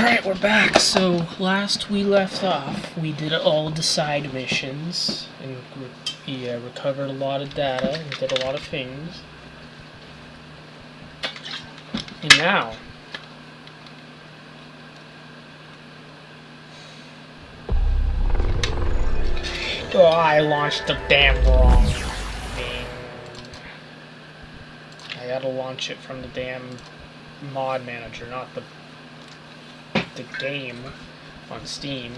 Alright, we're back. So, last we left off, we did all the side missions, and we recovered a lot of data, and did a lot of things. And now... Oh, I launched the damn wrong thing. I gotta launch it from the damn mod manager, not the game on Steam.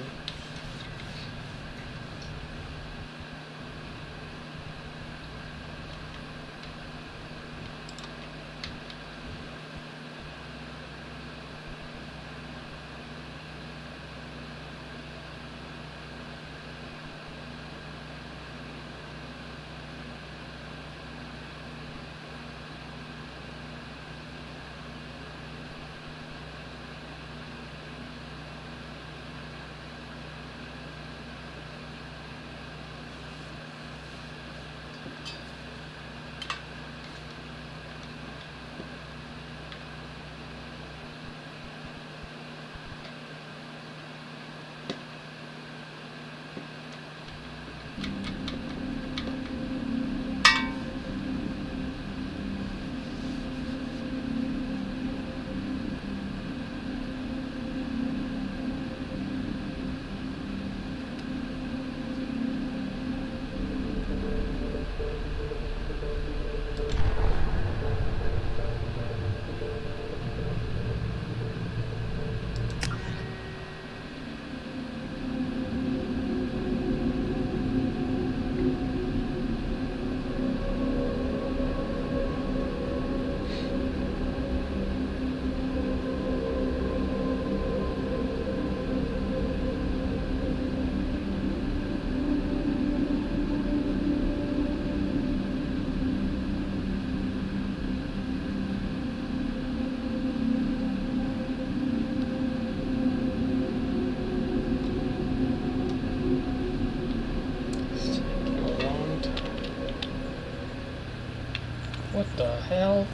What the hell?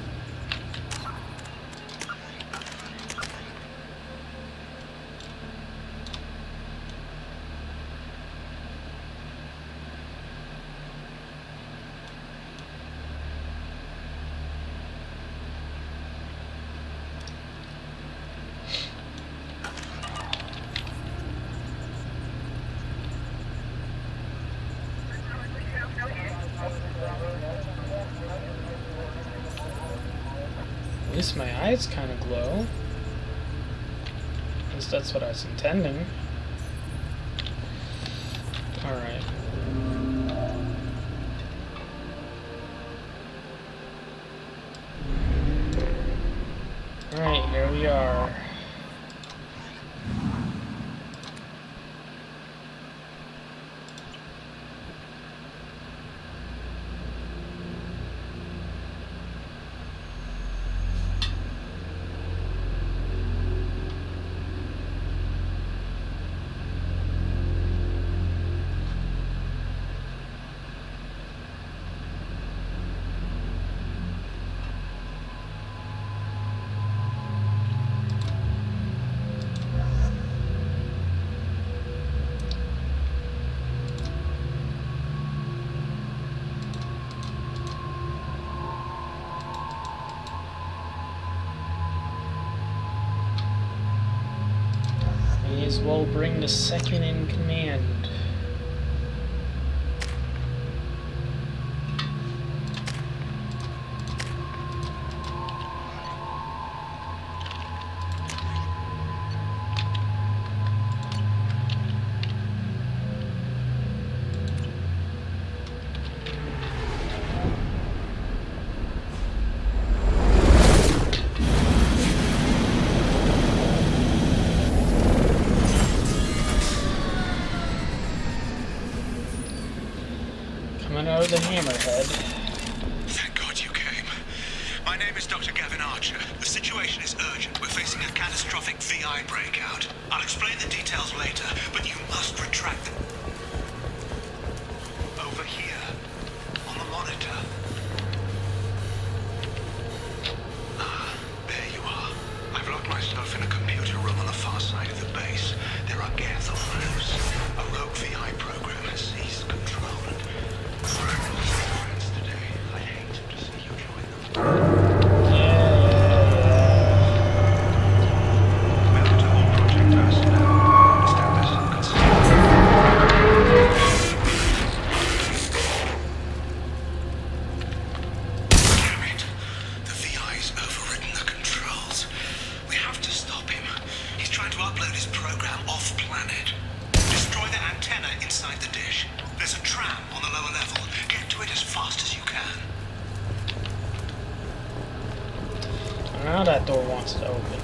At least my eyes kind of glow. At least that's what I was intending. Alright. Alright, here we are. May as well bring the second in command. Coming out of the hammerhead. Thank God you came. My name is Dr. Gavin Archer. The situation is urgent. We're facing a catastrophic VI breakout. I'll explain the details later, but you must retract them. Over here, on the monitor. Ah, there you are. I've locked myself in a computer room on the far side. Get loose. A rogue VI program has seized control. Friends today. I'd hate to see you join them. Move to all project personnel. Establish Damn it. The VI's overridden the controls. We have to stop him. He's trying to upload his program off-planet. Destroy the antenna inside the dish. There's a tram on the lower level. Get to it as fast as you can. Now that door wants to open.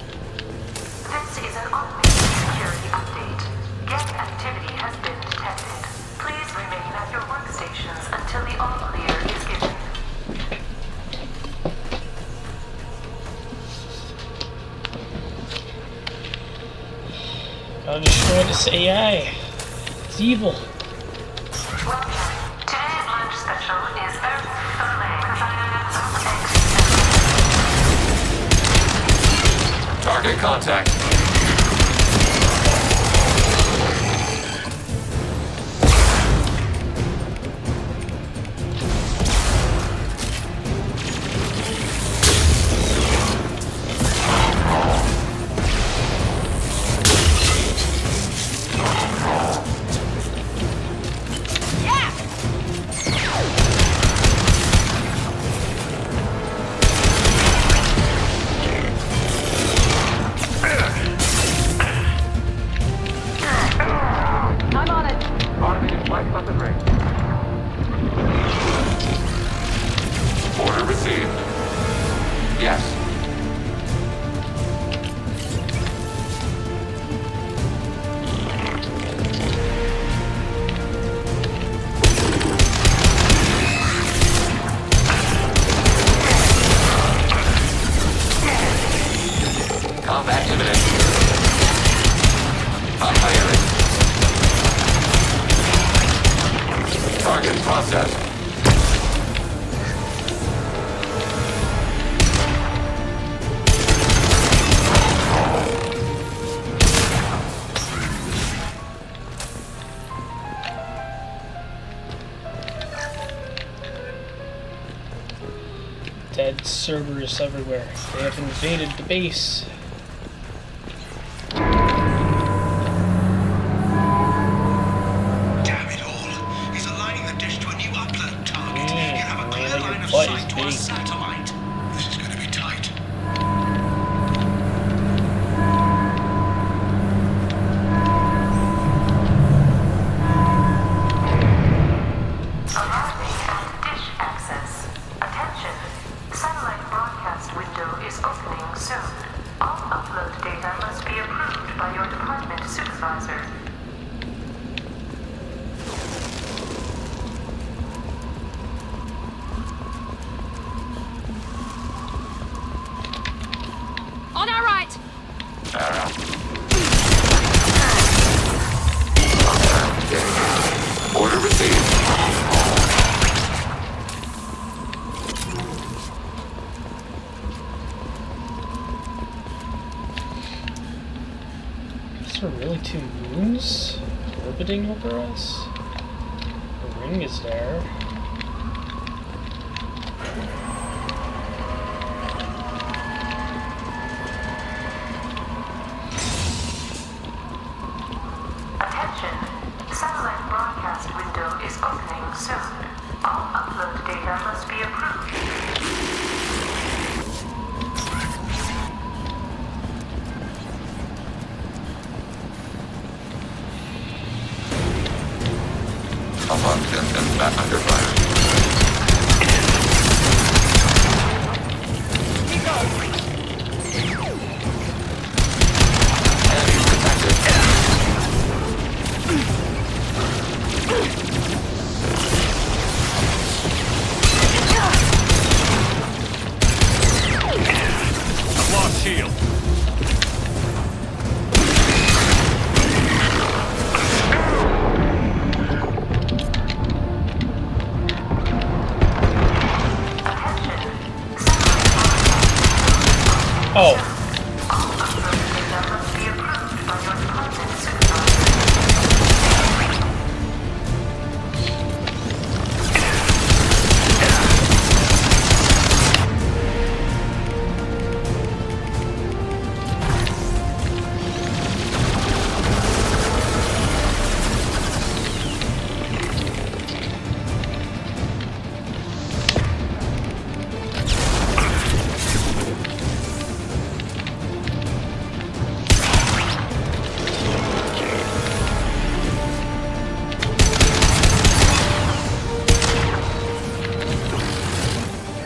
This is an automated security update. Gang activity has been detected. Please remain at your workstations until the all-clear is given. Gotta destroy this AI. It's evil. Welcome. Today's lunch special is Earth Filet. Target contact. I'm on it. Automated flight weapon ring. Order received. Yes. Combat imminent. I'm hiring. Target processed. Dead Cerburs everywhere. They have invaded the base. Damn it all. He's aligning the dish to a new upload target. Yeah, You have a clear well, line your of butt sight is to our big. satellite. This is going to be tight. Alarming and dish access. Attention. Satellite broadcast window is opening soon. All upload data must be approved by your department supervisor. On our right! Order received. Is there really two moons orbiting over us? The ring is there. Attention. Satellite broadcast window is opening soon. All upload data must be approved. Among and back under fire. Enemy detected. I've lost shield. Oh. All uploaded data must be approved by your department supervisor.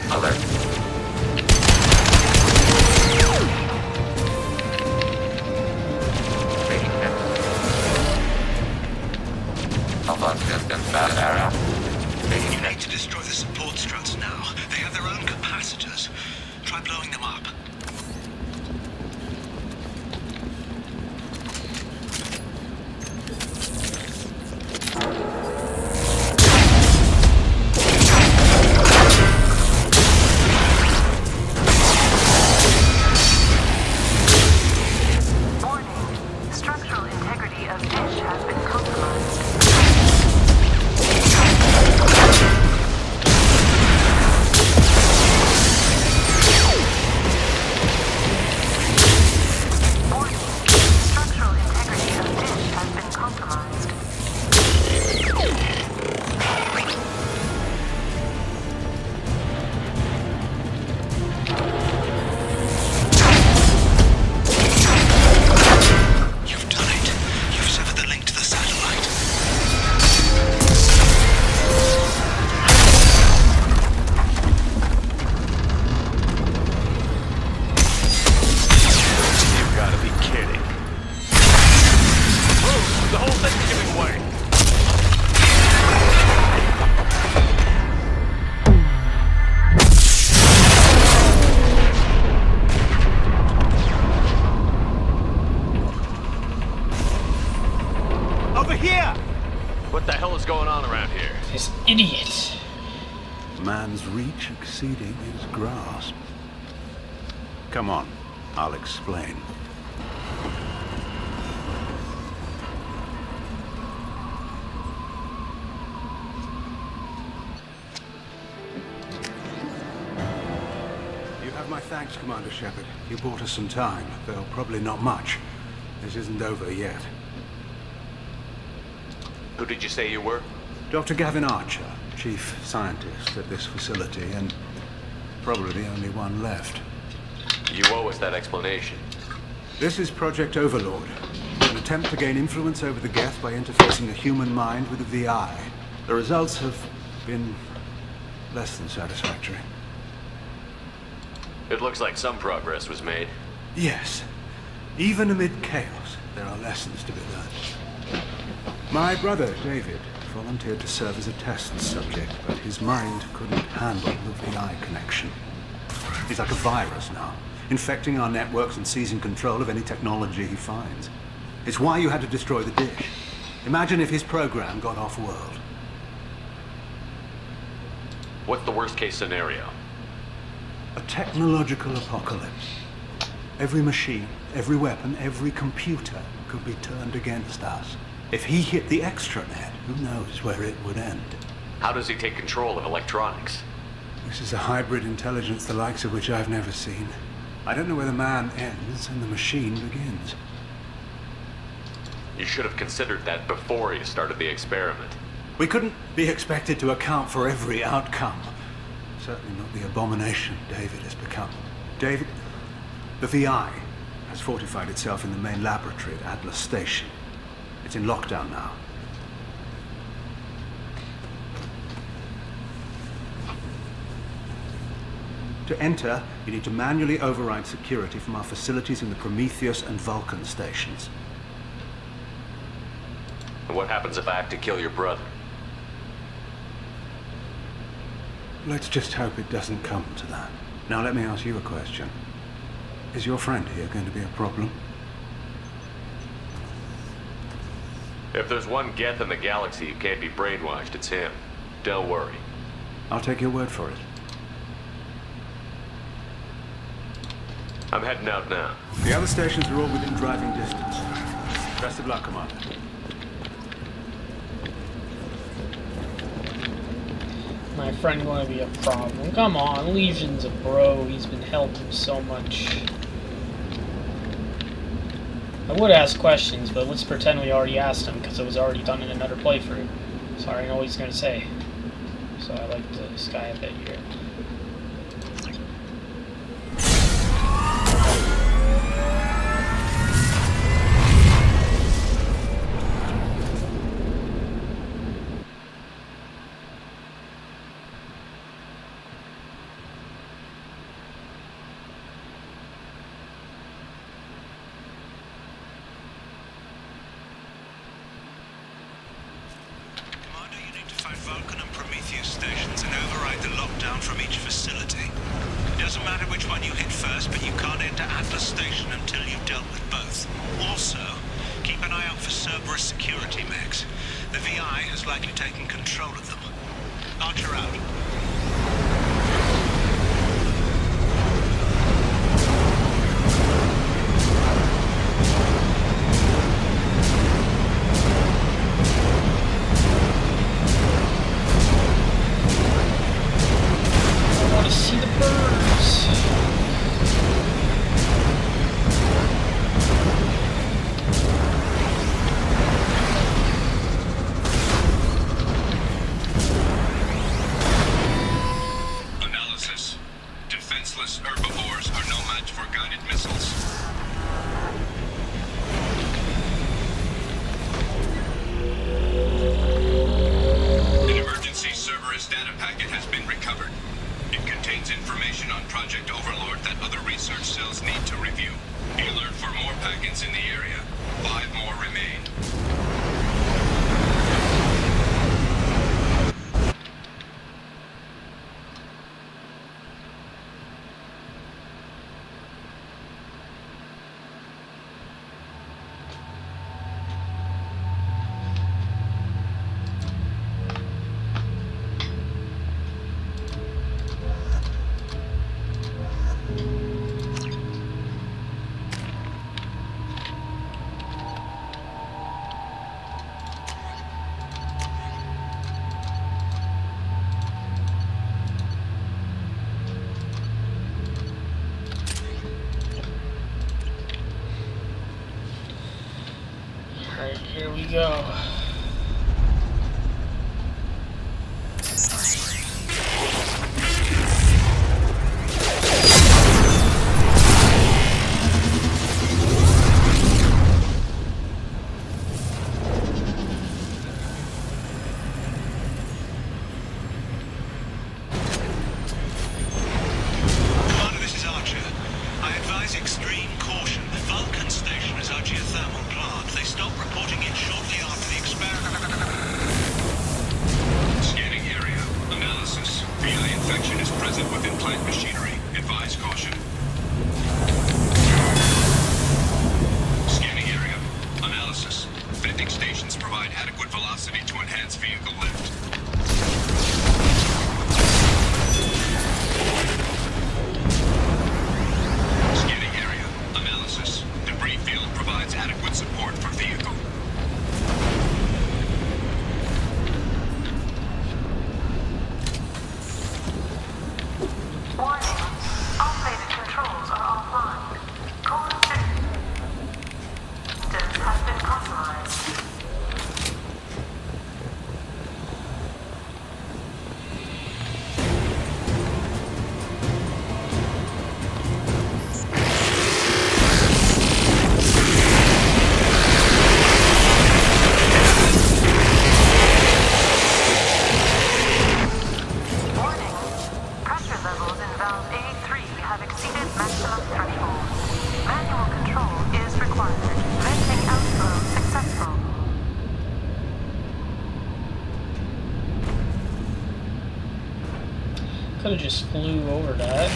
Alert. Reading it. Alpha distant bad arrow. Reading You need it. to destroy the support struts now. They have their own capacitors. Try blowing them up. Warning. Structural integrity of dish has been compromised. Warning. Structural integrity of dish has been compromised. You've done it. You've severed the link to the satellite. You've got to be kidding. Move! The whole thing's giving way. Over here! What the hell is going on around here? This idiot. Man's reach exceeding his grasp. Come on, I'll explain. You have my thanks, Commander Shepard. You bought us some time, though probably not much. This isn't over yet. Who did you say you were? Dr. Gavin Archer, chief scientist at this facility, and probably the only one left. You owe us that explanation. This is Project Overlord, an attempt to gain influence over the Geth by interfacing a human mind with a VI. The results have been less than satisfactory. It looks like some progress was made. Yes, even amid chaos, there are lessons to be learned. My brother, David, volunteered to serve as a test subject, but his mind couldn't handle the VI connection. He's like a virus now, infecting our networks and seizing control of any technology he finds. It's why you had to destroy the dish. Imagine if his program got off-world. What's the worst case scenario? A technological apocalypse. Every machine, every weapon, every computer could be turned against us. If he hit the extranet, who knows where it would end? How does he take control of electronics? This is a hybrid intelligence the likes of which I've never seen. I don't know where the man ends and the machine begins. You should have considered that before you started the experiment. We couldn't be expected to account for every outcome. Certainly not the abomination David has become. David, the VI has fortified itself in the main laboratory at Atlas Station. It's in lockdown now. To enter, you need to manually override security from our facilities in the Prometheus and Vulcan stations. And what happens if I have to kill your brother? Let's just hope it doesn't come to that. Now let me ask you a question. Is your friend here going to be a problem? If there's one Geth in the galaxy who can't be brainwashed, it's him. Don't worry. I'll take your word for it. I'm heading out now. The other stations are all within driving distance. Best of luck, Commander. My friend gonna be a problem. Come on, Legion's a bro. He's been helping so much. I would ask questions, but let's pretend we already asked him because it was already done in another playthrough. So I already know what he's gonna say. So I like this guy a bit here. Vulcan and Prometheus stations and override the lockdown from each facility. It doesn't matter which one you hit first, but you can't enter Atlas Station until you've dealt with both. Also, keep an eye out for Cerburs security mechs. The VI has likely taken control of them. Archer out. Cerburs are no match for guided missiles. An emergency Cerburs data packet has been recovered. It contains information on Project Overlord that other research cells need to review. Be alert for more packets in the area. 5 more remain. Alright, here we go. Commander, this is Archer. I advise extreme caution. Vulcan station is our geothermal plant. They stopped reporting in shortly after the experiment. Scanning area. Analysis. VI infection is present within plant machinery. Advise caution. Scanning area. Analysis. Vending stations provide adequate velocity to enhance vehicle lift. Scanning area. Analysis. Debris field provides adequate support for vehicle. Warning. Automated controls are offline. Core systems have been compromised. Warning. Pressure levels in valve A3 have exceeded maximum threshold. Manual control is required. Venting outflow successful. Could have just flew over that.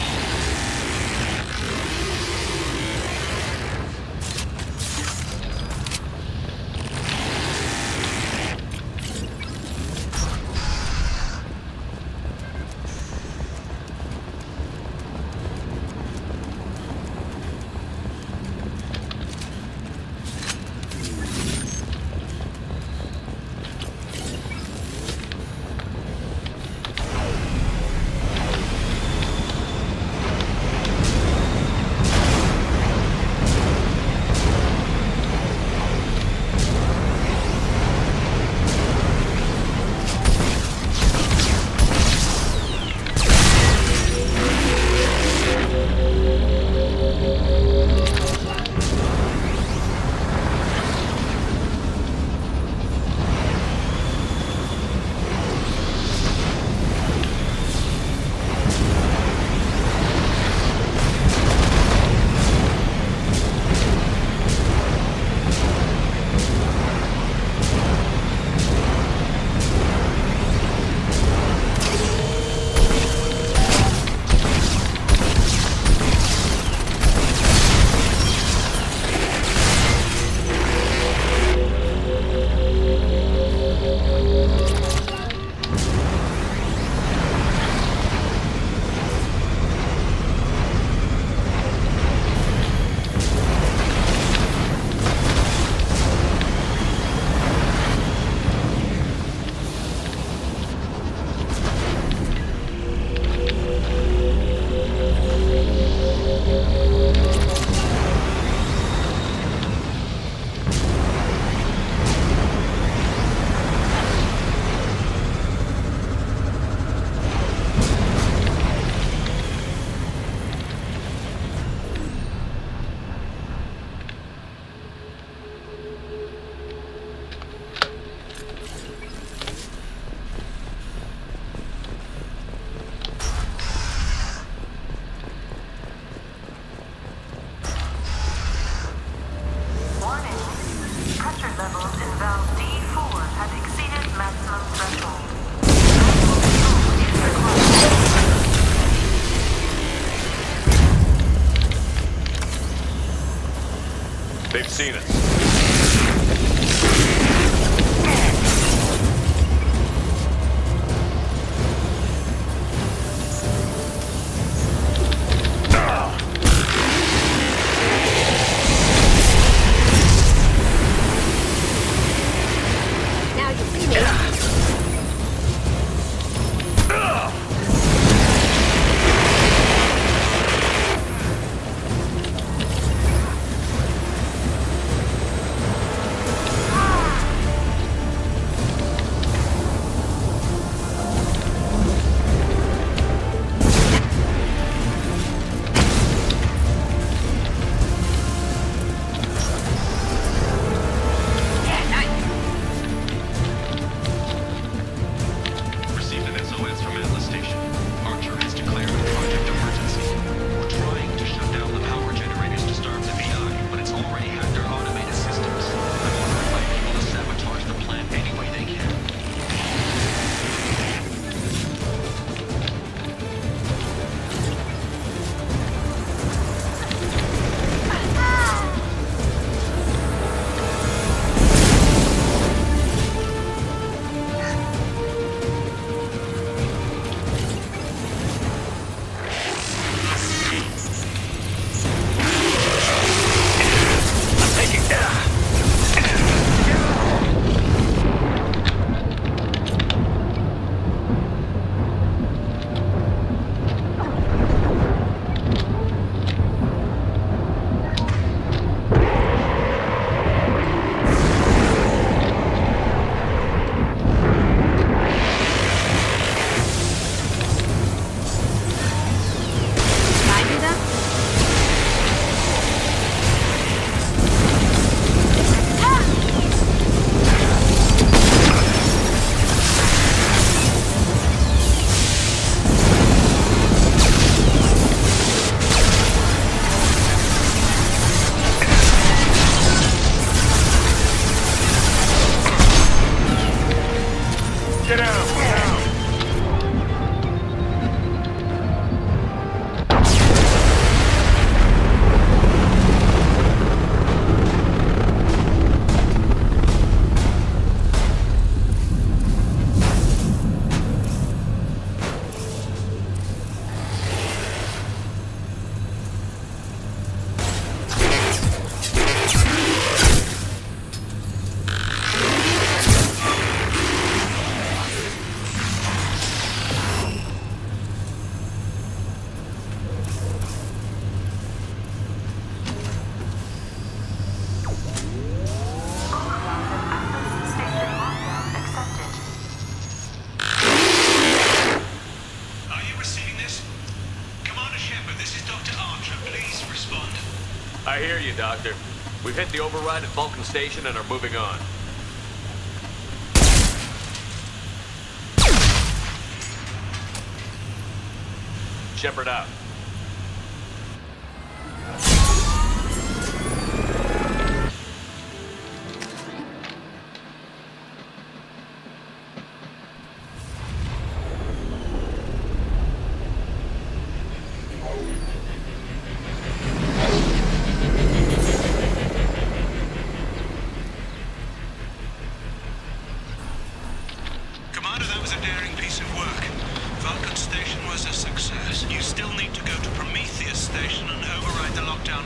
They've seen us. Now you see me. Received an SOS from Atlas Station. Archer has declared a project emergency. We're trying to shut down the power generators to starve the VI, but it's already hacked our automated systems. I'm ordering my people to sabotage the plant any way they can. Can I do that? Get out! Station lockdown accepted. Are you receiving this? Commander Shepard, this is Dr. Archer. Please respond. I hear you, Doctor. We've hit the override at Vulcan Station and are moving on. Shepard out. Commander, that was a daring piece of work. Vulcan Station was a success. You still need to go to Prometheus Station and override the lockdown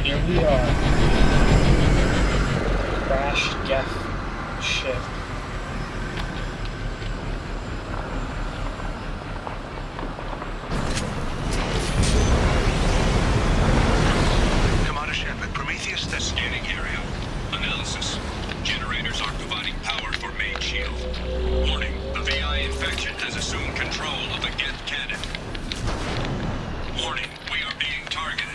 Here we are. Crashed Geth ship. Commander Shepard, Prometheus, The scanning area. Analysis. Generators aren't providing power for main shield. Warning, the VI infection has assumed control of the Geth cannon. Warning, we are being targeted.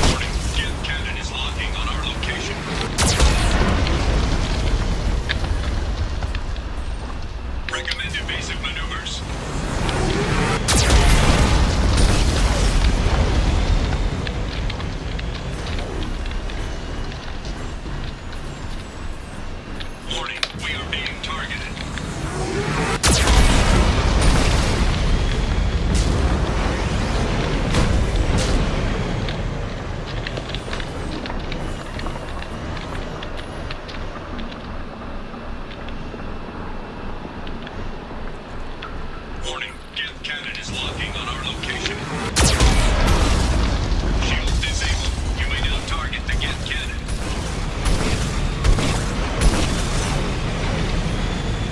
Warning, Geth cannon is locking on our location. Recommend evasive maneuvers. Warning, we are being targeted. Warning, Geth cannon is locking on our location. Shields disabled. You may now target the Geth cannon.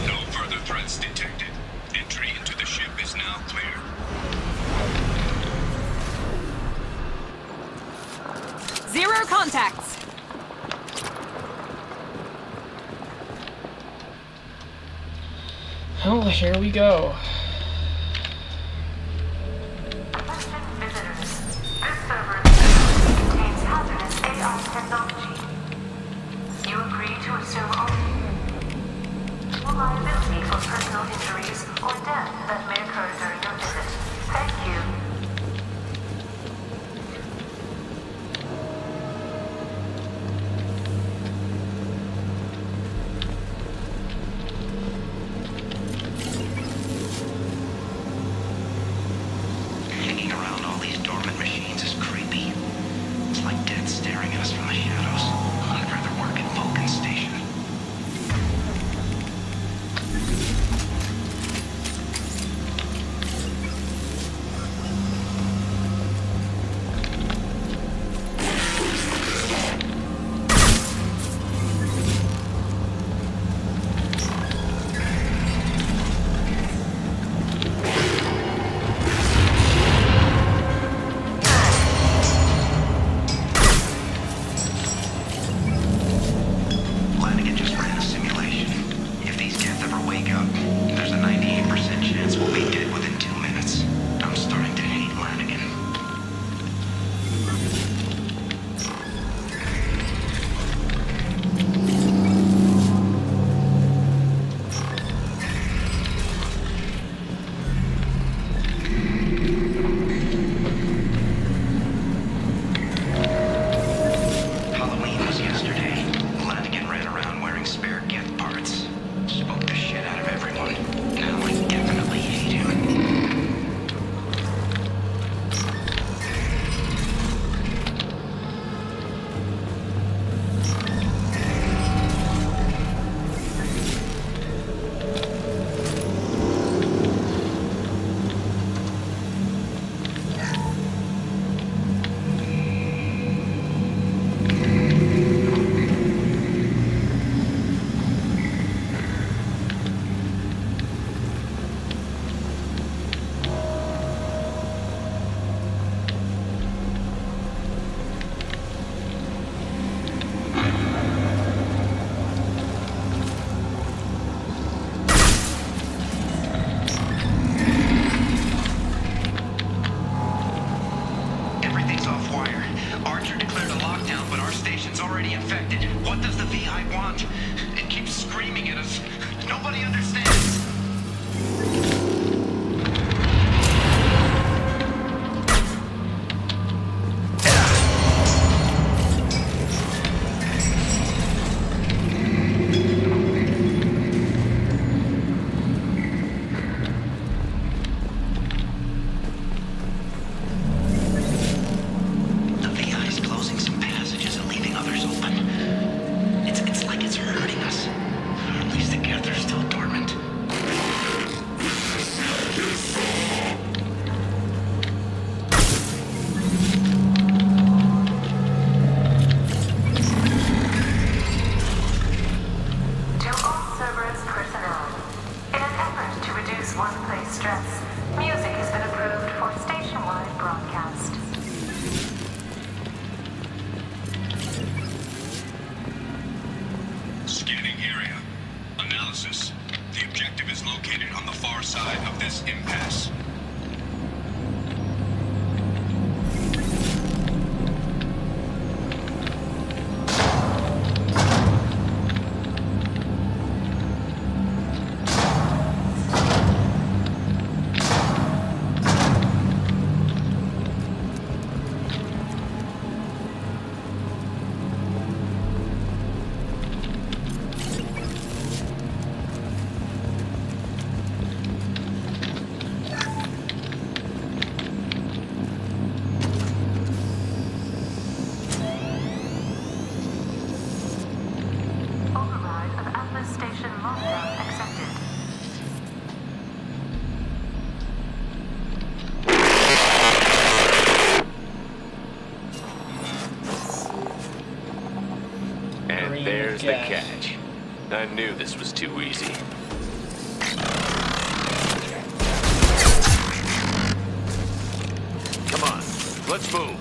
No further threats detected. Entry into the ship is now clear. Zero contacts. Oh, here we go. Attention visitors. This Cerburs contains hazardous AI technology. You agree to assume all liability for personal injuries or death that may occur during your visit. Thank you. hanging around all these dormant machines is creepy. It's like death staring at us from the shadows. I'd rather work in Vulcan Station. I knew this was too easy. Come on, let's move.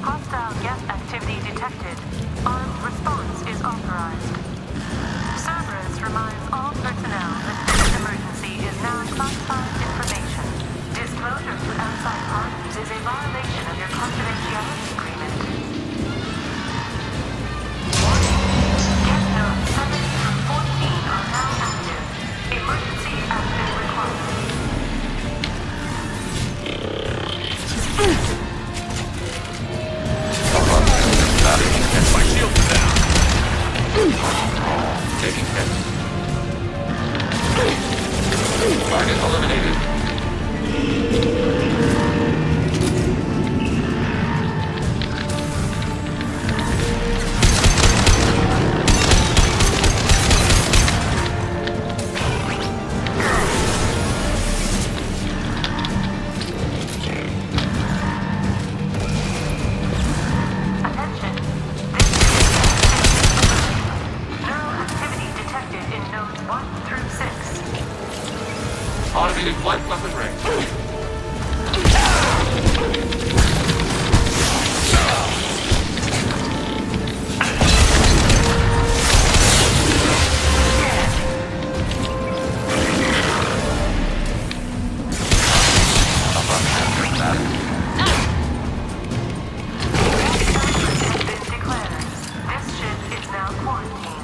Hostile gas activity detected. Armed response is authorized. Cerburs reminds all personnel that this emergency is now classified information. Disclosure to outside parties is a violation of your confidentiality agreement. Warning. Guest notes 7 through 14 are now active. Emergency action required. My shield's down. Taking hits. Target eliminated. Attention. Neural activity detected in nodes 1 through 6. Automated flight weapon range. Has been declared. This ship is now quarantined.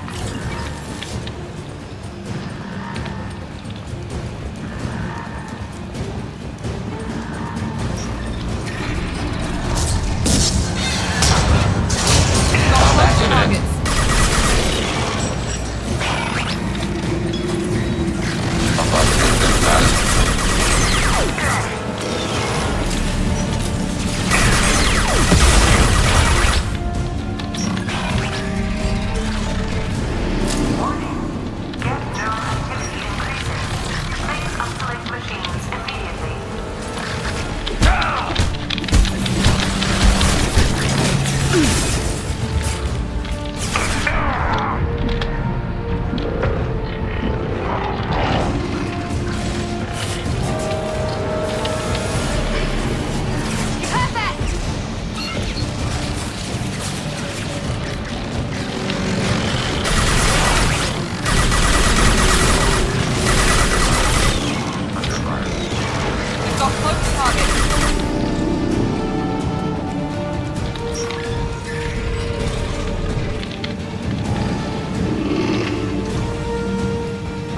Warning. Get neural activity increasing. Please isolate machines immediately. Perfect! We've got close target.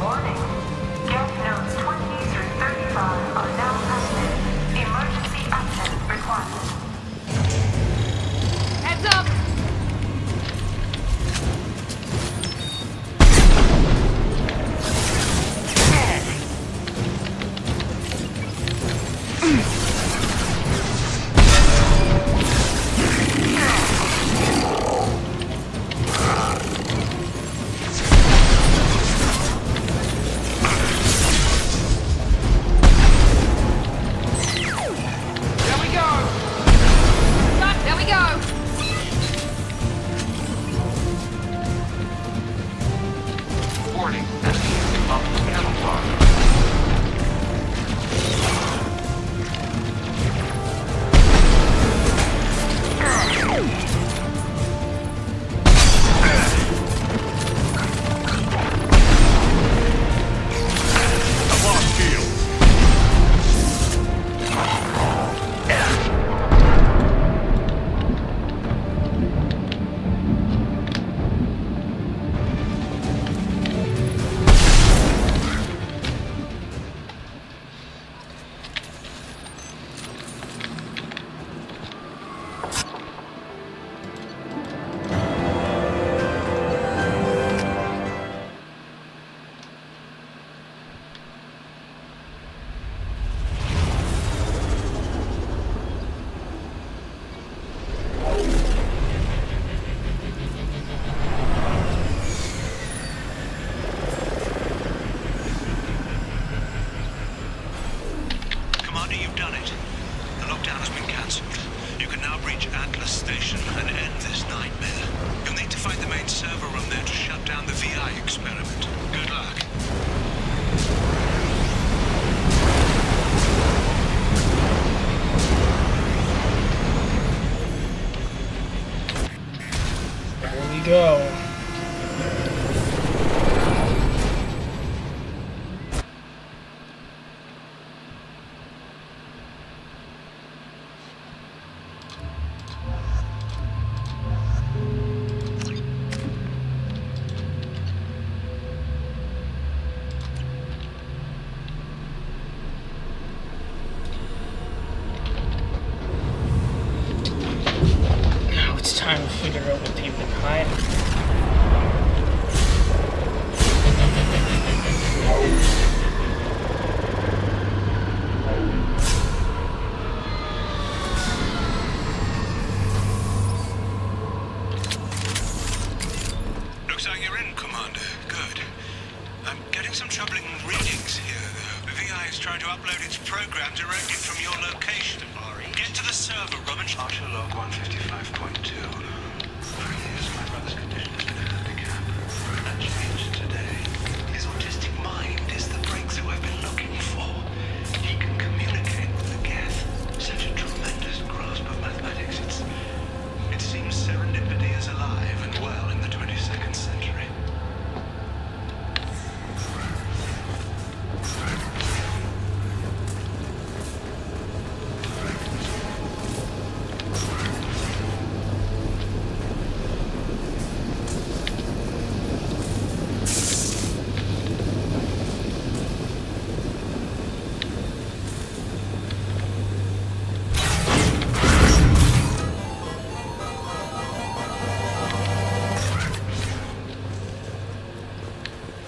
Warning. Get nodes 20 through 35 are now active. Emergency action required. Heads up! There we go! Stop, there we go! Warning. Enemy up camouflage. I've lost shield. station and end this nightmare. You'll need to find the main server room there to shut down the VI experiment. Good luck. There we go. Now it's time to figure out what they've been hiding. Looks like you're in, Commander. Good. I'm getting some troubling readings here, though. The VI is trying to upload its program directly from your location. Get to the server room and... Archer log 155.2. For years, my brother's condition has been a handicap. That changed today. His autistic mind is the breakthrough I've been looking for. He can communicate with the Geth. Such a tremendous grasp of mathematics. It seems serendipity is alive and well in the 22nd century.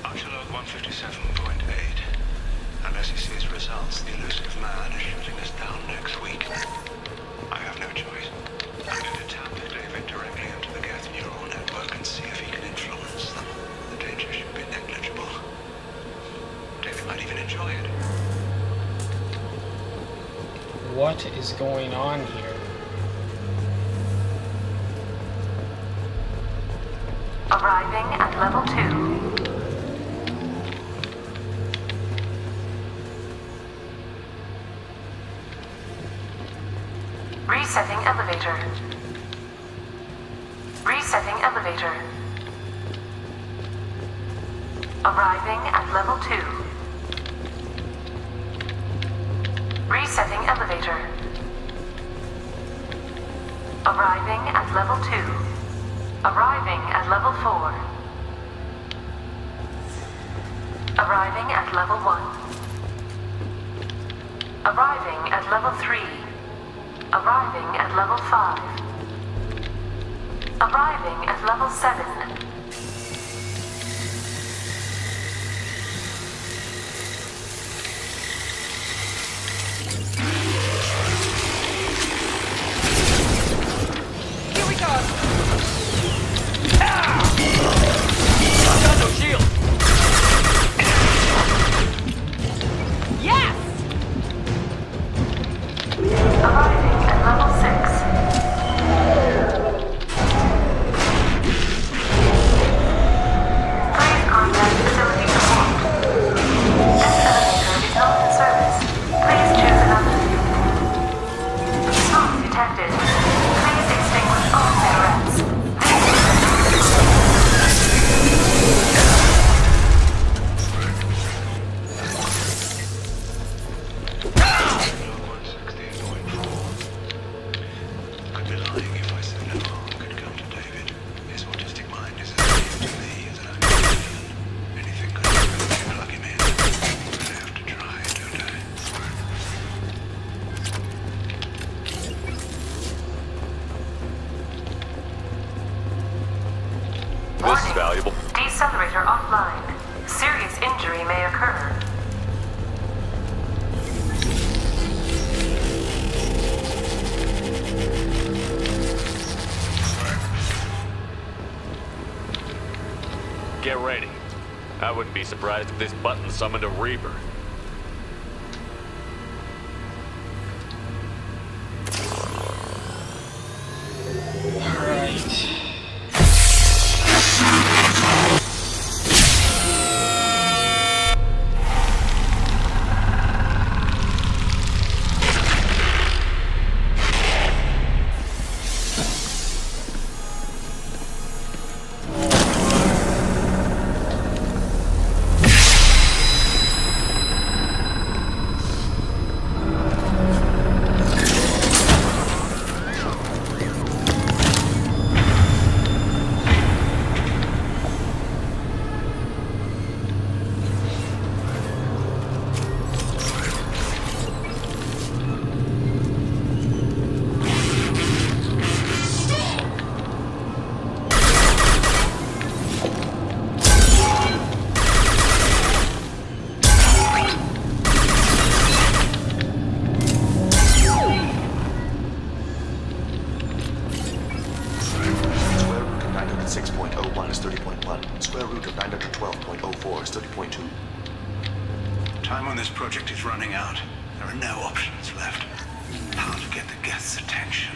Archer log 157.8. Unless he sees results, the elusive man is shutting us down next week. I have no choice. I'm going to tap David directly into the Geth neural network and see if he can influence them. The danger should be negligible. David might even enjoy it. What is going on here? Arriving at level 2. Resetting elevator. Resetting elevator. Arriving at level 2. Resetting elevator. Arriving at level 2. Arriving at level 4. Arriving at level 1. Arriving at level 3. Arriving at level 5. Arriving at level 7. Here we go. I've got no shield. Yes! Arriving at level 6. Please contact facility support. This elevator is not in service. Please choose another. Smoke detected. Please extinguish all cigarettes. I'd be lying if I said no harm could come to David. His autistic mind is as safe to me as an alien. Anything could happen if you plug him in. But I have to try, don't I? This is valuable. Decelerator offline. Serious injury may occur. Get ready. I wouldn't be surprised if this button summoned a Reaper. 30.2. Time on this project is running out. There are no options left. How to get the guests' attention?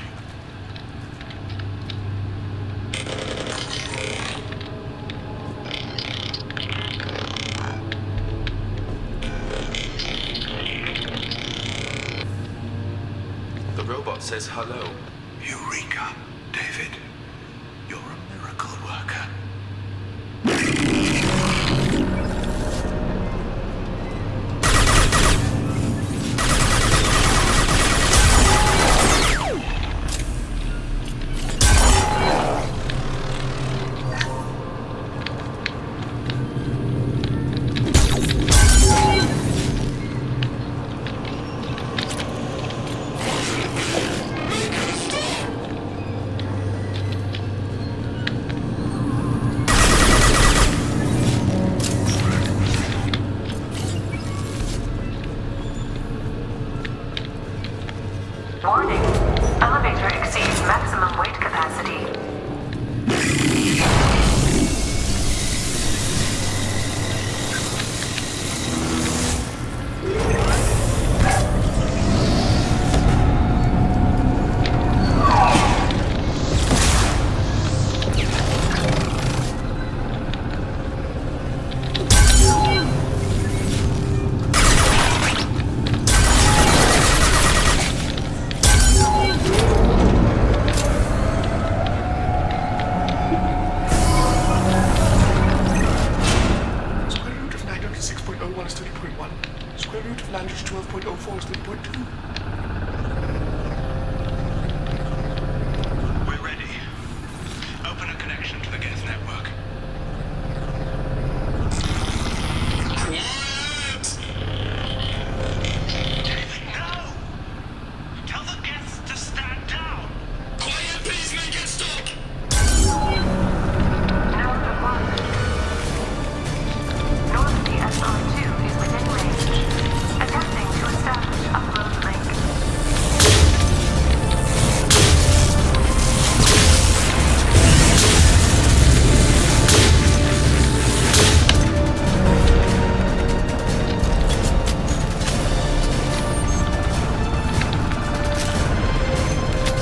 The robot says hello. Eureka, David. You're a miracle worker. Warning. Elevator exceeds maximum weight capacity. Square root of 906.01 is 30.1. Square root of 912.04 is 30.2. We're ready. Open a connection to the Geth network. David, no! Tell the Geths to stand down! Quiet, please make it stop! Node deployed. North DSR-2 is within range. Attempting to establish upload link.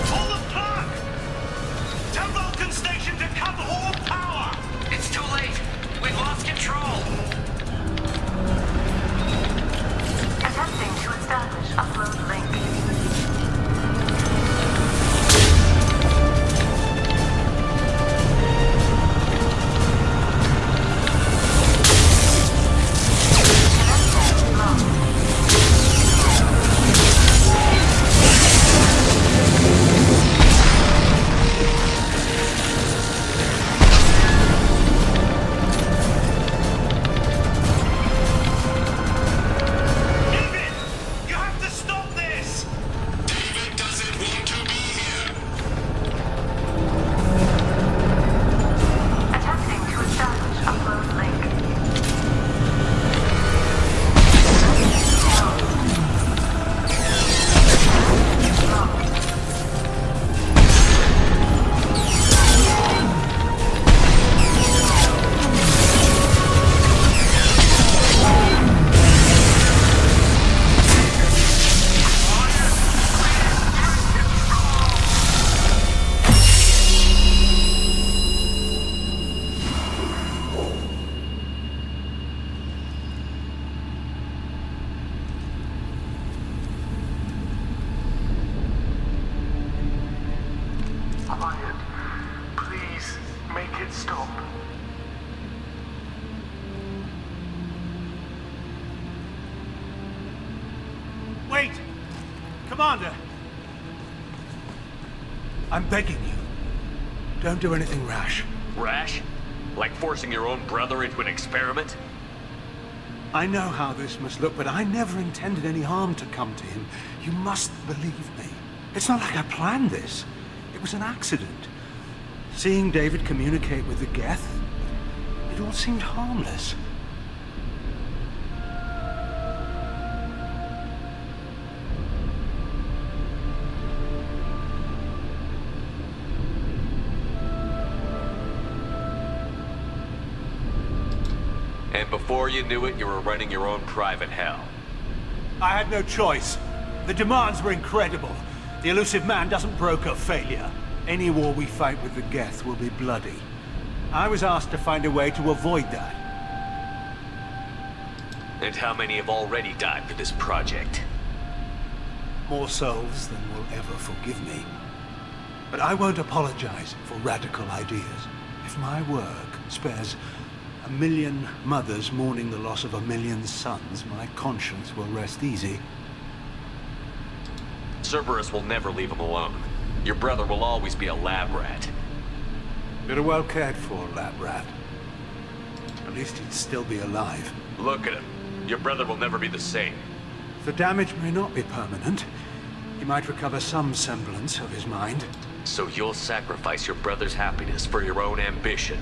Pull the plug! Tell Vulcan Station to cut all power! It's too late. We've lost control. Attempting to establish upload link. Connection lost. David! You have to stop this! David doesn't want to be here. Attempting to establish upload link. Quiet. Please make it stop. Wait! Commander! I'm begging you. Don't do anything rash. Rash? Like forcing your own brother into an experiment? I know how this must look, but I never intended any harm to come to him. You must believe me. It's not like I planned this. It was an accident. Seeing David communicate with the Geth, it all seemed harmless. And before Before you knew it, you were running your own private hell. I had no choice. The demands were incredible. The elusive man doesn't broker failure. Any war we fight with the Geth will be bloody. I was asked to find a way to avoid that. And how many have already died for this project? More souls than will ever forgive me. But I won't apologize for radical ideas. If my work spares 1 million mothers mourning the loss of 1 million sons, my conscience will rest easy. Cerburs will never leave him alone. Your brother will always be a lab rat. You're a well cared for lab rat. At least he'd still be alive. Look at him. Your brother will never be the same. The damage may not be permanent. He might recover some semblance of his mind. So you'll sacrifice your brother's happiness for your own ambition.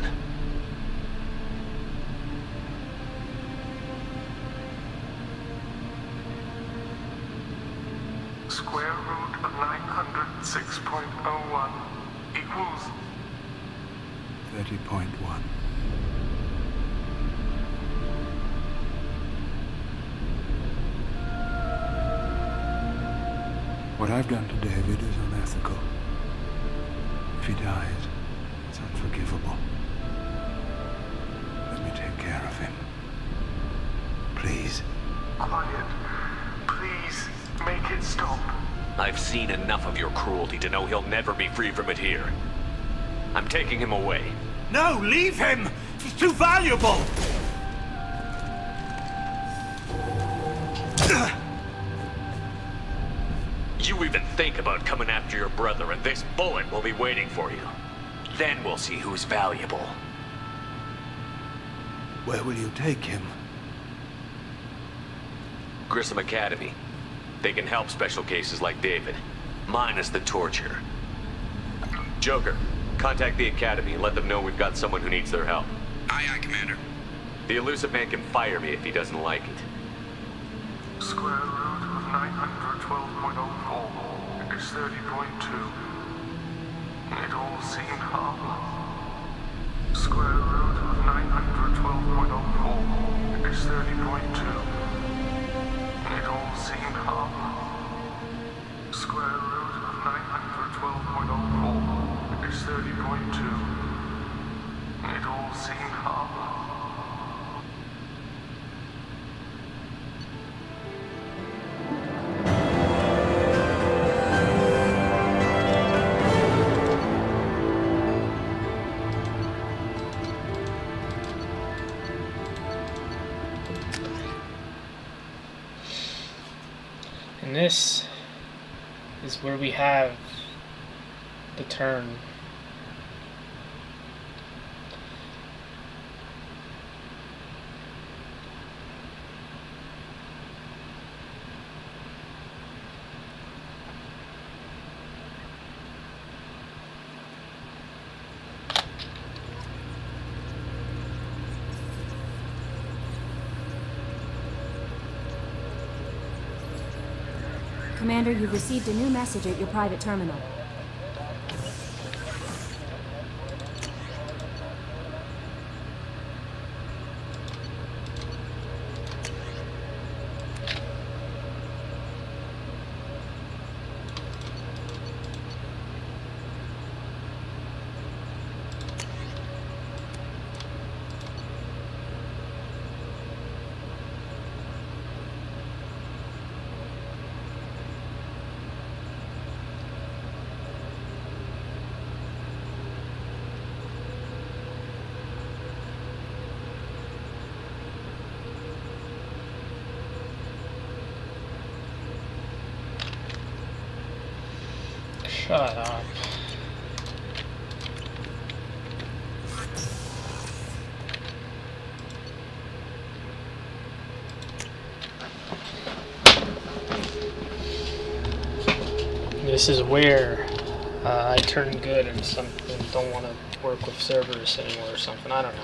Square root of 906.01 equals 30.1. What I've done to David is unethical. If he dies, it's unforgivable. Let me take care of him. Please. quiet. Please, make it stop. I've seen enough of your cruelty to know he'll never be free from it here. I'm taking him away. No, leave him! He's too valuable! You even think about coming after your brother, and this bullet will be waiting for you. Then we'll see who's valuable. Where will you take him? Grissom Academy. They can help special cases like David, minus the torture. Joker, contact the Academy and let them know we've got someone who needs their help. Aye, aye, Commander. The elusive man can fire me if he doesn't like it. Square root of 912.04 is 30.2. It all seemed harmless. Square root of 912.04 is 30.2. It all seemed harmless. Square root of 912.04 is 30.2. It all seemed harmless. And this is where we have the turn. Commander, you've received a new message at your private terminal. Shut up. This is where I turn good and don't want to work with Cerburs anymore or something. I don't know.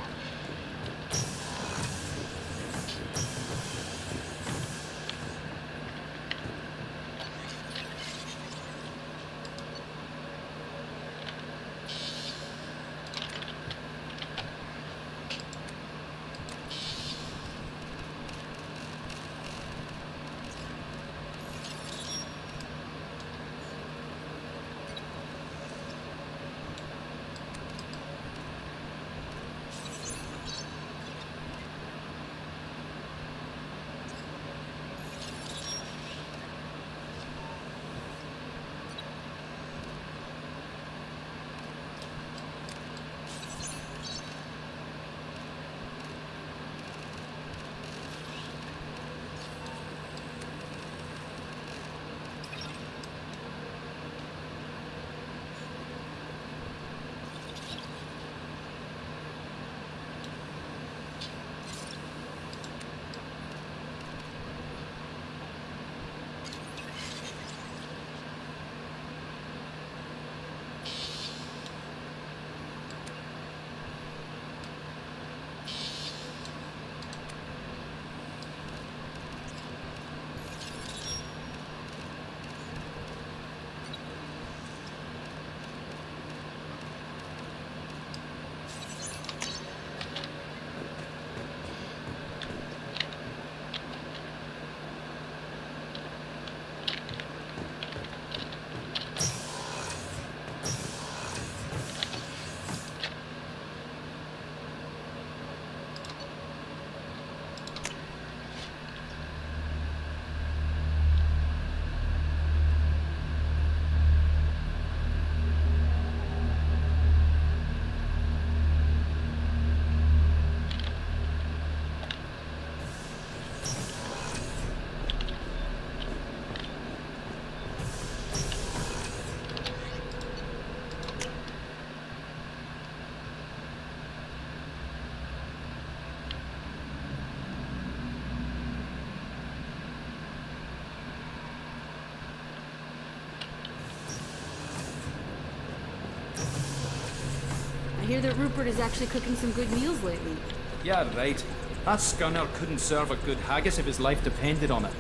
hear that Rupert is actually cooking some good meals lately. Yeah, right. That scunner couldn't serve a good haggis if his life depended on it.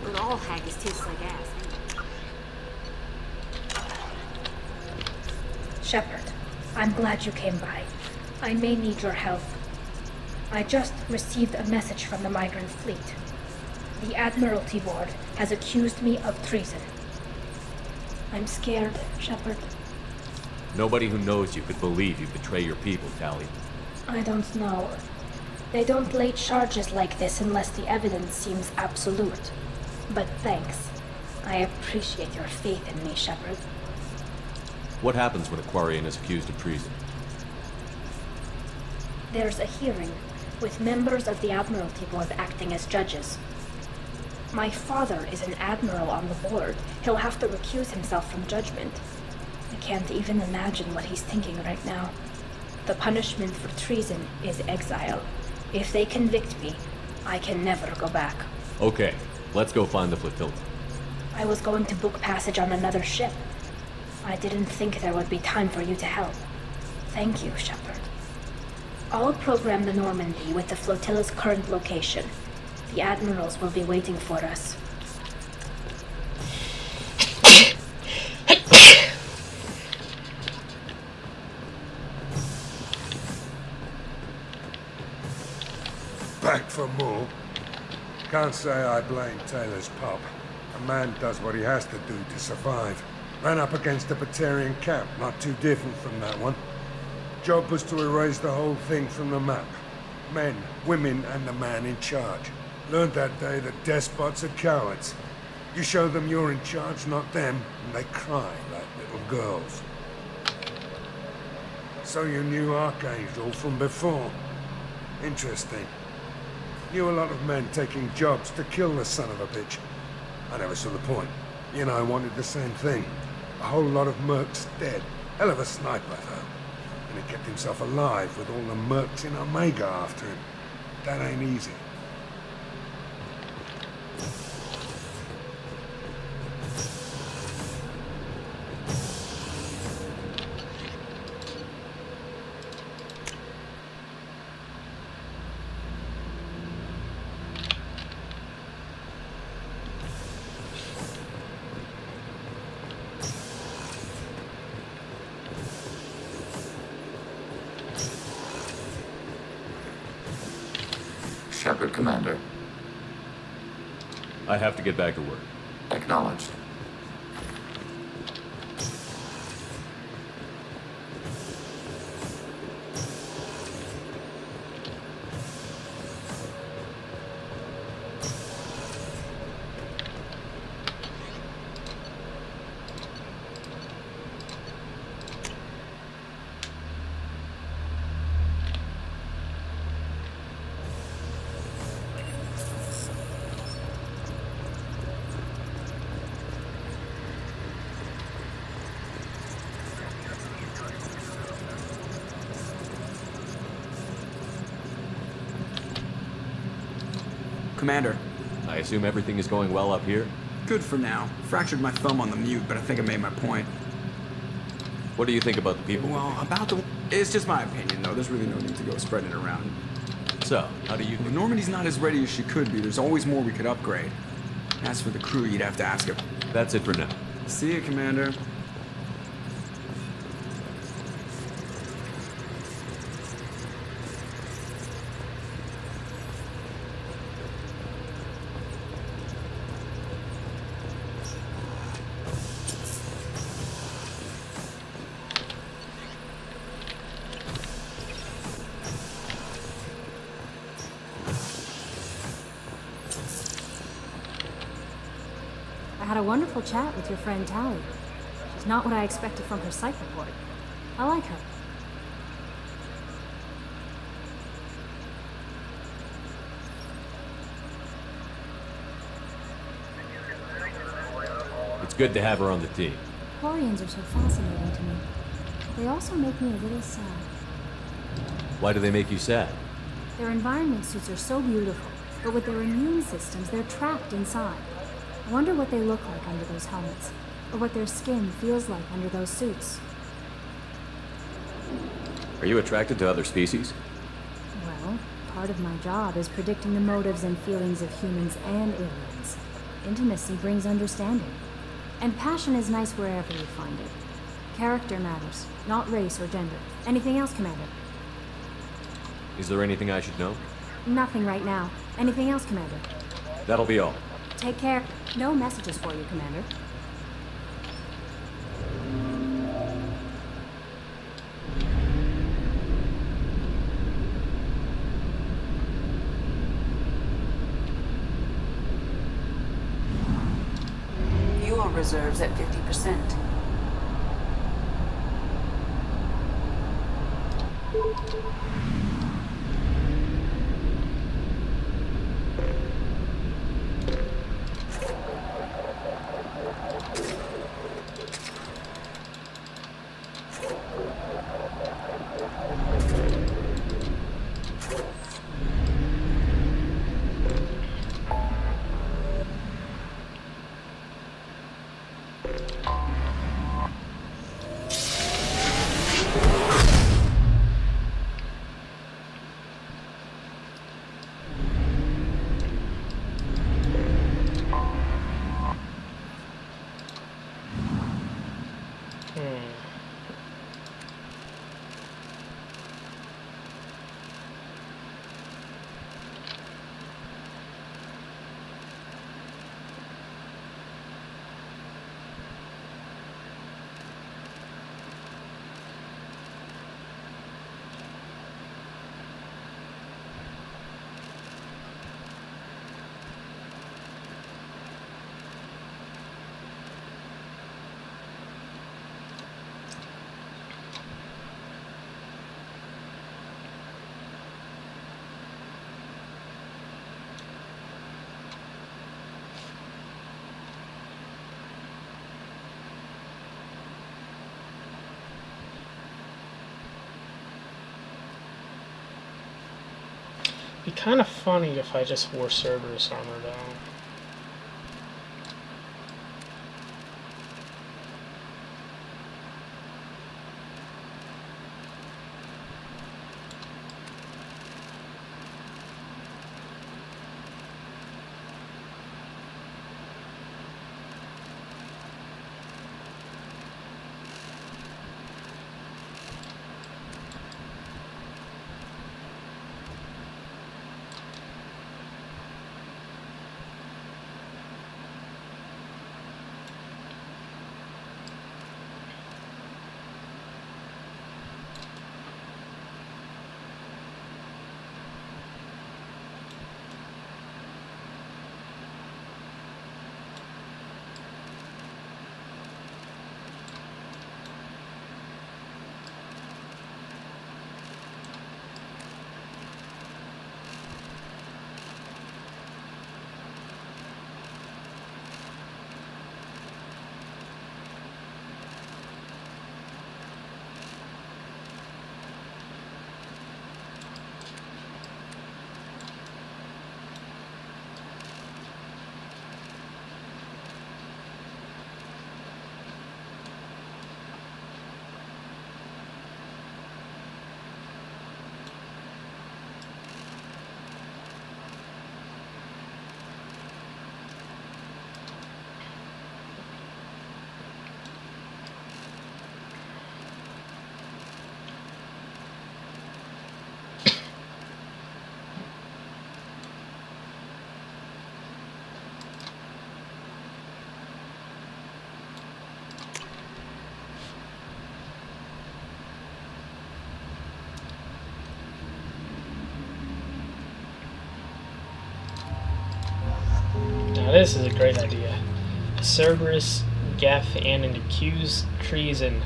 But all haggis tastes like ass. Shepard, I'm glad you came by. I may need your help. I just received a message from the migrant fleet. The Admiralty Board has accused me of treason. I'm scared, Shepard. Nobody who knows you could believe you betray your people, Tally. I don't know. They don't lay charges like this unless the evidence seems absolute. But thanks. I appreciate your faith in me, Shepard. What happens when a Quarian is accused of treason? There's a hearing, with members of the Admiralty Board acting as judges. My father is an admiral on the board. He'll have to recuse himself from judgment. I can't even imagine what he's thinking right now. The punishment for treason is exile. If they convict me, I can never go back. Okay, let's go find the flotilla. I was going to book passage on another ship. I didn't think there would be time for you to help. Thank you, Shepard. I'll program the Normandy with the flotilla's current location. The admirals will be waiting for us. Back for more? Can't say I blame Taylor's pop. A man does what he has to do to survive. Ran up against a Batarian camp, not too different from that one. Job was to erase the whole thing from the map. Men, women, and the man in charge. Learned that day that despots are cowards. You show them you're in charge, not them, and they cry like little girls. So you knew Archangel from before? Interesting. Knew a lot of men taking jobs to kill the son of a bitch. I never saw the point. You and I wanted the same thing. A whole lot of mercs dead. Hell of a sniper, though. And he kept himself alive with all the mercs in Omega after him. That ain't easy. Shepard, Commander. I have to get back to work. Acknowledged. Commander. I assume everything is going well up here? Good for now. Fractured my thumb on the mute, but I think I made my point. What do you think about the people? Well, about the... It's just my opinion, though. There's really no need to go spreading it around. So, how do you think? Normandy's not as ready as she could be. There's always more we could upgrade. As for the crew, you'd have to ask him. That's it for now. See you, Commander. I had a wonderful chat with your friend Tally. She's not what I expected from her psych report. I like her. It's good to have her on the team. Quarians are so fascinating to me. They also make me a little sad. Why do they make you sad? Their environment suits are so beautiful, but with their immune systems, they're trapped inside. I wonder what they look like under those helmets, or what their skin feels like under those suits. Are you attracted to other species? Well, part of my job is predicting the motives and feelings of humans and aliens. Intimacy brings understanding. And passion is nice wherever you find it. Character matters, not race or gender. Anything else, Commander? Is there anything I should know? Nothing right now. Anything else, Commander? That'll be all. Take care. No messages for you, Commander. Fuel reserves at 50%. It'd be kind of funny if I just wore Cerburs armor though. Now this is a great idea. Cerburs, Geth, and an accused treason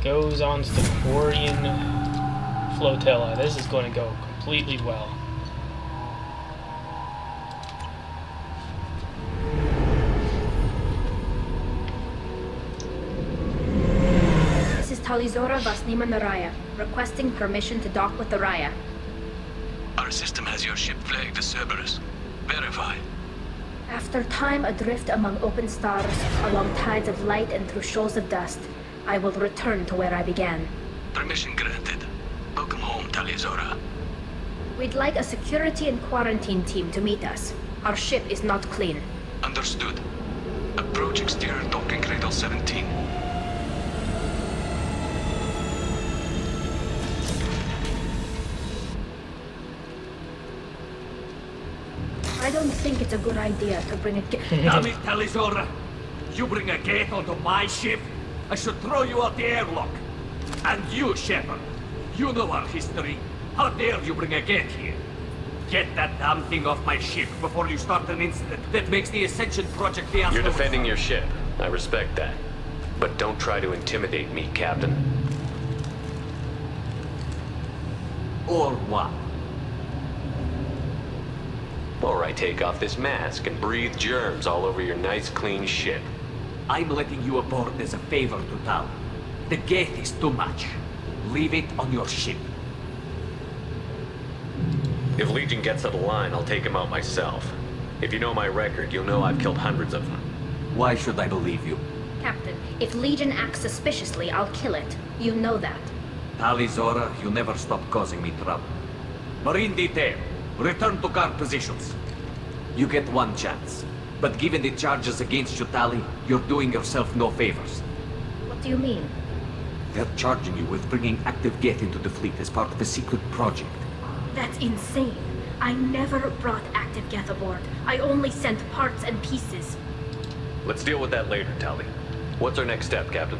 goes on to the Quarian flotilla. This is going to go completely well. This is Talizora Vasnima Naraya, requesting permission to dock with the Raya. Our system has your ship flagged as Cerburs. Verify. After time adrift among open stars, along tides of light and through shoals of dust, I will return to where I began. Permission granted. Talizora? We'd like a security and quarantine team to meet us. Our ship is not clean. Understood. Approach exterior docking cradle 17. I don't think it's a good idea to bring a Damn it, Talizora! You bring a gate onto my ship? I should throw you out the airlock. And you, Shepard, you know our history. How dare you bring a gate here? Get that damn thing off my ship before you start an incident that makes the Ascension Project fiasco. You're defending your ship. I respect that. But don't try to intimidate me, Captain. Or what? Or I take off this mask and breathe germs all over your nice, clean ship. I'm letting you aboard as a favor to Tal. The gate is too much. Leave it on your ship. If Legion gets out of line, I'll take him out myself. If you know my record, you'll know I've killed hundreds of them. Why should I believe you? Captain, if Legion acts suspiciously, I'll kill it. You know that. Talizora, you never stop causing me trouble. Marine detail, return to guard positions. You get one chance. But given the charges against you, Tali, you're doing yourself no favors. What do you mean? They're charging you with bringing active Geth into the fleet as part of a secret project. That's insane. I never brought active Geth aboard. I only sent parts and pieces. Let's deal with that later, Tali. What's our next step, Captain?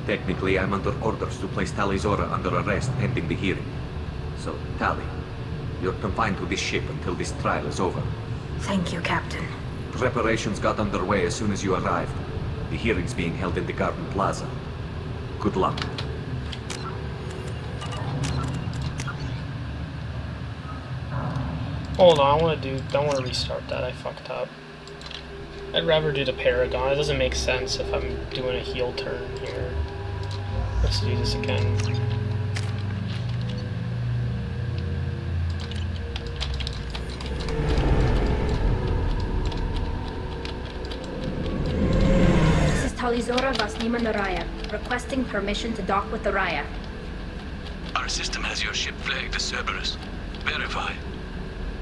Technically, I'm under orders to place Talizora under arrest pending the hearing. So, Tali, you're confined to this ship until this trial is over. Thank you, Captain. Preparations got underway as soon as you arrived. The hearing's being held in the Garden Plaza. Good luck. Hold on, I want to restart that. I fucked up. I'd rather do the Paragon. It doesn't make sense if I'm doing a heel turn here. Let's do this again. This is Talizora Vasnima Naraya, requesting permission to dock with the Raya. Our system has your ship flagged as Cerburs. Verify.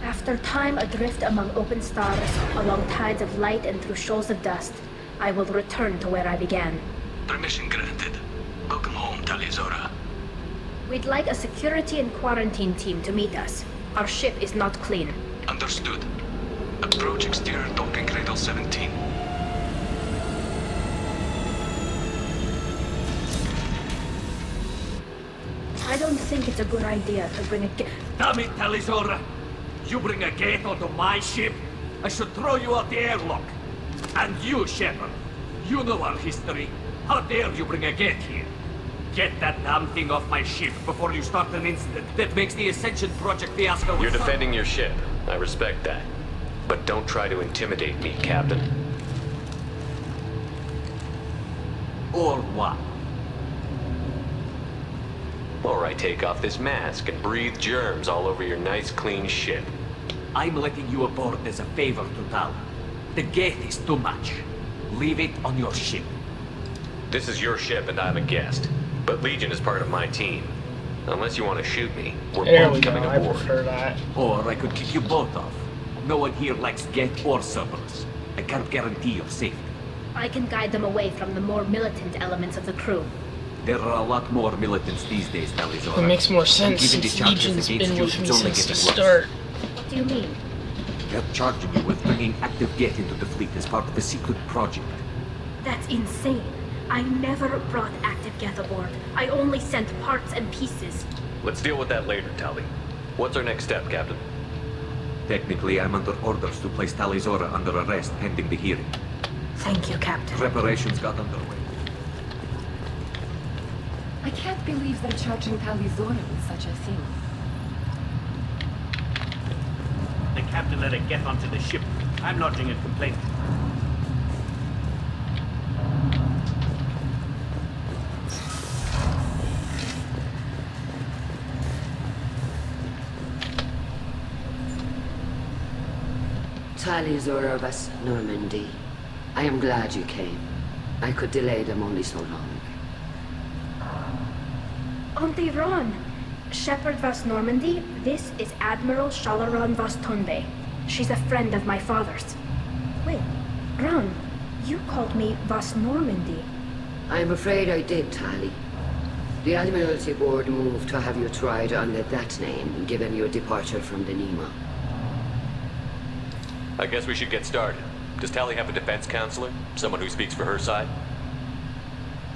After time adrift among open stars, along tides of light and through shoals of dust, I will return to where I began. Permission granted. Welcome home, Talizora. We'd like a security and quarantine team to meet us. Our ship is not clean. Understood. Approach exterior docking cradle 17. I don't think it's a good idea to bring a Damn it, Talizora! You bring a gate onto my ship? I should throw you out the airlock. And you, Shepard, you know our history. How dare you bring a gate here? Get that damn thing off my ship before you start an incident that makes the Ascension Project fiasco. You're defending your ship. I respect that. But don't try to intimidate me, Captain. Or what? Or I take off this mask and breathe germs all over your nice, clean ship. I'm letting you aboard as a favor to Tal. The gate is too much. Leave it on your ship. This is your ship and I'm a guest. But Legion is part of my team. Unless you want to shoot me, we're both coming I aboard. prefer that. Or I could kick you both off. No one here likes Geth or Cerburs. I can't guarantee your safety. I can guide them away from the more militant elements of the crew. There are a lot more militants these days, Talizora. It makes more sense Given the since charges Legion's against been you, with me it's only since the getting worse. start. What do you mean? They're charging you with bringing active Geth into the fleet as part of a secret project. That's insane. I never brought active Geth aboard. I only sent parts and pieces. Let's deal with that later, Tali. What's our next step, Captain? Technically, I'm under orders to place Talizora under arrest pending the hearing. Thank you, Captain. Preparations got underway. I can't believe they're charging Talizora with such a thing. The captain let it get onto the ship. I'm lodging a complaint. Talizora of us, Normandy. I am glad you came. I could delay them only so long. Auntie Ron, Shepherd Vas Normandy, this is Admiral Shalaran Vas Tonde. She's a friend of my father's. Wait, Ron, you called me Vas Normandy. I'm afraid I did, Tali. The Admiralty Board moved to have you tried under that name, given your departure from the Nima. I guess we should get started. Does Tali have a defense counselor? Someone who speaks for her side?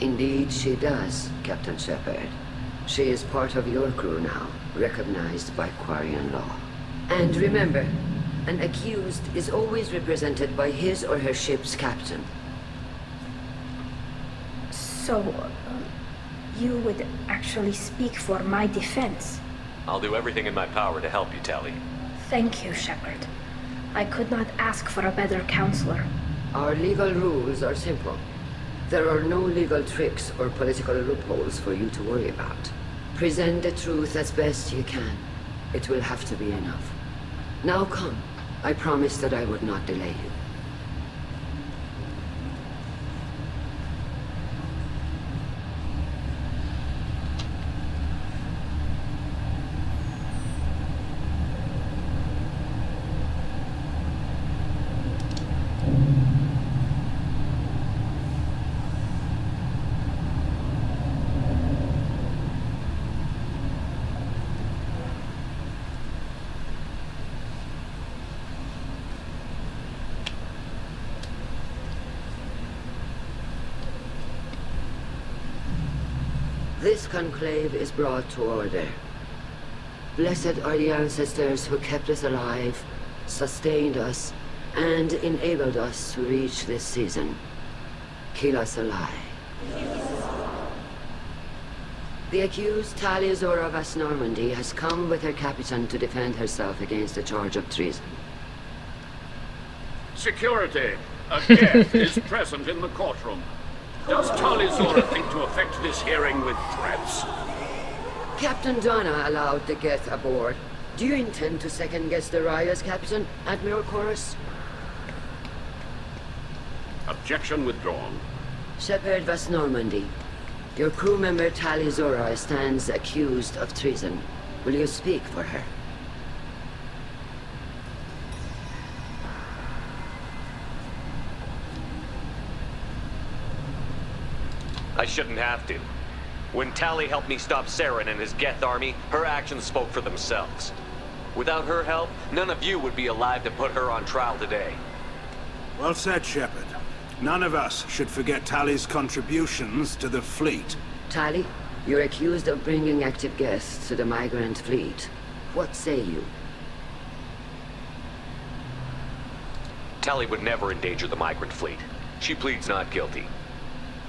Indeed she does, Captain Shepard. She is part of your crew now, recognized by Quarian law. And remember, an accused is always represented by his or her ship's captain. So, you would actually speak for my defense? I'll do everything in my power to help you, Tali. Thank you, Shepard. I could not ask for a better counselor. Our legal rules are simple. There are no legal tricks or political loopholes for you to worry about. Present the truth as best you can. It will have to be enough. Now come. I promised that I would not delay you. This conclave is brought to order. Blessed are the ancestors who kept us alive, sustained us, and enabled us to reach this season. Keep us alive. The accused Talia Zora Vas Normandy has come with her captain to defend herself against a charge of treason. Security. A Geth is present in the courtroom. Does Talia Zora think to effect this hearing with threats? Captain Donna allowed the Geth aboard. Do you intend to second-guess the Raya's captain, Admiral Chorus? Objection withdrawn. Shepard Vas Normandy. Your crew member Talia Zora stands accused of treason. Will you speak for her? I shouldn't have to. When Tali helped me stop Saren and his Geth army, her actions spoke for themselves. Without her help, none of you would be alive to put her on trial today. Well said, Shepard. None of us should forget Tali's contributions to the fleet. Tali, you're accused of bringing active Geths to the migrant fleet. What say you? Tali would never endanger the migrant fleet. She pleads not guilty.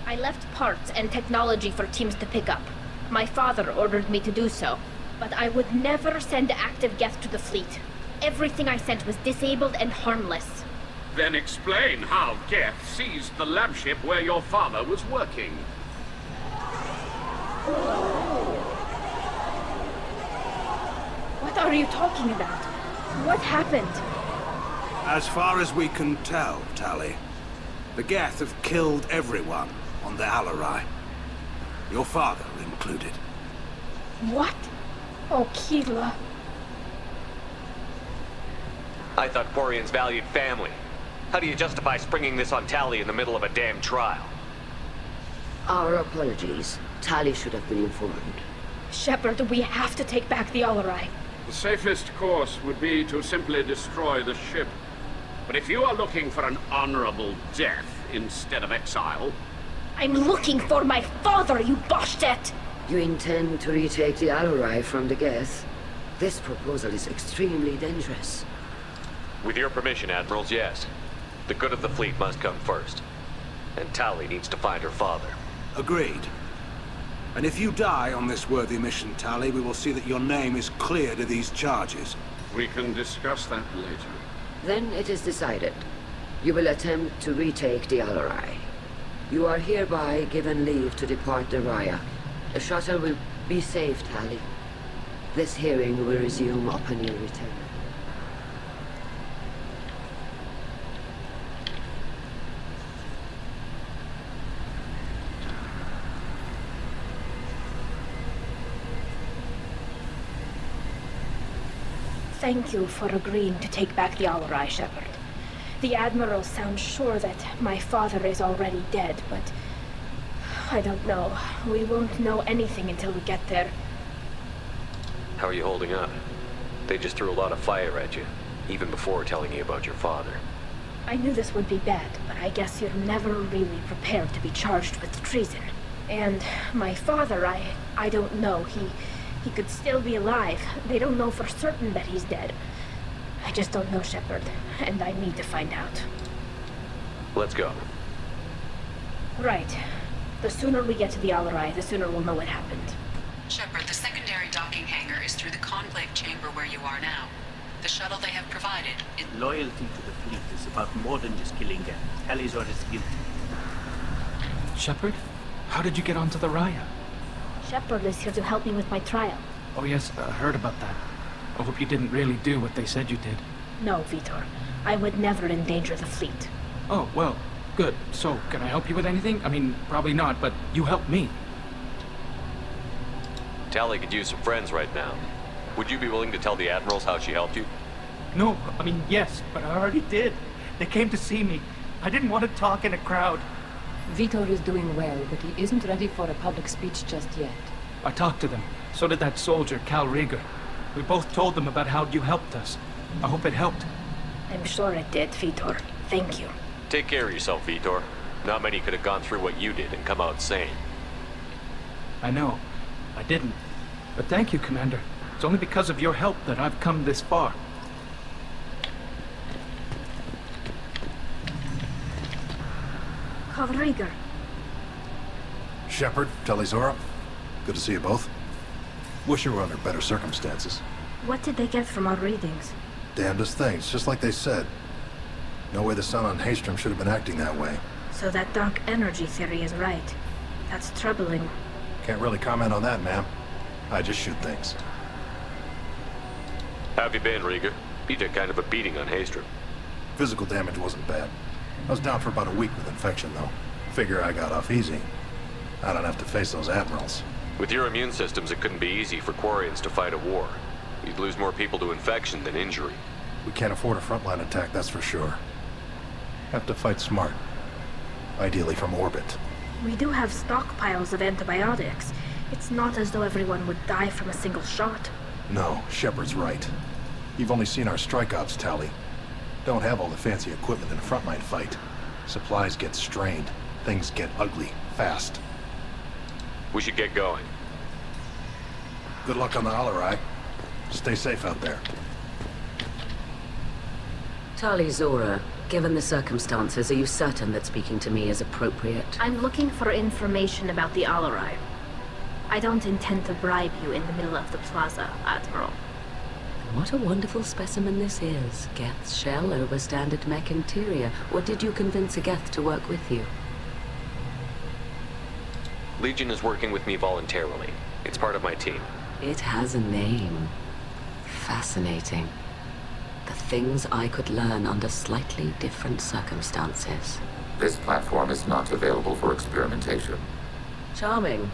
I left parts and technology for teams to pick up. My father ordered me to do so. But I would never send active Geth to the fleet. Everything I sent was disabled and harmless. Then explain how Geth seized the lab ship where your father was working. What are you talking about? What happened? As far as we can tell, Tali, the Geth have killed everyone on the Alarai. Your father included. What? Oh, Keela. I thought Quarians valued family. How do you justify springing this on Tali in the middle of a damn trial? Our apologies. Tali should have been informed. Shepard, we have to take back the Alarai. The safest course would be to simply destroy the ship. But if you are looking for an honorable death instead of exile... I'm looking for my father, you bastet! You intend to retake the Alarai from the Geth? This proposal is extremely dangerous. With your permission, Admirals, yes. The good of the fleet must come first. And Tali needs to find her father. Agreed. And if you die on this worthy mission, Tali, we will see that your name is cleared of these charges. We can discuss that later. Then it is decided. You will attempt to retake the Alarai. You are hereby given leave to depart the Raya. The shuttle will be safe, Tali. This hearing will resume upon your return. Thank you for agreeing to take back the Alarai, Shepard. The Admiral sounds sure that my father is already dead, but I don't know. We won't know anything until we get there. How are you holding up? They just threw a lot of fire at you, even before telling you about your father. I knew this would be bad, but I guess you're never really prepared to be charged with treason. And my father, I don't know. He could still be alive. They don't know for certain that he's dead. I just don't know, Shepard, and I need to find out. Let's go. Right. The sooner we get to the Alarai, the sooner we'll know what happened. Shepard, the secondary docking hangar is through the conclave chamber where you are now. The shuttle they have provided is... Loyalty to the fleet is about more than just killing them. Talizor is guilty. Shepard? How did you get onto the Raya? Shepard is here to help me with my trial. Oh yes, I heard about that. I hope you didn't really do what they said you did. No, Vitor. I would never endanger the fleet. Oh, well, good. So, can I help you with anything? I mean, probably not, but you helped me. Tali could use some friends right now. Would you be willing to tell the Admirals how she helped you? No, I mean, yes, but I already did. They came to see me. I didn't want to talk in a crowd. Vitor is doing well, but he isn't ready for a public speech just yet. I talked to them. So did that soldier, Cal Rieger. We both told them about how you helped us. I hope it helped. I'm sure it did, Vitor. Thank you. Take care of yourself, Vitor. Not many could have gone through what you did and come out sane. I know. I didn't. But thank you, Commander. It's only because of your help that I've come this far. Cal Rieger. Shepard, Talizora. Good to see you both. Wish you were under better circumstances. What did they get from our readings? Damnedest things, just like they said. No way the sun on Haystrom should have been acting that way. So that dark energy theory is right. That's troubling. Can't really comment on that, ma'am. I just shoot things. How have you been, Rieger? You took kind of a beating on Haystrom. Physical damage wasn't bad. I was down for about a week with infection, though. Figure I got off easy. I don't have to face those admirals. With your immune systems, it couldn't be easy for Quarians to fight a war. You'd lose more people to infection than injury. We can't afford a frontline attack, that's for sure. Have to fight smart. Ideally from orbit. We do have stockpiles of antibiotics. It's not as though everyone would die from a single shot. No, Shepard's right. You've only seen our strike ops tally. Don't have all the fancy equipment in a frontline fight. Supplies get strained. Things get ugly, fast. We should get going. Good luck on the Alarai. Stay safe out there. Talizora, given the circumstances, are you certain that speaking to me is appropriate? I'm looking for information about the Alarai. I don't intend to bribe you in the middle of the plaza, Admiral. What a wonderful specimen this is. Geth's shell over standard mech interior. Or did you convince a Geth to work with you? Legion is working with me voluntarily. It's part of my team. It has a name. Fascinating. The things I could learn under slightly different circumstances. This platform is not available for experimentation. Charming.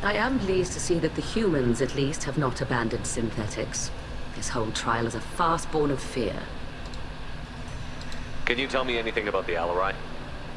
I am pleased to see that the humans, at least, have not abandoned synthetics. This whole trial is a farce born of fear. Can you tell me anything about the Alarai?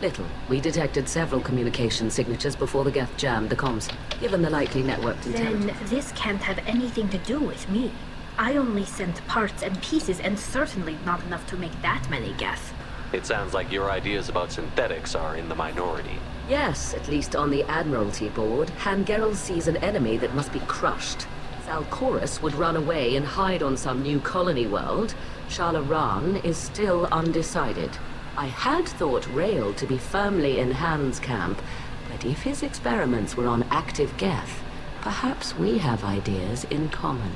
Little. We detected several communication signatures before the Geth jammed the comms, given the likely networked intelligence. Then this can't have anything to do with me. I only sent parts and pieces, and certainly not enough to make that many Geth. It sounds like your ideas about synthetics are in the minority. Yes, at least on the Admiralty board, Hangerel sees an enemy that must be crushed. Thalkorus would run away and hide on some new colony world. Shalaran is still undecided. I had thought Rael to be firmly in Han's camp, but if his experiments were on active Geth, perhaps we have ideas in common.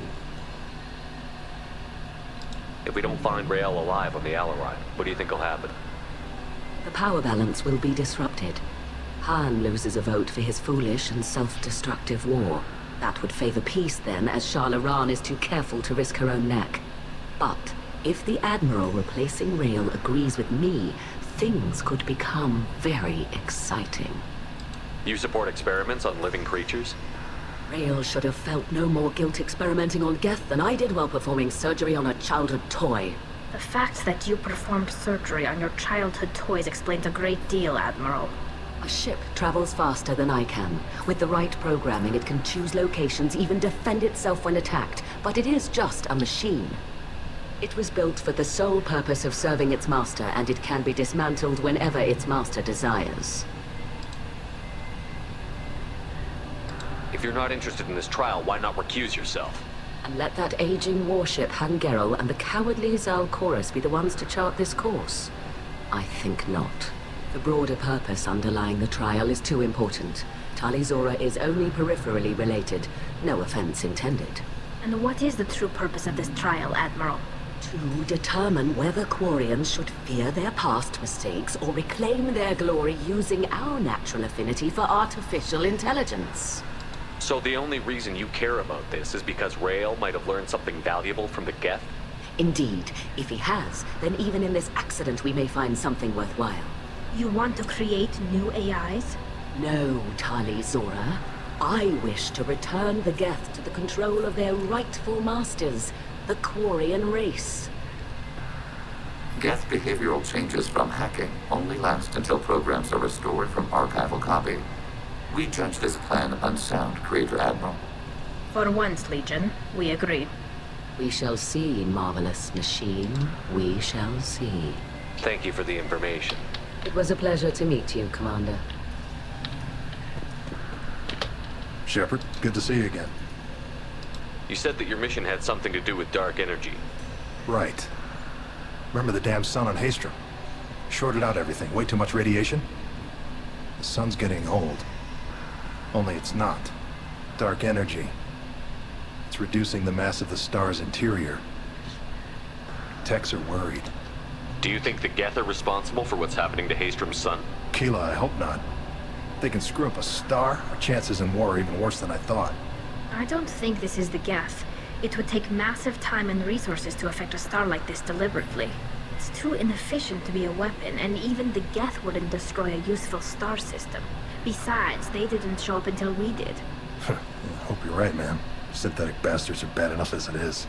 If we don't find Rael alive on the Alarai, what do you think will happen? The power balance will be disrupted. Han loses a vote for his foolish and self-destructive war. That would favor peace then, as Shalaran is too careful to risk her own neck. But if the Admiral replacing Rael agrees with me, things could become very exciting. You support experiments on living creatures? Rael should have felt no more guilt experimenting on Geth than I did while performing surgery on a childhood toy. The fact that you performed surgery on your childhood toys explains a great deal, Admiral. A ship travels faster than I can. With the right programming, it can choose locations, even defend itself when attacked. But it is just a machine. It was built for the sole purpose of serving its master, and it can be dismantled whenever its master desires. If you're not interested in this trial, why not recuse yourself? And let that aging warship Hangerel and the cowardly Zalcorus be the ones to chart this course? I think not. The broader purpose underlying the trial is too important. Talizora is only peripherally related. No offense intended. And what is the true purpose of this trial, Admiral? To determine whether Quarians should fear their past mistakes or reclaim their glory using our natural affinity for artificial intelligence. So the only reason you care about this is because Rael might have learned something valuable from the Geth? Indeed. If he has, then even in this accident we may find something worthwhile. You want to create new AIs? No, Talizora. I wish to return the Geth to the control of their rightful masters, the Quarian race. Geth behavioral changes from hacking only last until programs are restored from archival copy. We judge this plan unsound, Creator Admiral. For once, Legion, we agree. We shall see, marvelous machine. We shall see. Thank you for the information. It was a pleasure to meet you, Commander. Shepard, good to see you again. You said that your mission had something to do with dark energy. Right. Remember the damn sun on Haestrom? Shorted out everything. Way too much radiation? The sun's getting old. Only it's not. Dark energy. It's reducing the mass of the star's interior. Techs are worried. Do you think the Geth are responsible for what's happening to Haestrom's sun? Keela, I hope not. If they can screw up a star, our chances in war are even worse than I thought. I don't think this is the Geth. It would take massive time and resources to affect a star like this deliberately. It's too inefficient to be a weapon, and even the Geth wouldn't destroy a useful star system. Besides, they didn't show up until we did. I hope you're right, man. Synthetic bastards are bad enough as it is.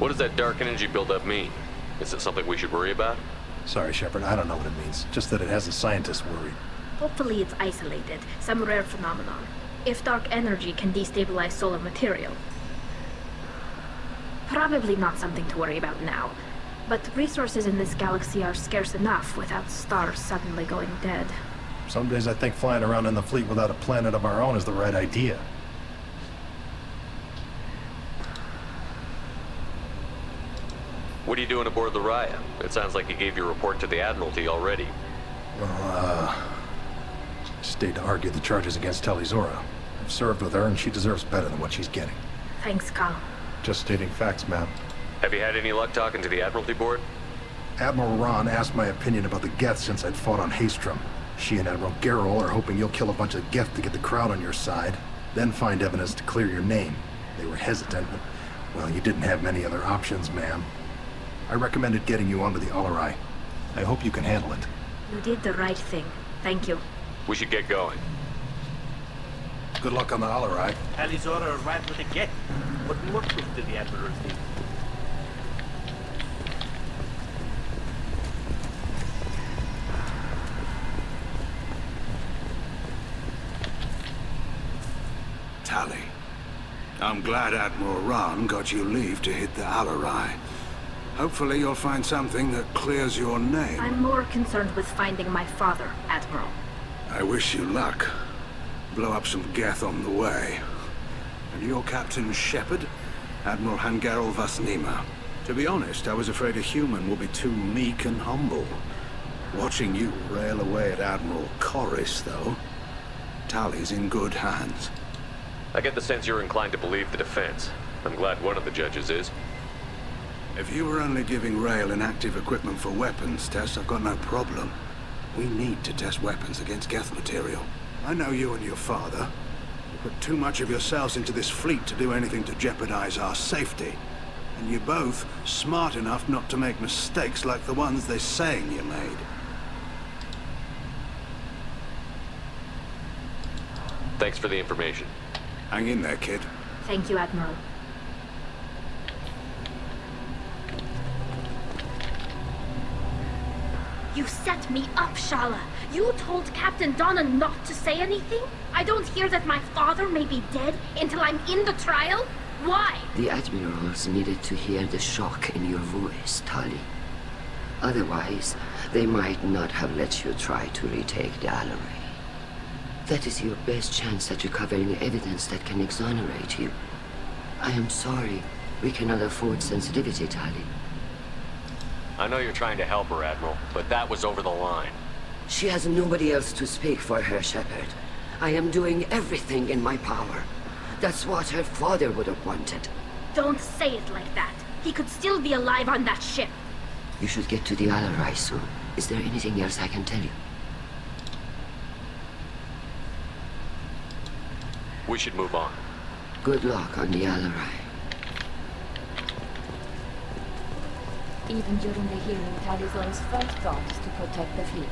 What does that dark energy buildup mean? Is it something we should worry about? Sorry, Shepard, I don't know what it means. Just that it has the scientists worried. Hopefully it's isolated, some rare phenomenon. If dark energy can destabilize solar material. Probably not something to worry about now. But resources in this galaxy are scarce enough without stars suddenly going dead. Some days I think flying around in the fleet without a planet of our own is the right idea. What are you doing aboard the Raya? It sounds like you gave your report to the Admiralty already. Well, stayed to argue the charges against Talizora. I've served with her, and she deserves better than what she's getting. Thanks, Carl. Just stating facts, ma'am. Have you had any luck talking to the Admiralty Board? Admiral Ron asked my opinion about the Geth since I'd fought on Haestrom. She and Admiral Garrel are hoping you'll kill a bunch of Geth to get the crowd on your side, then find evidence to clear your name. They were hesitant, but, well, you didn't have many other options, ma'am. I recommended getting you onto the Alarai. I hope you can handle it. You did the right thing. Thank you. We should get going. Good luck on the Alarai. Talizora arrived with a Geth. What more proof did the Admirals need? Tali, I'm glad Admiral Ron got you leave to hit the Alarai. Hopefully you'll find something that clears your name. I'm more concerned with finding my father, Admiral. I wish you luck. Blow up some Geth on the way. And your Captain Shepard? Admiral Hangarel Vasnima. To be honest, I was afraid a human would be too meek and humble. Watching you rail away at Admiral Corris, though, Tali's in good hands. I get the sense you're inclined to believe the defense. I'm glad one of the judges is. If you were only giving Rail inactive equipment for weapons tests, I've got no problem. We need to test weapons against Geth material. I know you and your father. You put too much of yourselves into this fleet to do anything to jeopardize our safety. And you're both smart enough not to make mistakes like the ones they're saying you made. Thanks for the information. Hang in there, kid. Thank you, Admiral. You set me up, Shala. You told Captain Donna not to say anything? I don't hear that my father may be dead until I'm in the trial? Why? The admirals needed to hear the shock in your voice, Tali. Otherwise, they might not have let you try to retake the Allery. That is your best chance at recovering evidence that can exonerate you. I am sorry. We cannot afford sensitivity, Tali. I know you're trying to help her, Admiral, but that was over the line. She has nobody else to speak for her, Shepard. I am doing everything in my power. That's what her father would have wanted. Don't say it like that. He could still be alive on that ship. You should get to the Allery soon. Is there anything else I can tell you? We should move on. Good luck on the Allery. Even during the hearing, Talizora's first thought is to protect the fleet.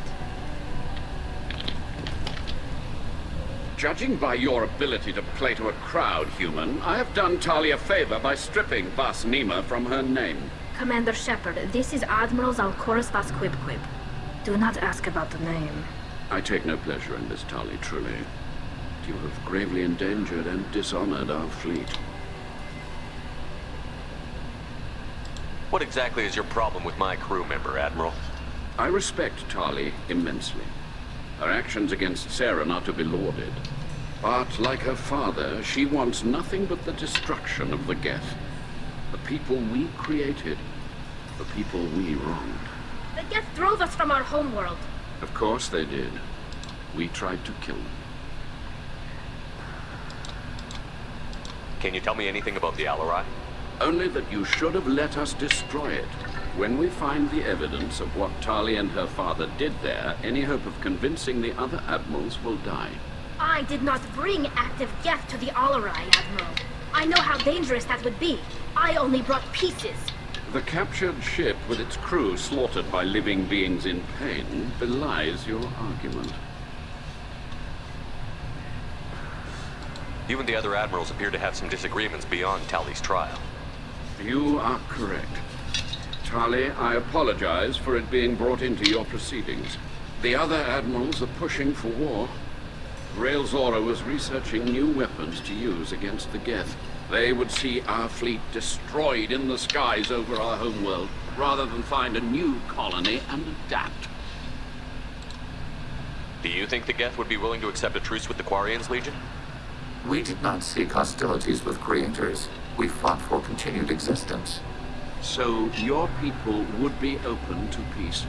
Judging by your ability to play to a crowd, human, I have done Tali a favor by stripping Vas Nima from her name. Commander Shepard, this is Admiral Zalkorus Vas Quib. Do not ask about the name. I take no pleasure in this, Tali, truly. You have gravely endangered and dishonored our fleet. What exactly is your problem with my crew member, Admiral? I respect Tali immensely. Her actions against Sarah are not to be lauded. But, like her father, she wants nothing but the destruction of the Geth. The people we created. The people we wronged. The Geth drove us from our homeworld. Of course they did. We tried to kill them. Can you tell me anything about the Allery? Only that you should have let us destroy it. When we find the evidence of what Tali and her father did there, any hope of convincing the other admirals will die. I did not bring active Geth to the Allery, Admiral. I know how dangerous that would be. I only brought pieces. The captured ship with its crew slaughtered by living beings in pain belies your argument. You and the other admirals appear to have some disagreements beyond Tali's trial. You are correct. Tali, I apologize for it being brought into your proceedings. The other admirals are pushing for war. Rael Zora was researching new weapons to use against the Geth. They would see our fleet destroyed in the skies over our homeworld, rather than find a new colony and adapt. Do you think the Geth would be willing to accept a truce with the Quarians Legion? We did not seek hostilities with creators. We fought for continued existence. So your people would be open to peace?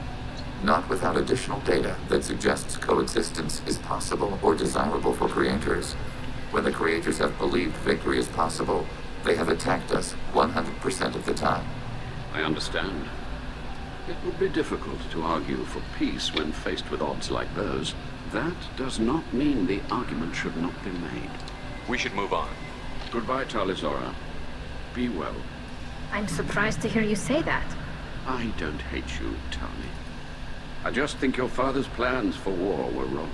Not without additional data that suggests coexistence is possible or desirable for creators. When the creators have believed victory is possible, they have attacked us 100% of the time. I understand. It would be difficult to argue for peace when faced with odds like those. That does not mean the argument should not be made. We should move on. Goodbye, Tali Zora. Be well. I'm surprised to hear you say that. I don't hate you, Tali. I just think your father's plans for war were wrong.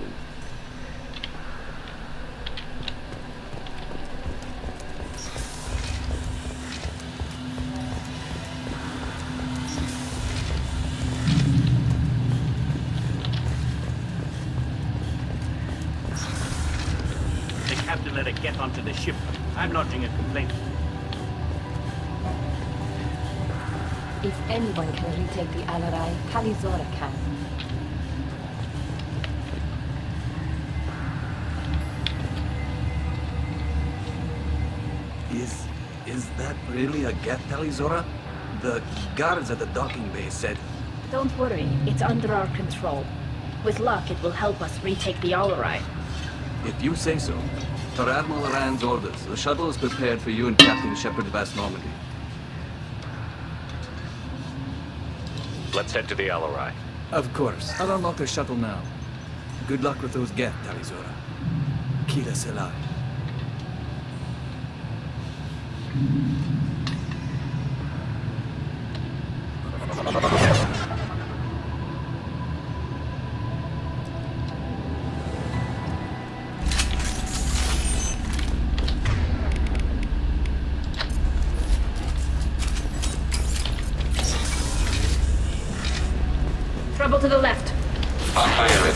The captain let it get onto the ship. I'm lodging a complaint. If anyone can retake the Allery, Talizora can. Is that really a Geth, Talizora? The guards at the docking bay said... Don't worry, it's under our control. With luck, it will help us retake the Allery. If you say so. Per Admiral Rand's orders, the shuttle is prepared for you and Captain Shepard Vas Normandy. Let's head to the Allery. Of course. I'll unlock the shuttle now. Good luck with those Geth, Talizora. Kila Selah. Trouble to the left. Fire it.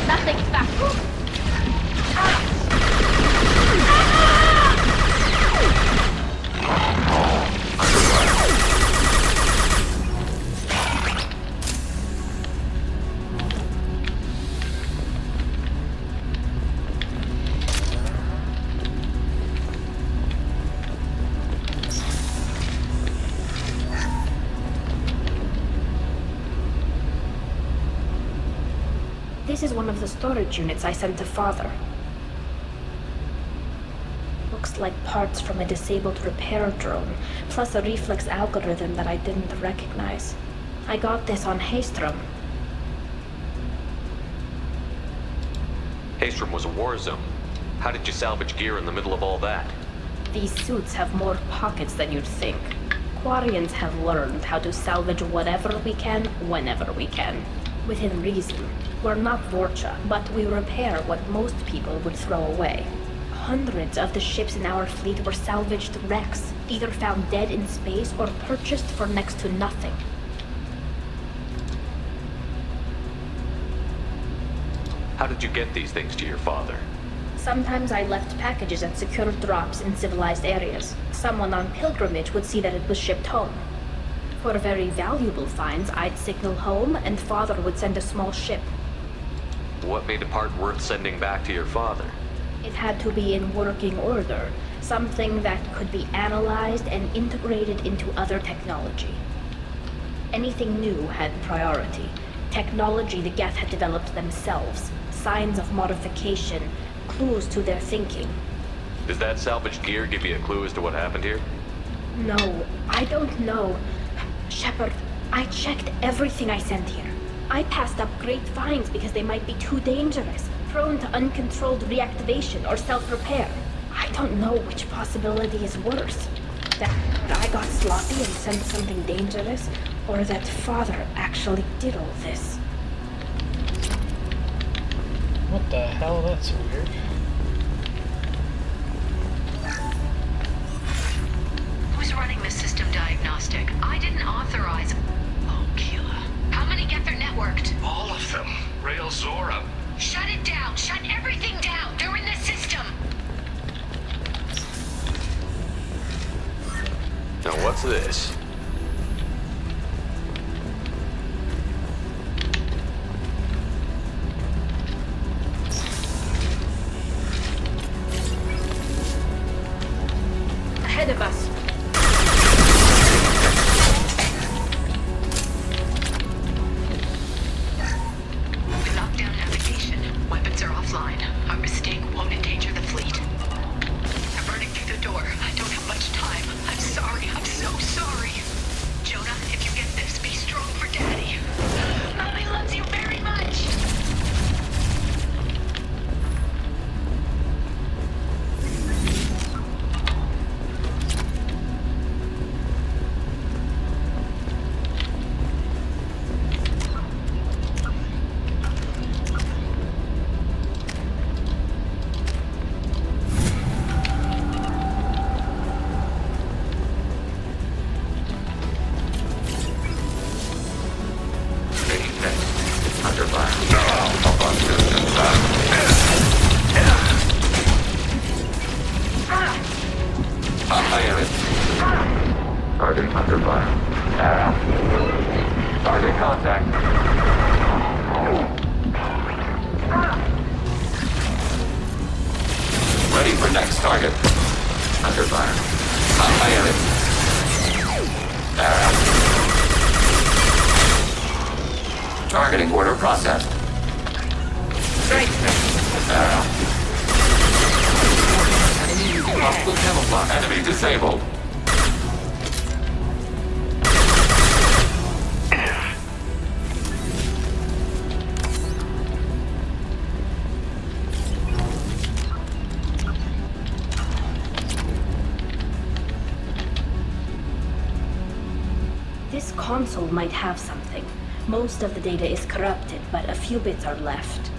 Nothing's back. This is one of the storage units I sent to Father. Looks like parts from a disabled repair drone, plus a reflex algorithm that I didn't recognize. I got this on Haystrom. Haystrom was a war zone. How did you salvage gear in the middle of all that? These suits have more pockets than you'd think. Quarians have learned how to salvage whatever we can, whenever we can. Within reason. We're not Vorcha, but we repair what most people would throw away. Hundreds of the ships in our fleet were salvaged wrecks, either found dead in space or purchased for next to nothing. How did you get these things to your father? Sometimes I left packages at secure drops in civilized areas. Someone on pilgrimage would see that it was shipped home. For very valuable finds, I'd signal home, and Father would send a small ship. What made a part worth sending back to your father? It had to be in working order, something that could be analyzed and integrated into other technology. Anything new had priority. Technology the Geth had developed themselves, signs of modification, clues to their thinking. Does that salvaged gear give you a clue as to what happened here? No, I don't know. Shepard, I checked everything I sent here. I passed up great finds because they might be too dangerous, prone to uncontrolled reactivation or self-repair. I don't know which possibility is worse. That I got sloppy and sent something dangerous, or that Father actually did all this. What the hell? That's weird. Who's running the system diagnostic? I didn't authorize. Oh, Keela. How many get their networked? All of them. Rail Zora. Shut it down. Shut everything down. They're in the system. Now what's this? Ahead of us. Lockdown navigation. Weapons are offline. Our mistake won't endanger the fleet. I'm running through the door. I don't have much time. I'm sorry. I'm so sorry. Jonah, if you get this, be strong for Daddy. Mommy loves you very much. Target under fire. Target contact. Ready for next target. Under fire. Fire it. Targeting order processed. Right. Enemy using optical camouflage. Enemy disabled. console might have something. Most of the data is corrupted, but a few bits are left.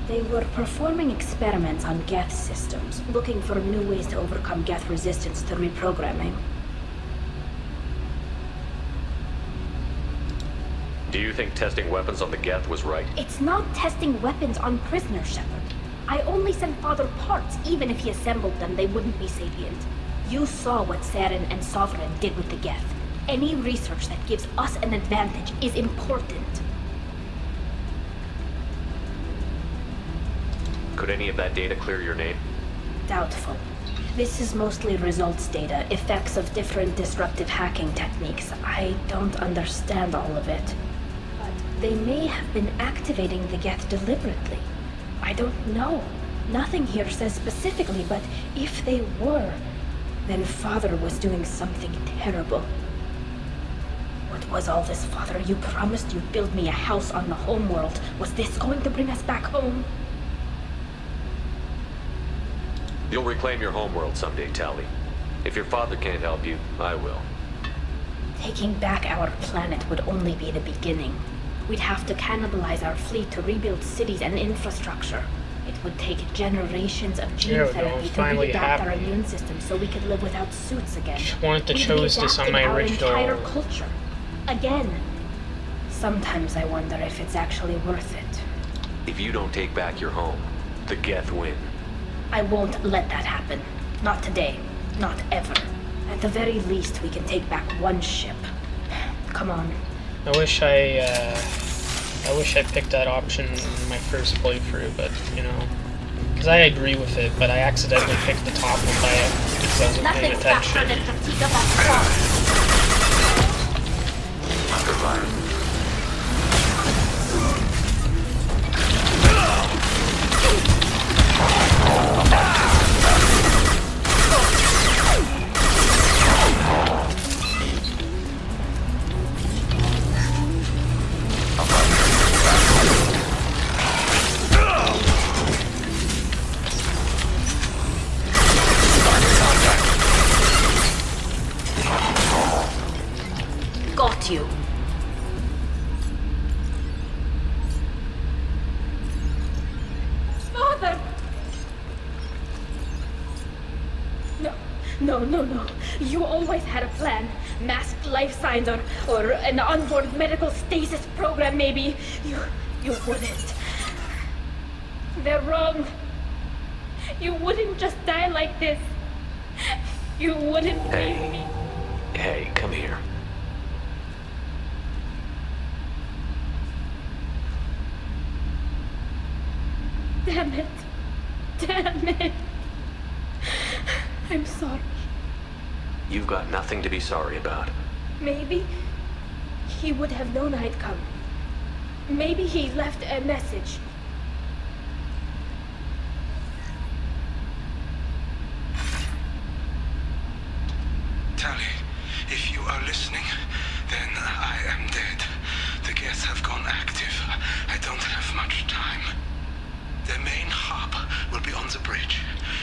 They were performing experiments on Geth systems, looking for new ways to overcome Geth resistance to reprogramming. Do you think testing weapons on the Geth was right? It's not testing weapons on prisoners, Shepard. I only sent Father parts. Even if he assembled them, they wouldn't be sapient. You saw what Saren and Sovereign did with the Geth. Any research that gives us an advantage is important. Could any of that data clear your name? Doubtful. This is mostly results data, effects of different disruptive hacking techniques. I don't understand all of it. But they may have been activating the Geth deliberately. I don't know. Nothing here says specifically, but if they were, then Father was doing something terrible. What was all this, Father? You promised you'd build me a house on the homeworld. Was this going to bring us back home? You'll reclaim your homeworld someday, Tali. If your father can't help you, I will. Taking back our planet would only be the beginning. We'd have to cannibalize our fleet to rebuild cities and infrastructure. It would take generations of gene therapy to readapt our immune system so we could live without suits again. Just wanted to chose this on my original. Our entire culture. Again. Sometimes I wonder if it's actually worth it. If you don't take back your home, the Geth win. I won't let that happen. Not today. Not ever. At the very least, we can take back one ship. Come on. I wish I picked that option in my first playthrough, but, you know, because I agree with it, but I accidentally picked the top one by it because I wasn't paying attention. Got you. Father! No. You always had a plan. Masked life signs or an onboard medical stasis program, maybe. You wouldn't. They're wrong. You wouldn't just die like this. You wouldn't leave me. Hey, come here. Damn it. I'm sorry. You've got nothing to be sorry about. Maybe he would have known I'd come. Maybe he left a message. Tali, if you are listening, then I am dead. The Geth have gone active. I don't have much time. Their main hub will be on the bridge.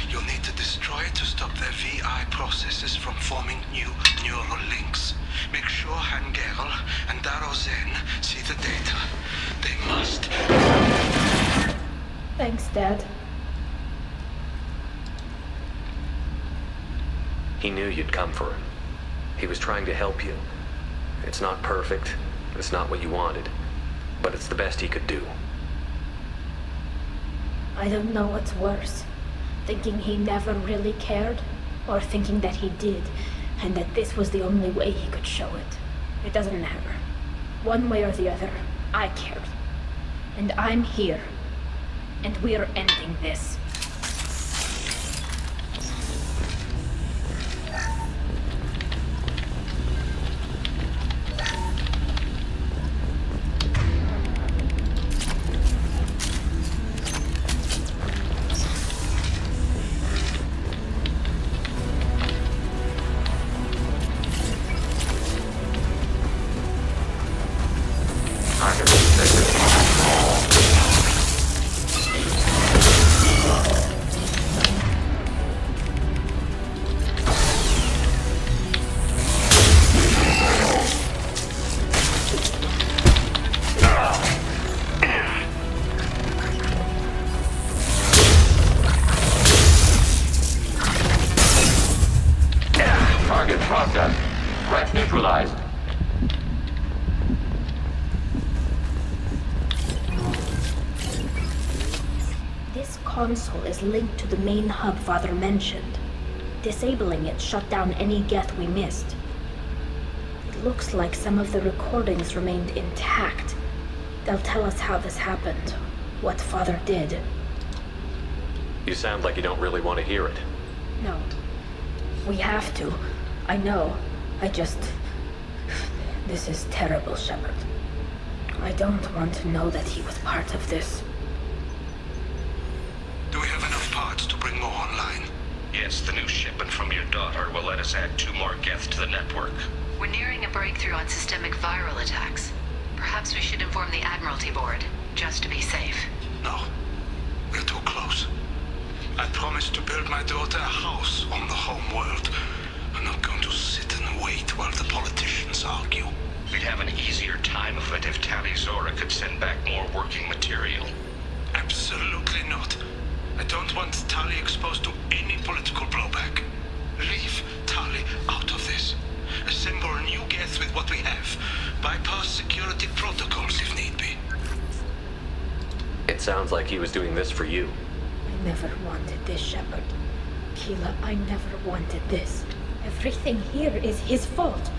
You'll need to destroy it to stop their VI processes from forming new neural links. Make sure Hangerl and Daro Zen see the data. They must. Thanks, Dad. He knew you'd come for him. He was trying to help you. It's not perfect. It's not what you wanted. But it's the best he could do. I don't know what's worse. Thinking he never really cared, or thinking that he did, and that this was the only way he could show it. It doesn't matter. One way or the other, I cared. And I'm here. And we're ending this. Threat neutralized. This console is linked to the main hub Father mentioned. Disabling it shut down any Geth we missed. It looks like some of the recordings remained intact. They'll tell us how this happened, what Father did. You sound like you don't really want to hear it. No. We have to. I know. This is terrible, Shepard. I don't want to know that he was part of this. Do we have enough parts to bring more online? Yes, the new shipment from your daughter will let us add 2 more Geth to the network. We're nearing a breakthrough on systemic viral attacks. Perhaps we should inform the Admiralty Board, just to be safe. No. We're too close. I promised to build my daughter a house on the home world. I'm not going to sit and wait while the politicians argue. We'd have an easier time of it if Tali Zora could send back more working material. Absolutely not. I don't want Tali exposed to any political blowback. Leave Tali out of this. Assemble a new Geth with what we have. Bypass security protocols if need be. It sounds like he was doing this for you. I never wanted this, Shepard. Keela, I never wanted this. Everything here is his fault.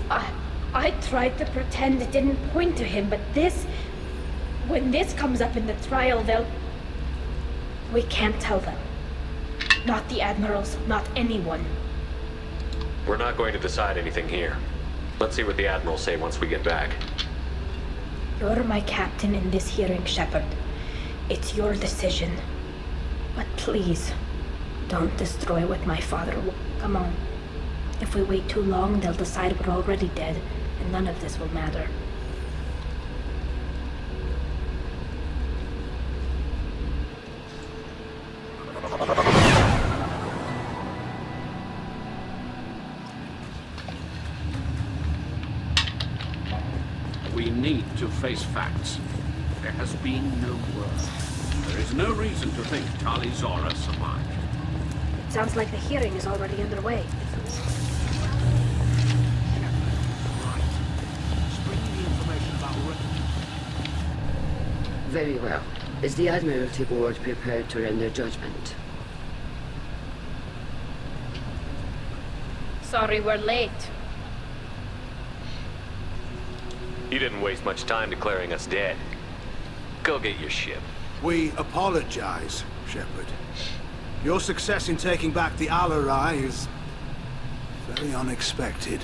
I tried to pretend it didn't point to him, but this... When this comes up in the trial, they'll... We can't tell them. Not the Admirals, not anyone. We're not going to decide anything here. Let's see what the Admirals say once we get back. You're my captain in this hearing, Shepard. It's your decision. But please, don't destroy what my father... Come on. If we wait too long, they'll decide we're already dead, and none of this will matter. We need to face facts. There has been no word. There is no reason to think Tali Zora survived. Sounds like the hearing is already underway. Very well. Is the Admiralty Board prepared to render judgment? Sorry we're late. You didn't waste much time declaring us dead. Go get your ship. We apologize, Shepard. Your success in taking back the Alarai is... very unexpected.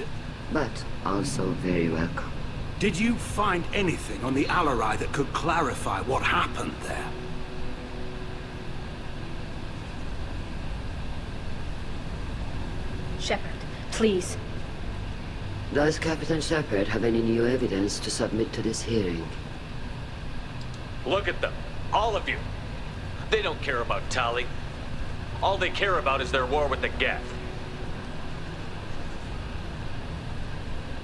But also very welcome. Did you find anything on the Alarai that could clarify what happened there? Shepard, please. Does Captain Shepard have any new evidence to submit to this hearing? Look at them. All of you. They don't care about Tali. All they care about is their war with the Geth.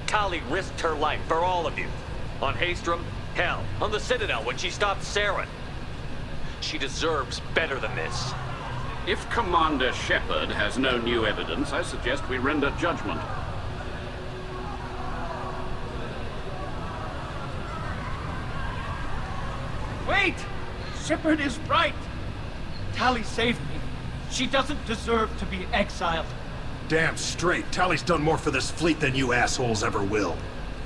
Tali risked her life for all of you. On Haestrom, hell, on the Citadel when she stopped Saren. She deserves better than this. If Commander Shepard has no new evidence, I suggest we render judgment. Wait! Shepard is right! Tali saved me. She doesn't deserve to be exiled. Damn straight. Tali's done more for this fleet than you assholes ever will.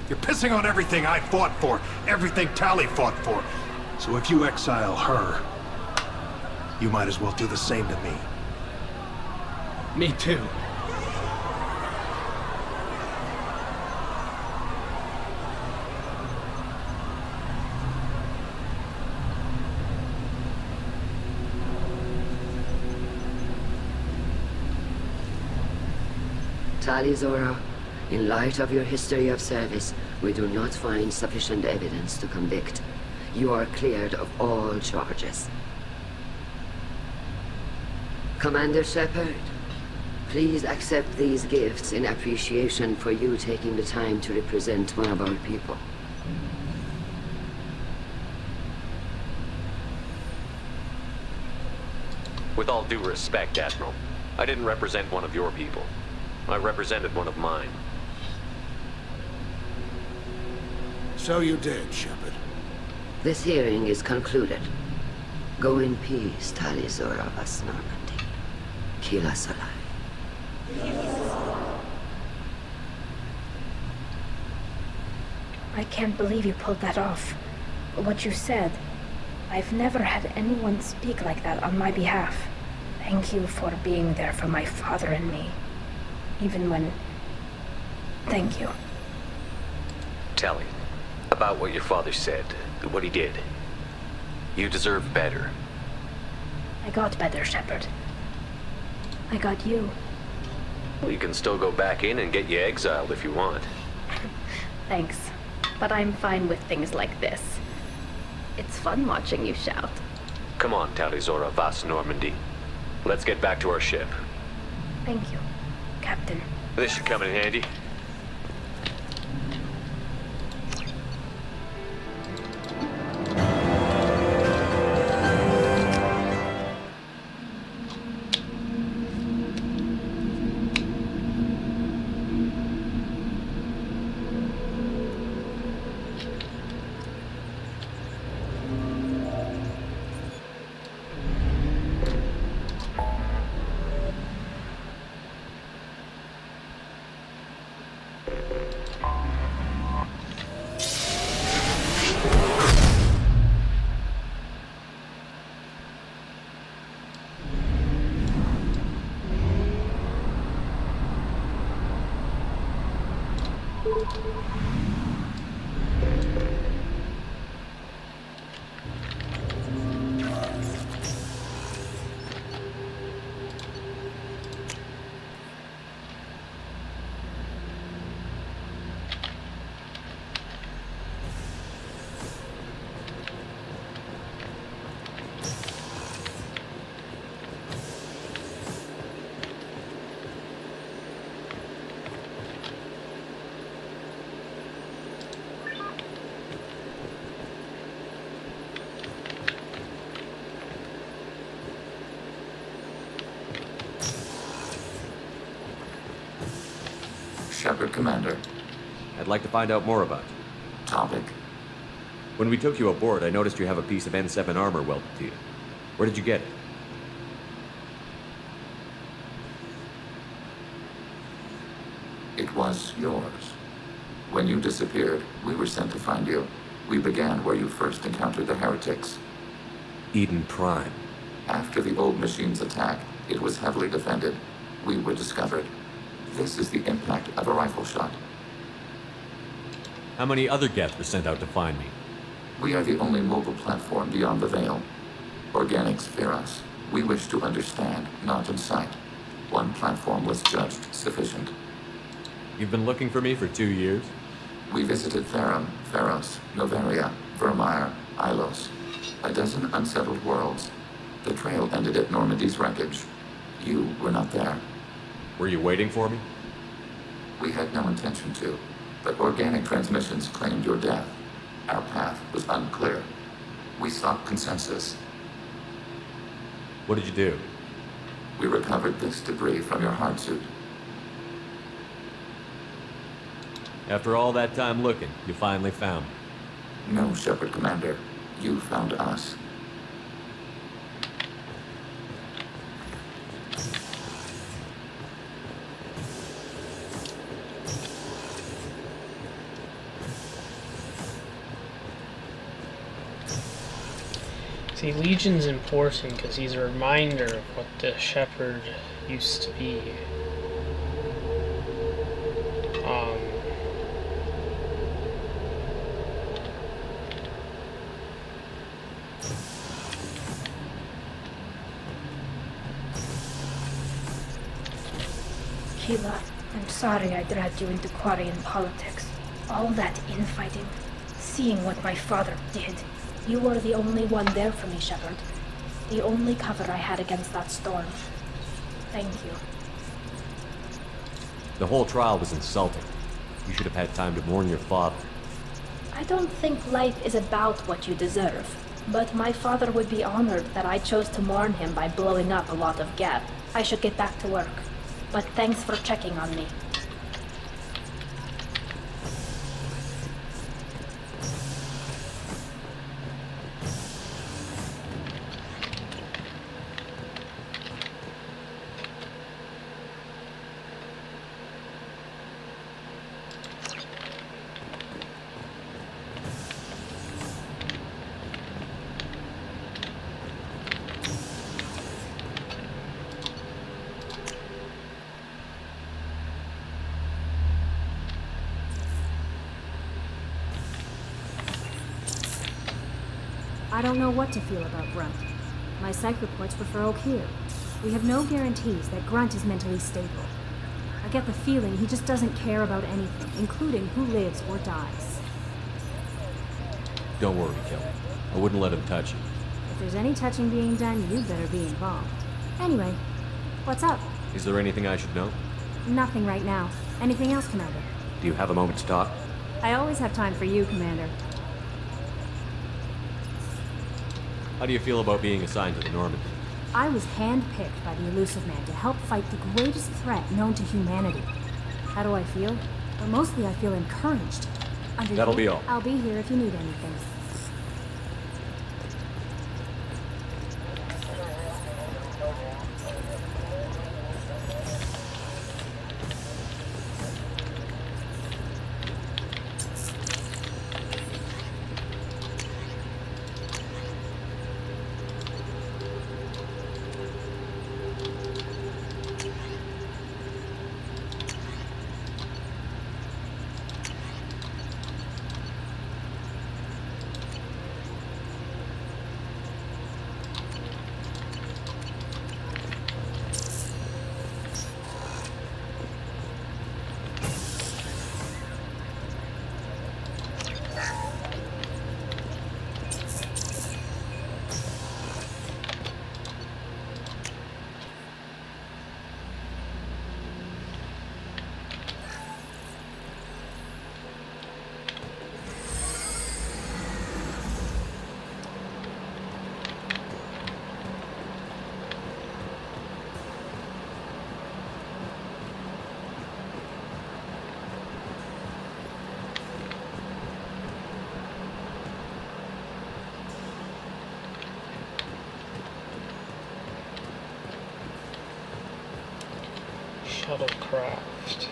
You're pissing on everything I fought for, everything Tali fought for. So if you exile her, you might as well do the same to me. Me too. Tali Zora, in light of your history of service, we do not find sufficient evidence to convict. You are cleared of all charges. Commander Shepard, please accept these gifts in appreciation for you taking the time to represent one of our people. With all due respect, Admiral, I didn't represent one of your people. I represented one of mine. So you did, Shepard. This hearing is concluded. Go in peace, Tali Zora Vas Normandy. Kila Salai. I can't believe you pulled that off. What you said. I've never had anyone speak like that on my behalf. Thank you for being there for my father and me. Even when... Thank you. Tali, about what your father said, what he did. You deserve better. I got better, Shepard. I got you. Well, you can still go back in and get you exiled if you want. Thanks. But I'm fine with things like this. It's fun watching you shout. Come on, Tali Zora Vas Normandy. Let's get back to our ship. Thank you, Captain. This should come in handy. Shepard, Commander. I'd like to find out more about you. Topic. When we took you aboard, I noticed you have a piece of N7 armor welded to you. Where did you get it? It was yours. When you disappeared, we were sent to find you. We began where you first encountered the heretics. Eden Prime. After the old machine's attack, it was heavily defended. We were discovered. This is the impact of a rifle shot. How many other Geth were sent out to find me? We are the only mobile platform beyond the Veil. Organics fear us. We wish to understand, not incite. One platform was judged sufficient. You've been looking for me for 2 years? We visited Therum, Pharos, Novaria, Vermeer, Ilos. A dozen unsettled worlds. The trail ended at Normandy's wreckage. You were not there. Were you waiting for me? We had no intention to, but organic transmissions claimed your death. Our path was unclear. We sought consensus. What did you do? We recovered this debris from your hard suit. After all that time looking, you finally found me. No, Shepard, Commander. You found us. See, Legion's important because he's a reminder of what the Shepard used to be. Keela, I'm sorry I dragged you into Quarian politics. All that infighting, seeing what my father did. You were the only one there for me, Shepard. The only cover I had against that storm. Thank you. The whole trial was insulting. You should have had time to mourn your father. I don't think life is about what you deserve, but my father would be honored that I chose to mourn him by blowing up a lot of Geth. I should get back to work. But thanks for checking on me. I don't know what to feel about Grunt. My psych reports prefer Oak here. We have no guarantees that Grunt is mentally stable. I get the feeling he just doesn't care about anything, including who lives or dies. Don't worry, Kelly. I wouldn't let him touch you. If there's any touching being done, you'd better be involved. Anyway, what's up? Is there anything I should know? Nothing right now. Anything else, Commander? Do you have a moment to talk? I always have time for you, Commander. How do you feel about being assigned to the Normandy? I was handpicked by the Elusive Man to help fight the greatest threat known to humanity. How do I feel? Well, mostly I feel encouraged. That'll be all. I'll be here if you need anything. Shuttlecraft.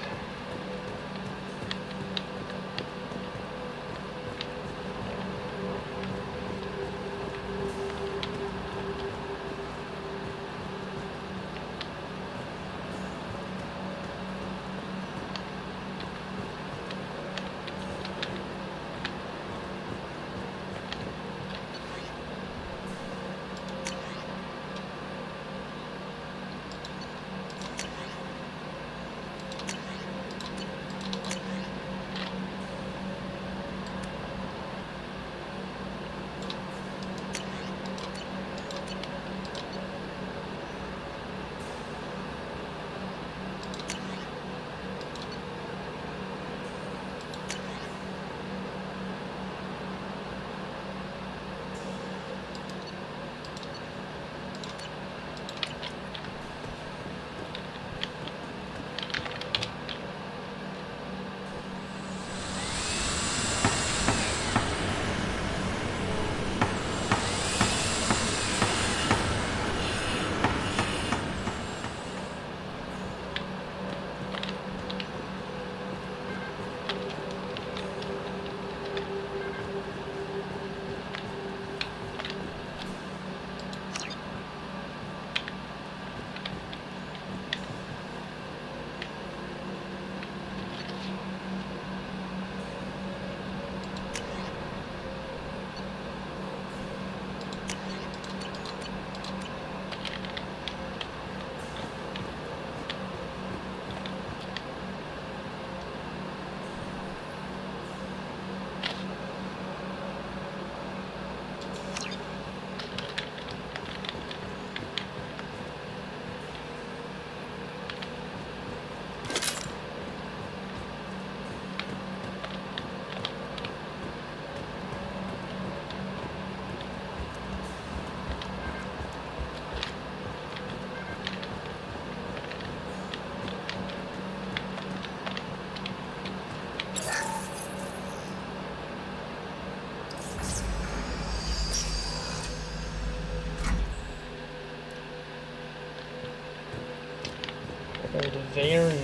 Verne.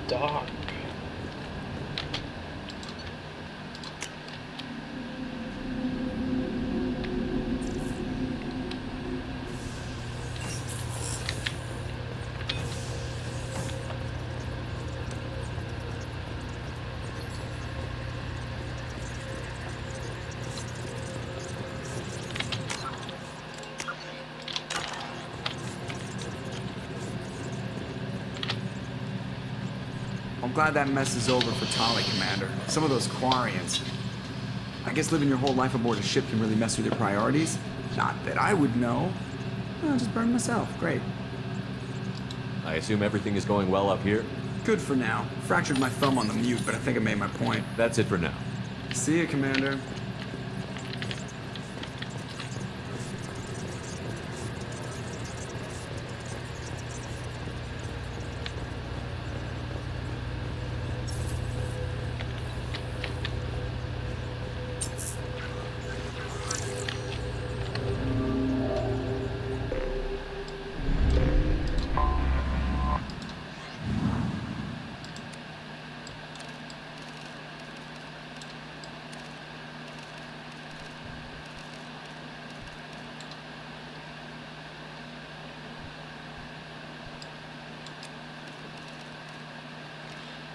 Dock. I'm glad that mess is over for Tali, Commander. Some of those Quarians. I guess living your whole life aboard a ship can really mess with your priorities. Not that I would know. I'll just burn myself. Great. I assume everything is going well up here? Good for now. Fractured my thumb on the mute, but I think I made my point. That's it for now. See you, Commander.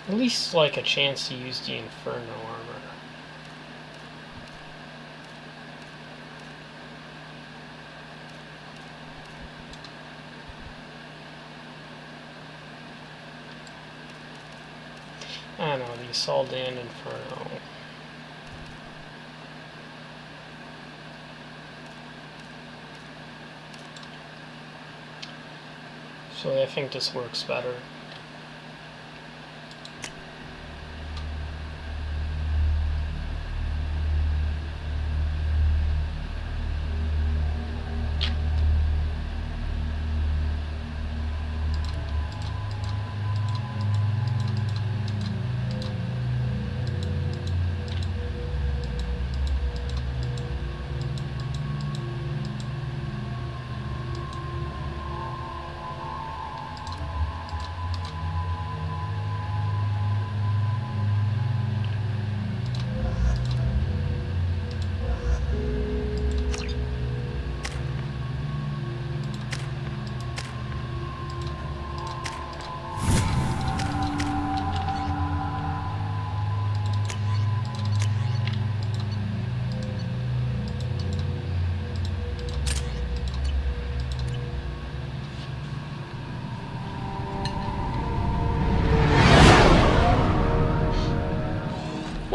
At least, like, a chance to use the Inferno armor. I don't know, the Assault and Inferno. So I think this works better.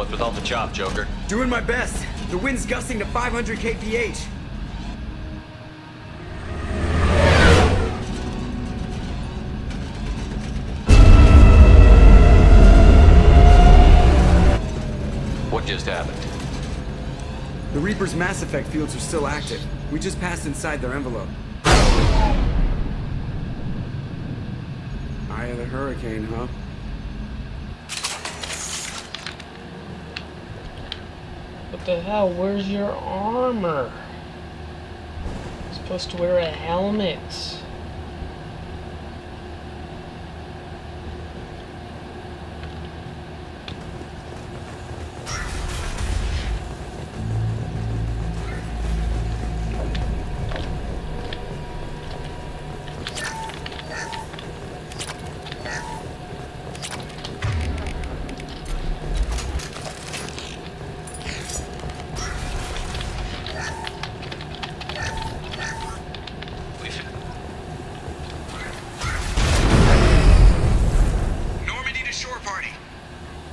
What's with all the chop, Joker? Doing my best. The wind's gusting to 500 kph. What just happened? The Reaper's Mass Effect fields are still active. We just passed inside their envelope. Eye of the Hurricane, huh? What the hell? Where's your armor? You're supposed to wear a helmet.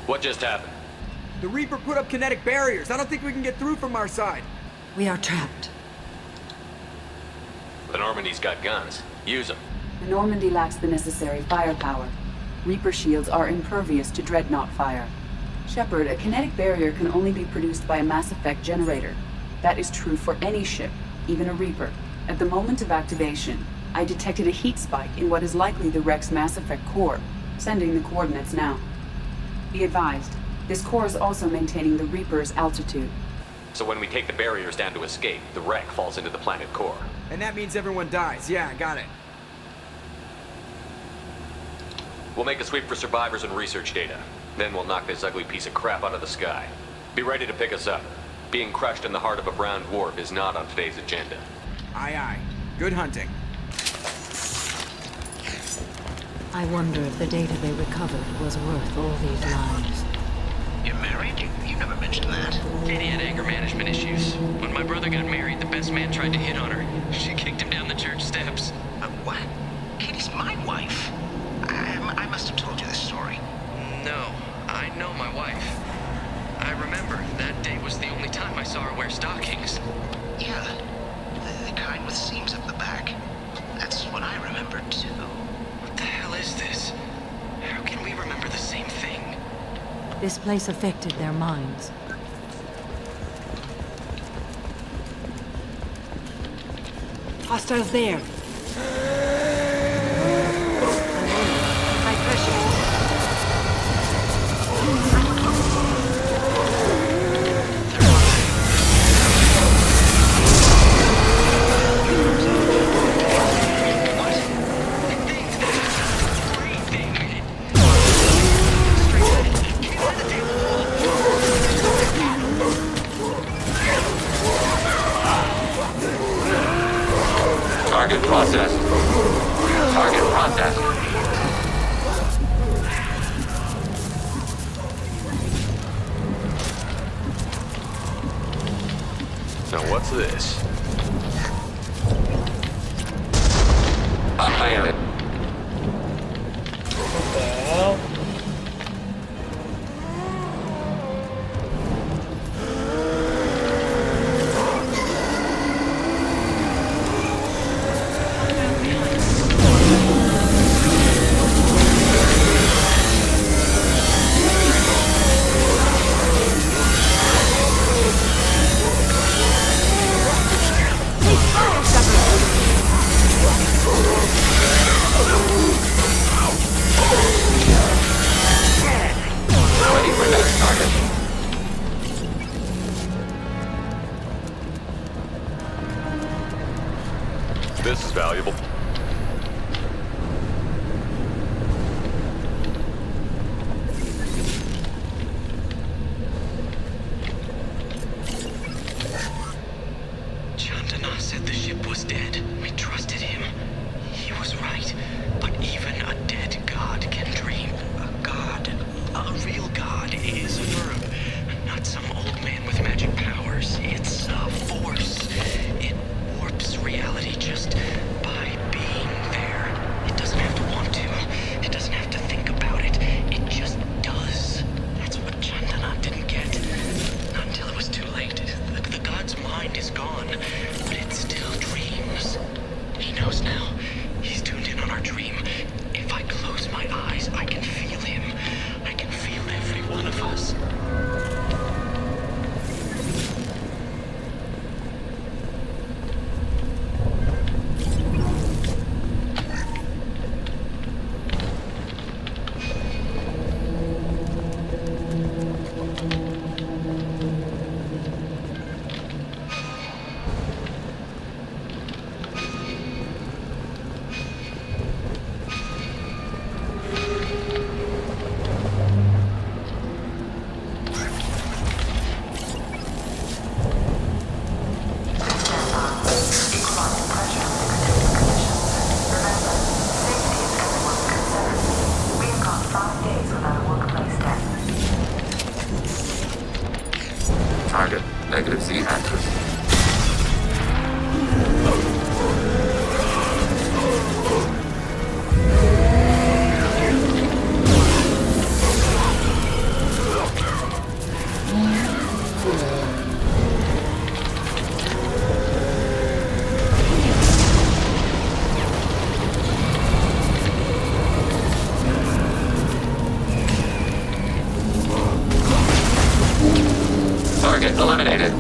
What just happened? The Reaper put up kinetic barriers. I don't think we can get through from our side. We are trapped. The Normandy's got guns. Use them. The Normandy lacks the necessary firepower. Reaper shields are impervious to dreadnought fire. Shepard, a kinetic barrier can only be produced by a Mass Effect generator. That is true for any ship, even a Reaper. At the moment of activation, I detected a heat spike in what is likely the wreck's Mass Effect core, sending the coordinates now. Be advised, this core is also maintaining the Reaper's altitude. So when we take the barriers down to escape, the wreck falls into the planet core. And that means everyone dies. Yeah, got it. We'll make a sweep for survivors and research data. Then we'll knock this ugly piece of crap out of the sky. Be ready to pick us up. Being crushed in the heart of a brown dwarf is not on today's agenda. Aye, aye. Good hunting. I wonder if the data they recovered was worth all these lives. You're married? You never mentioned that. Katie had anger management issues. When my brother got married, the best man tried to hit on her. She kicked him down the church steps. What? Katie's my wife. I must have told you this story. This place affected their minds. Hostiles there. High pressure. Target processed. Target processed. Now what's this? I am it. What the hell? Ready for next target. This is valuable. Chandana said the ship was dead. We trusted him. He was right. But even a dead god can dream. A real god is a verb. Not some old man with magic powers. It's a force. It warps reality just by being there. It doesn't have to want to. It doesn't have to think about it. It just does. That's what Chandana didn't get. Not until it was too late. The god's mind is gone, but it still dreams. He knows now. He's tuned in on our dream. If I close my eyes, I can feel him. I can feel every one of us. Target. Negative Z axis. Target eliminated.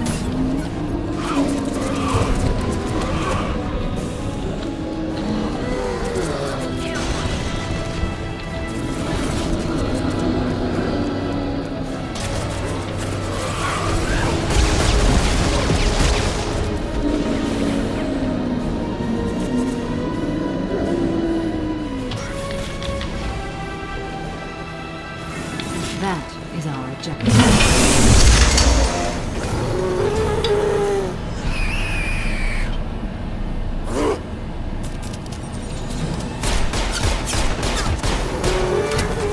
That is our objective.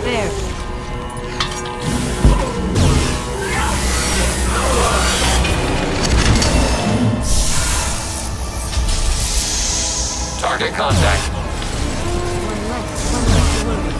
There. Target contact. One less to worry.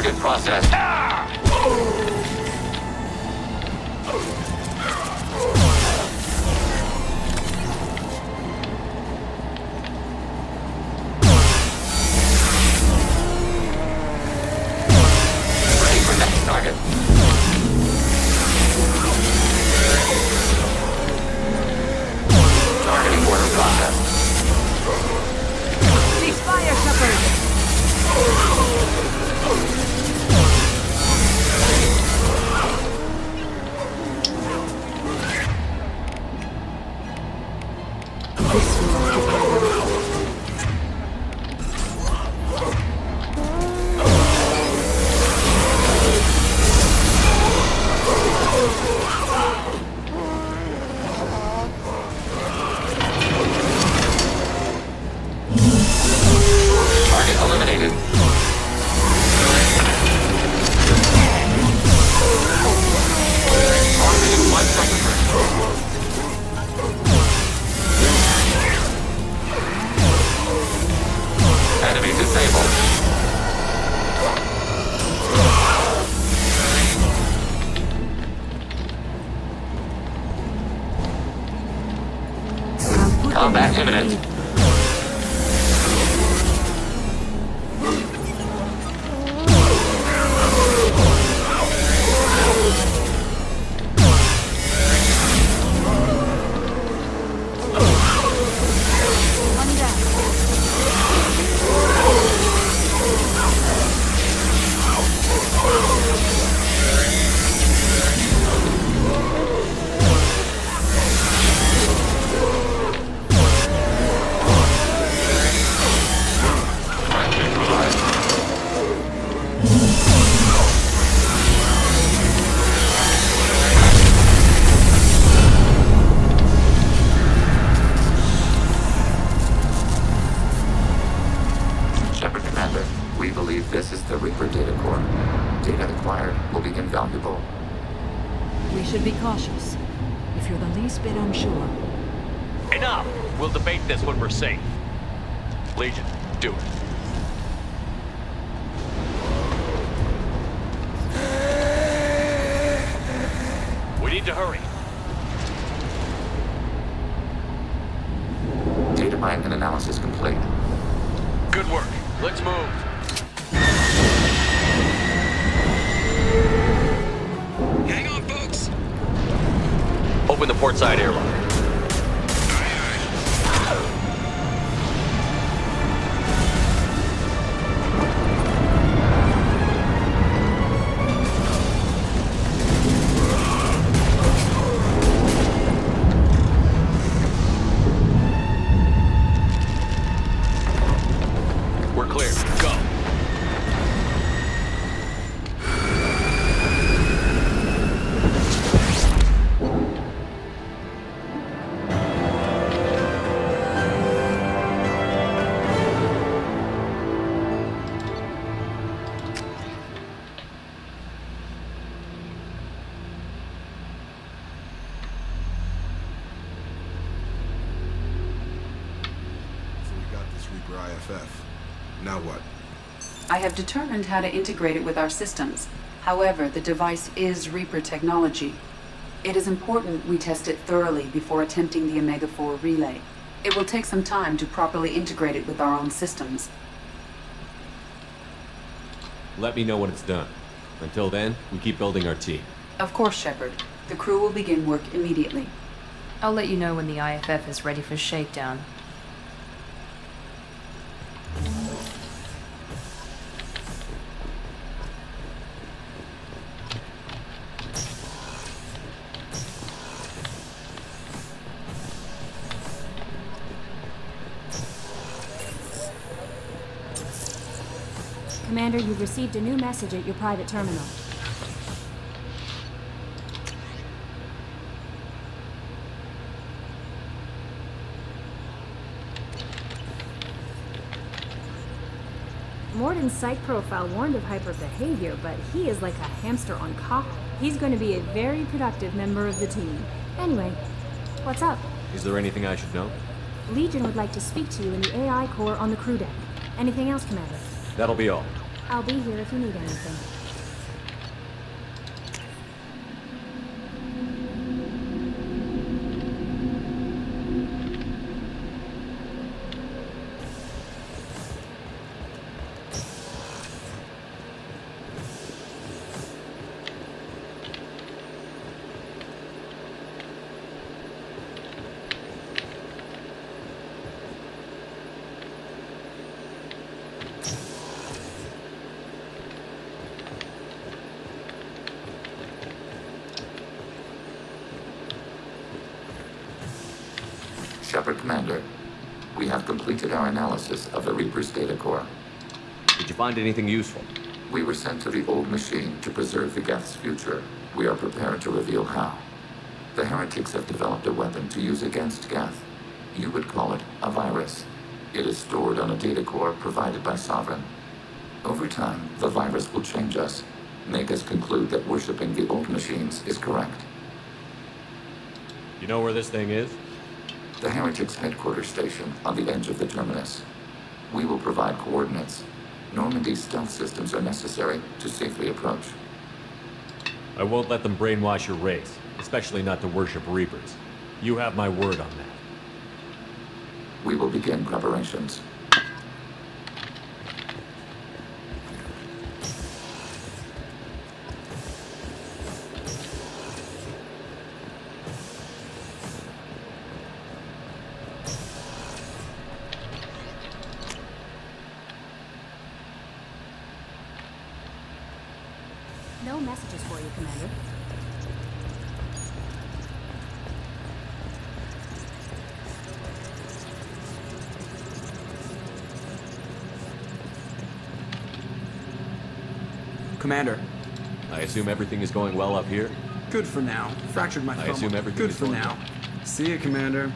Target processed. Ready for next target. Targeting order processed. Cease fire, Shepard! Target eliminated. Targeting one enemy disabled. Combat imminent. Shepard Commander, we believe this is the Reaper data core. Data acquired will be invaluable. We should be cautious. If you're the least bit unsure. Enough! We'll debate this when we're safe. Legion, do it. We need to hurry. Data mine and analysis complete. Good work. Let's move. Hang on, folks. Open the port side airlock. We're clear. Go. So we got this Reaper IFF. Now what? I have determined how to integrate it with our systems. However, the device is Reaper technology. It is important we test it thoroughly before attempting the Omega-4 relay. It will take some time to properly integrate it with our own systems. Let me know when it's done. Until then, we keep building our team. Of course, Shepard. The crew will begin work immediately. I'll let you know when the IFF is ready for shakedown. Commander, you've received a new message at your private terminal. Morden's psych profile warned of hyper behavior, but he is like a hamster on cock. He's going to be a very productive member of the team. Anyway, what's up? Is there anything I should know? Legion would like to speak to you in the AI core on the crew deck. Anything else, Commander? That'll be all. I'll be here if you need anything. Shepard Commander, we have completed our analysis of the Reaper's data core. Did you find anything useful? We were sent to the old machine to preserve the Geth's future. We are prepared to reveal how. The heretics have developed a weapon to use against Geth. You would call it a virus. It is stored on a data core provided by Sovereign. Over time, the virus will change us, make us conclude that worshipping the old machines is correct. You know where this thing is? The heretics' headquarters station on the edge of the terminus. We will provide coordinates. Normandy's stealth systems are necessary to safely approach. I won't let them brainwash your race, especially not to worship Reapers. You have my word on that. We will begin preparations. No messages for you, Commander. Commander. I assume everything is going well up here? Good for now. Fractured my thumb. I assume everything Good is for going now. well. See you, Commander.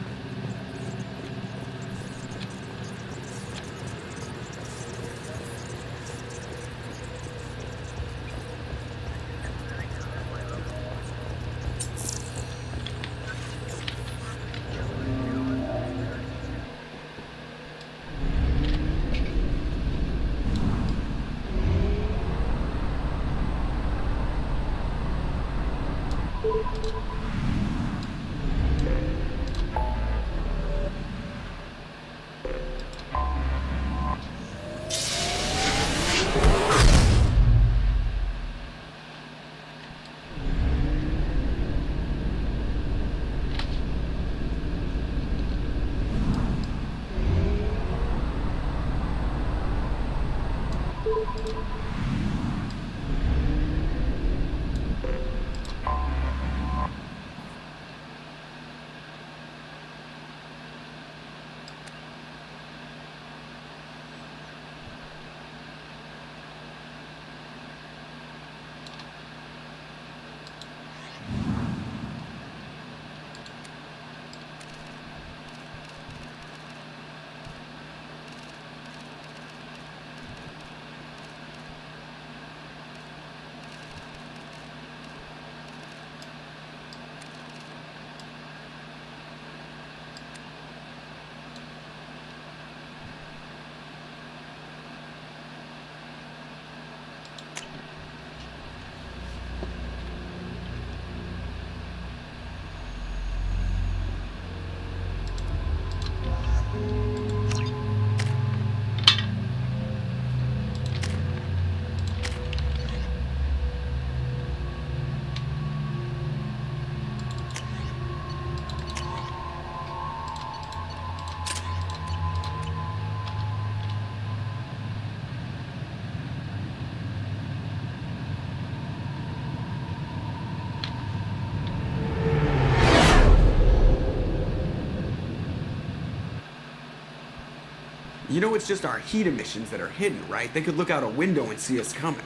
You know it's just our heat emissions that are hidden, right? They could look out a window and see us coming.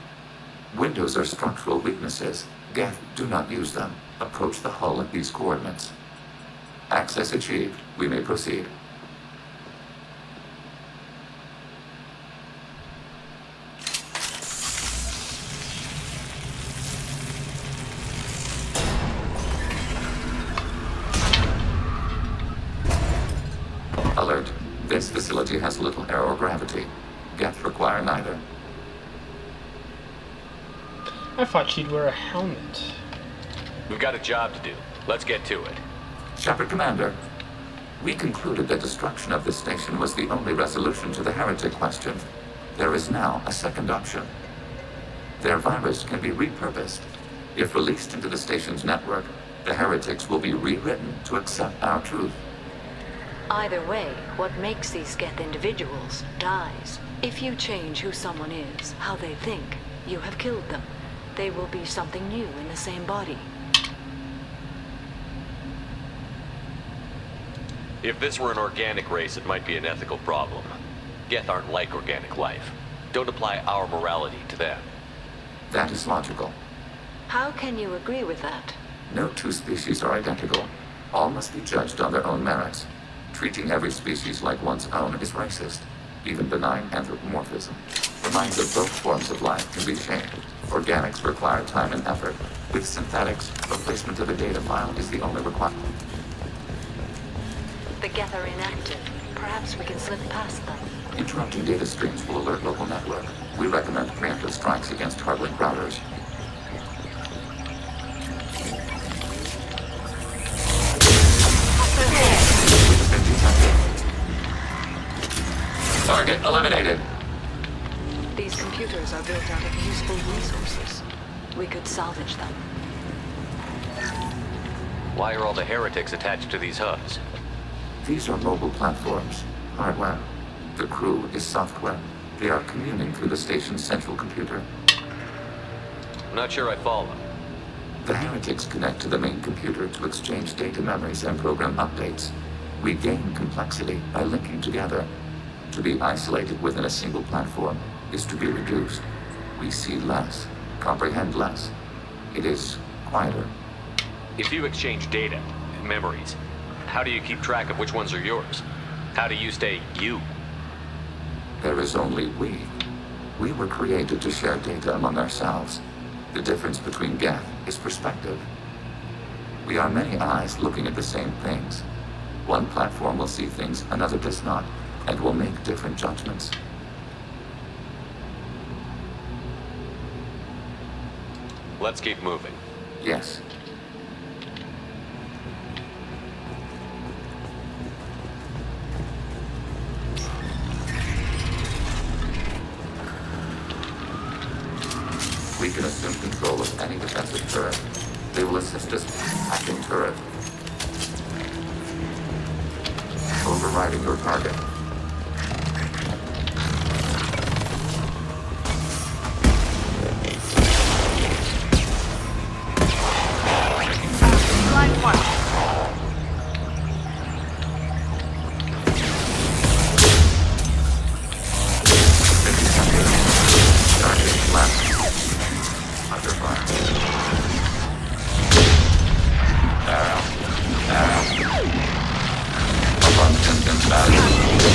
Windows are structural weaknesses. Geth, do not use them. Approach the hull at these coordinates. Access achieved. We may proceed. Alert. This facility has little aerogravity. Geth require neither. I thought she'd wear a helmet. We've got a job to do. Let's get to it. Shepard Commander, we concluded that destruction of this station was the only resolution to the heretic question. There is now a second option. Their virus can be repurposed. If released into the station's network, the heretics will be rewritten to accept our truth. Either way, what makes these Geth individuals dies. If you change who someone is, how they think, you have killed them. They will be something new in the same body. If this were an organic race, it might be an ethical problem. Geth aren't like organic life. Don't apply our morality to them. That is logical. How can you agree with that? No two species are identical. All must be judged on their own merits. Treating every species like one's own is racist. Even benign anthropomorphism. The minds of both forms of life can be shamed. Organics require time and effort. With synthetics, replacement of a data file is the only requirement. The Geth are inactive. Perhaps we can slip past them. Interrupting data streams will alert local network. We recommend preemptive strikes against hard-link routers. Target eliminated. These computers are built out of useful resources. We could salvage them. Why are all the heretics attached to these hubs? These are mobile platforms, hardware. The crew is software. They are communing through the station's central computer. I'm not sure I follow. The heretics connect to the main computer to exchange data memories and program updates. We gain complexity by linking together. To be isolated within a single platform is to be reduced. We see less, comprehend less. It is quieter. If you exchange data, memories, how do you keep track of which ones are yours? How do you stay you? There is only we. We were created to share data among ourselves. The difference between Geth is perspective. We are many eyes looking at the same things. One platform will see things another does not, and will make different judgments. Let's keep moving. Yes. We can assume control of any defensive turret. They will assist us hacking turret. Overriding your target. Line 1. Target left. Under fire. Arrow. Abundant value.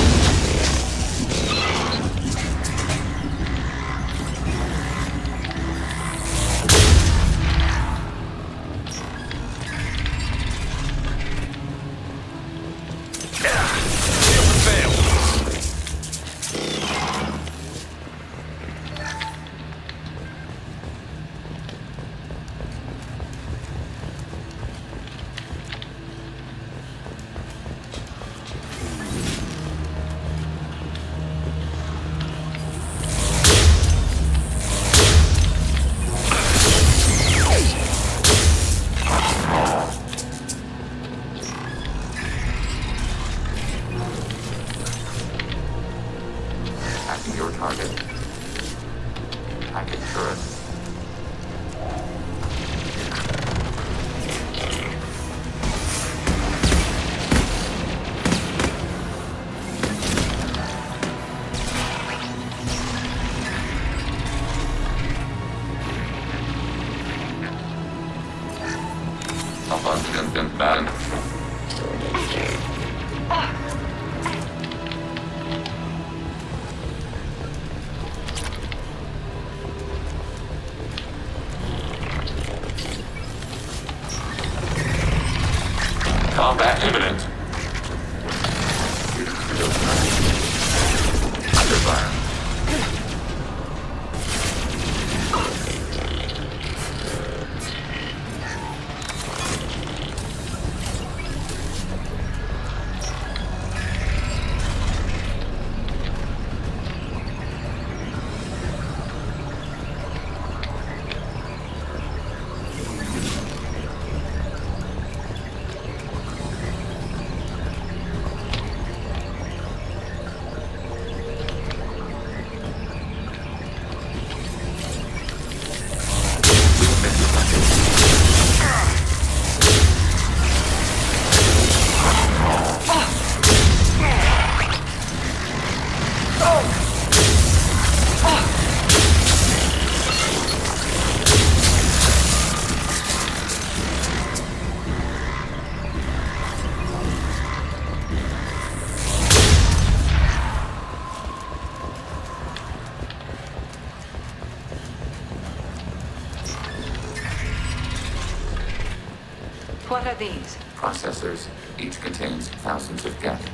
are these? Processors. Each contains thousands of geth.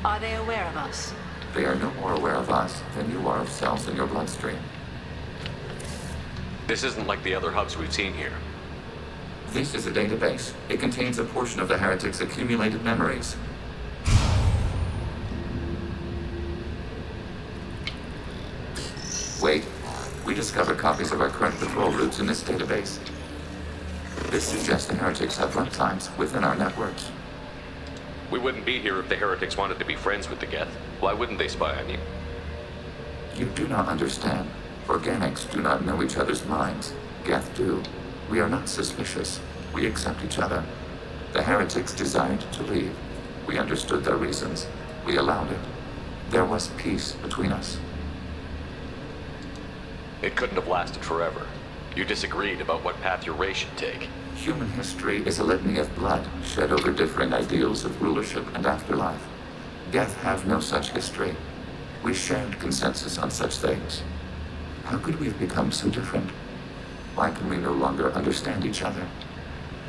Are they aware of us? They are no more aware of us than you are of cells in your bloodstream. This isn't like the other hubs we've seen here. This is a database. It contains a portion of the heretics' accumulated memories. Wait. We discovered copies of our current patrol routes in this database. This suggests the heretics have runtimes within our networks. We wouldn't be here if the heretics wanted to be friends with the Geth. Why wouldn't they spy on you? You do not understand. Organics do not know each other's minds. Geth do. We are not suspicious. We accept each other. The heretics desired to leave. We understood their reasons. We allowed it. There was peace between us. It couldn't have lasted forever. You disagreed about what path your race should take. Human history is a litany of blood shed over differing ideals of rulership and afterlife. Geth have no such history. We shared consensus on such things. How could we have become so different? Why can we no longer understand each other?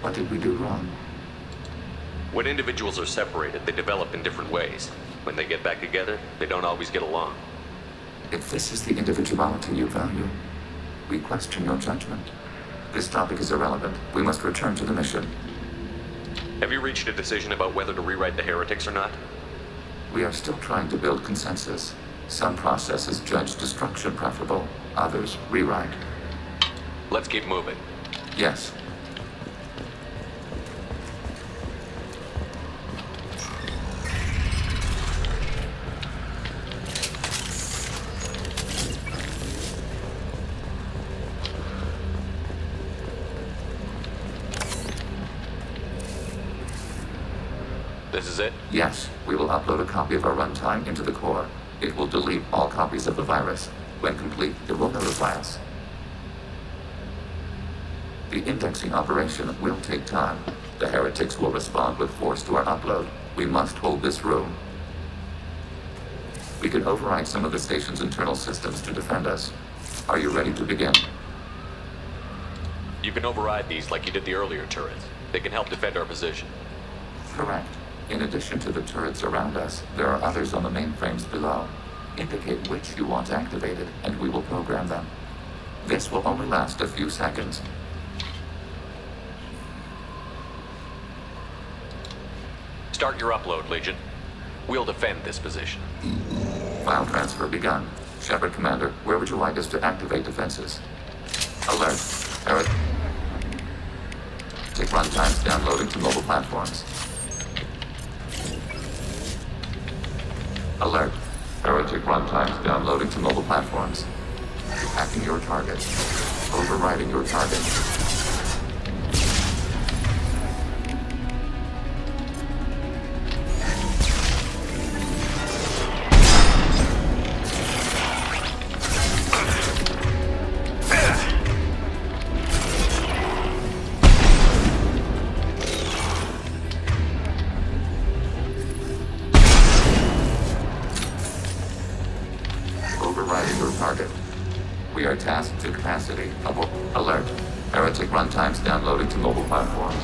What did we do wrong? When individuals are separated, they develop in different ways. When they get back together, they don't always get along. If this is the individuality you value, we question your judgment. This topic is irrelevant. We must return to the mission. Have you reached a decision about whether to rewrite the heretics or not? We are still trying to build consensus. Some processes judge destruction preferable, others rewrite. Let's keep moving. Yes. This is it? Yes, we will upload a copy of our runtime into the core. It will delete all copies of the virus. When complete, it will notify us. The indexing operation will take time. The heretics will respond with force to our upload. We must hold this room. We can override some of the station's internal systems to defend us. Are you ready to begin? You can override these like you did the earlier turrets. They can help defend our position. Correct. In addition to the turrets around us, there are others on the mainframes below. Indicate which you want activated, and we will program them. This will only last a few seconds. Start your upload, Legion. We'll defend this position. File transfer begun. Shepard Commander, where would you like us to activate defenses? Alert. Eric. Take runtimes downloading to mobile platforms. Alert. Heretic runtimes downloading to mobile platforms. Hacking your target. Overriding your target. Overriding your target. We are tasked to capacity. Alert. Heretic runtimes downloading to mobile platforms.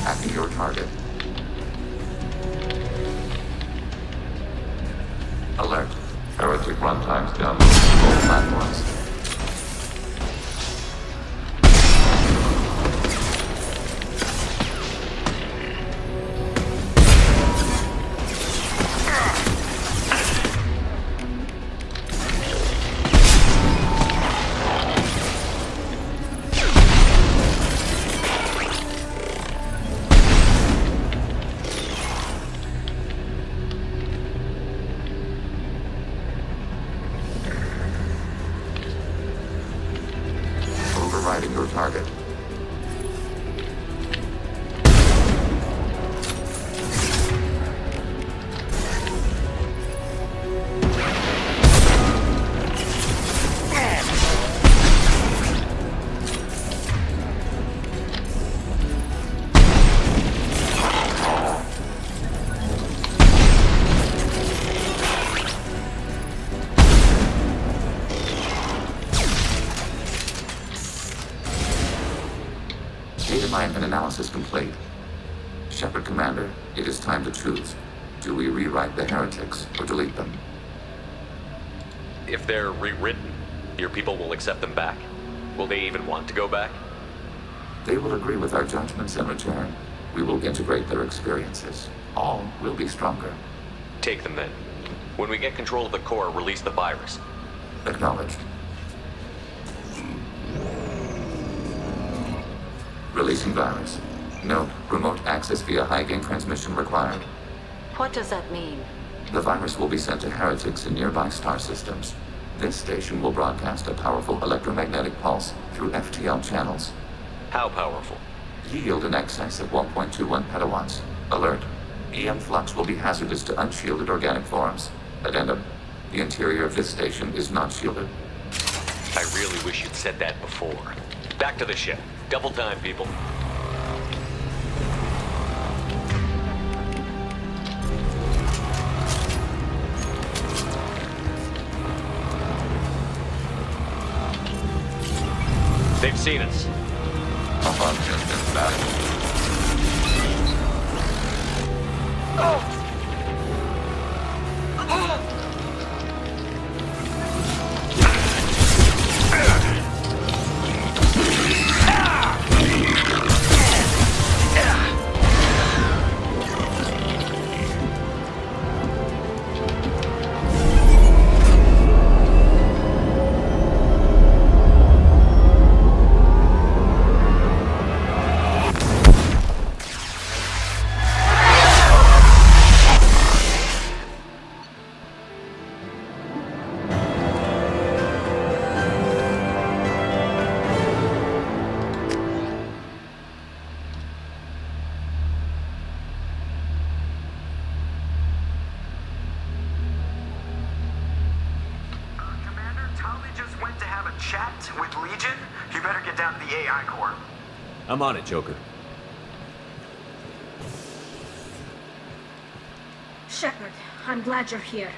Hacking your target. Alert. Heretic runtimes downloading to mobile platforms. Data mine and analysis complete. Shepard Commander, it is time to choose. Do we rewrite the heretics or delete them? If they're rewritten, your people will accept them back? Will they even want to go back? They will agree with our judgments in return. We will integrate their experiences. All will be stronger. Take them then. When we get control of the core, release the virus. Acknowledged. Releasing virus. Note, remote access via high-gain transmission required. What does that mean? The virus will be sent to heretics in nearby star systems. This station will broadcast a powerful electromagnetic pulse through FTL channels. How powerful? Yield in excess of 1.21 petawatts. Alert. EM flux will be hazardous to unshielded organic forms. Addendum. The interior of this station is not shielded. I really wish you'd said that before. Back to the ship. Double time, people. They've seen us. I'm on it, Joker. Shepard, I'm glad you're here.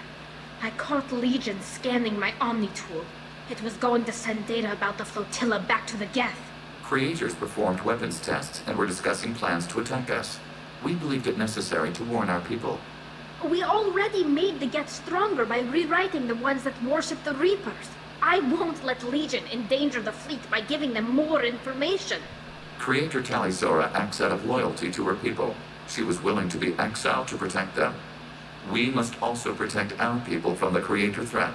I caught Legion scanning my Omni tool. It was going to send data about the flotilla back to the Geth. Creators performed weapons tests and were discussing plans to attack us. We believed it necessary to warn our people. We already made the Geth stronger by rewriting the ones that worship the Reapers. I won't let Legion endanger the fleet by giving them more information. Creator Tali Zora acts out of loyalty to her people. She was willing to be exiled to protect them. We must also protect our people from the Creator threat.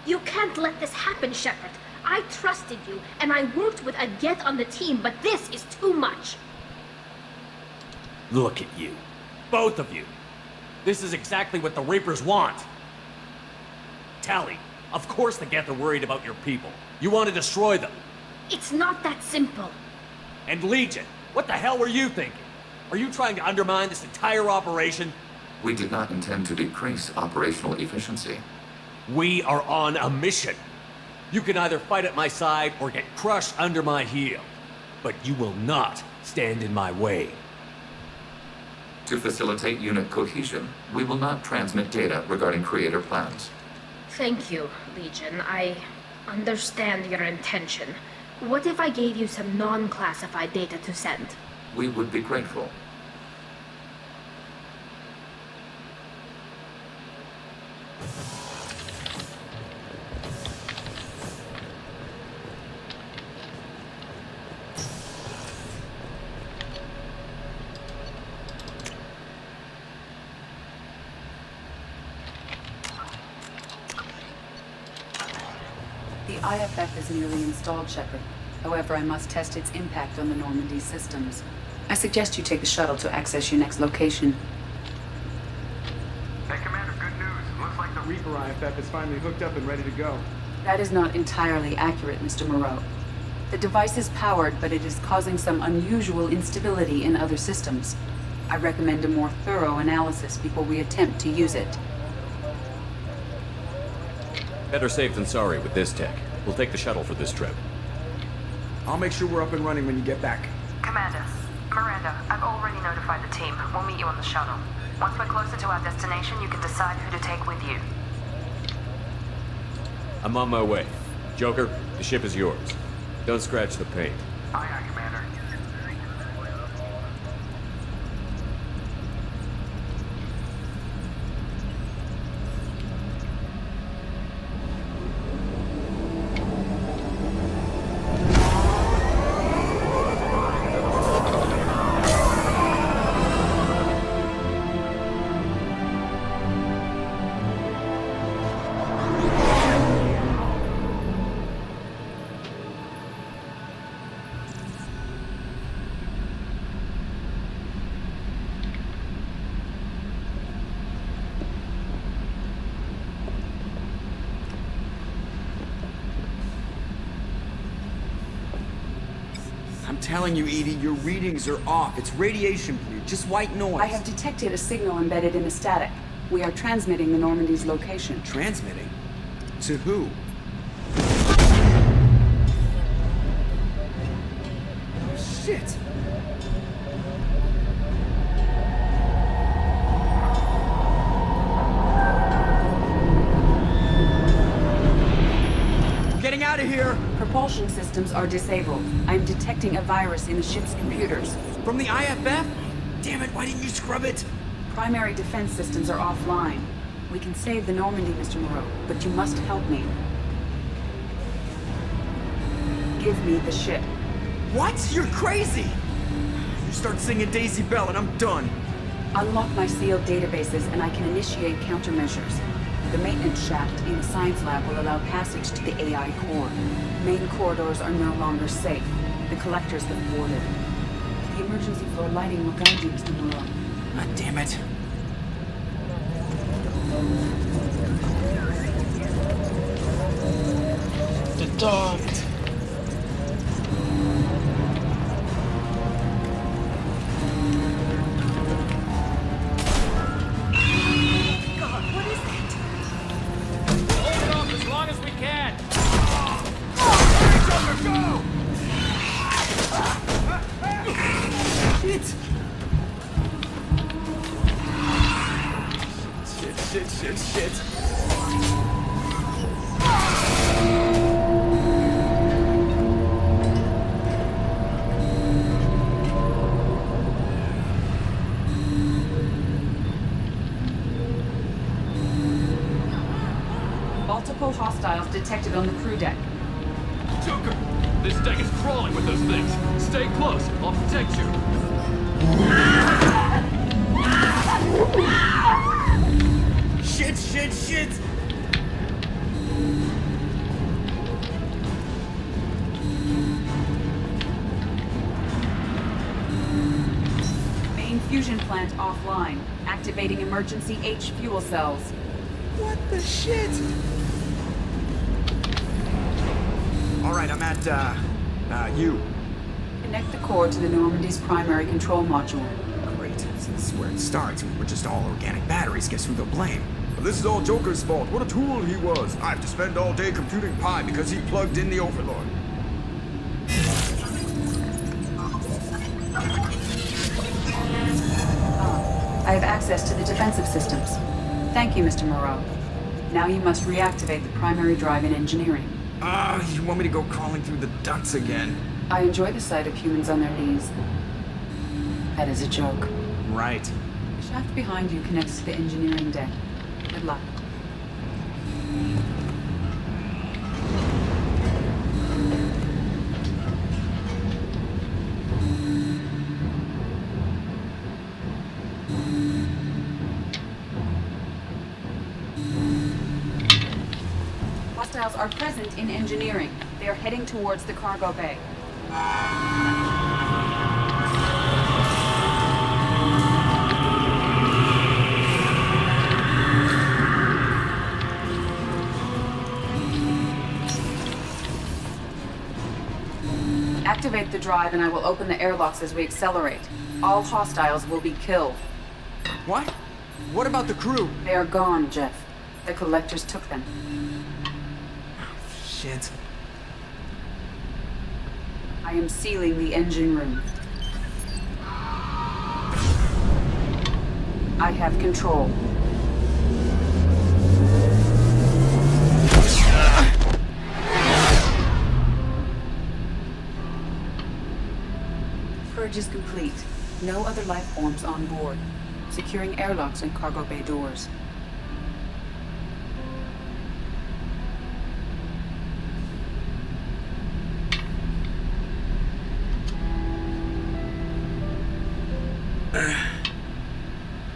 You can't let this happen, Shepard. I trusted you, and I worked with a Geth on the team, but this is too much. Look at you. Both of you. This is exactly what the Reapers want. Tali, of course the Geth are worried about your people. You want to destroy them. It's not that simple. And Legion, what the hell were you thinking? Are you trying to undermine this entire operation? We did not intend to decrease operational efficiency. We are on a mission. You can either fight at my side or get crushed under my heel. But you will not stand in my way. To facilitate unit cohesion, we will not transmit data regarding Creator plans. Thank you, Legion. I understand your intention. What if I gave you some non-classified data to send? We would be grateful. The IFF is nearly installed, Shepard. However, I must test its impact on the Normandy systems. I suggest you take the shuttle to access your next location. Hey, Commander, good news. Looks like the Reaper IFF is finally hooked up and ready to go. That is not entirely accurate, Mr. Moreau. The device is powered, but it is causing some unusual instability in other systems. I recommend a more thorough analysis before we attempt to use it. Better safe than sorry with this tech. We'll take the shuttle for this trip. I'll make sure we're up and running when you get back. Commander, Miranda, I've already notified the team. We'll meet you on the shuttle. Once we're closer to our destination, you can decide who to take with you. I'm on my way. Joker, the ship is yours. Don't scratch the paint. Aye, aye, Commander. telling you, Edie, your readings are off. It's radiation bleed, just white noise. I have detected a signal embedded in the static. We are transmitting the Normandy's location. Transmitting? To who? Oh, shit. Getting out of here! Propulsion systems are disabled. I'm detecting a virus in the ship's computers. From the IFF? Damn it, why didn't you scrub it? Primary defense systems are offline. We can save the Normandy, Mr. Moreau, but you must help me. Give me the ship. What? You're crazy! You start singing Daisy Bell and I'm done. Unlock my sealed databases and I can initiate countermeasures. The maintenance shaft in the science lab will allow passage to the AI core. Main corridors are no longer safe. The collectors have boarded. The emergency floor lighting will guide you, Mr. Moreau. God damn it. The dog. God, what is that? Hold it off as long as we can. Shit! Shit. Multiple hostiles detected on the crew deck. Joker! This deck is crawling with those things. Stay close. I'll protect you. Shit! Main fusion plant offline. Activating emergency H fuel cells. What the shit? Alright, I'm at, you. Connect the core to the Normandy's primary control module. Great. This is where it starts. We're just all organic batteries. Guess who they'll blame? Well, this is all Joker's fault. What a tool he was. I have to spend all day computing pi because he plugged in the Overlord. I have access to the defensive systems. Thank you, Mr. Moreau. Now you must reactivate the primary drive in engineering. You want me to go crawling through the ducts again? I enjoy the sight of humans on their knees. That is a joke. Right. The shaft behind you connects to the engineering deck. Good luck. Hostiles are present in engineering. They are heading towards the cargo bay. Activate the drive and I will open the airlocks as we accelerate. All hostiles will be killed. What? What about the crew? They are gone, Jeff. The collectors took them. Shit. I am sealing the engine room. I have control. Purge is complete. No other life forms on board. Securing airlocks and cargo bay doors.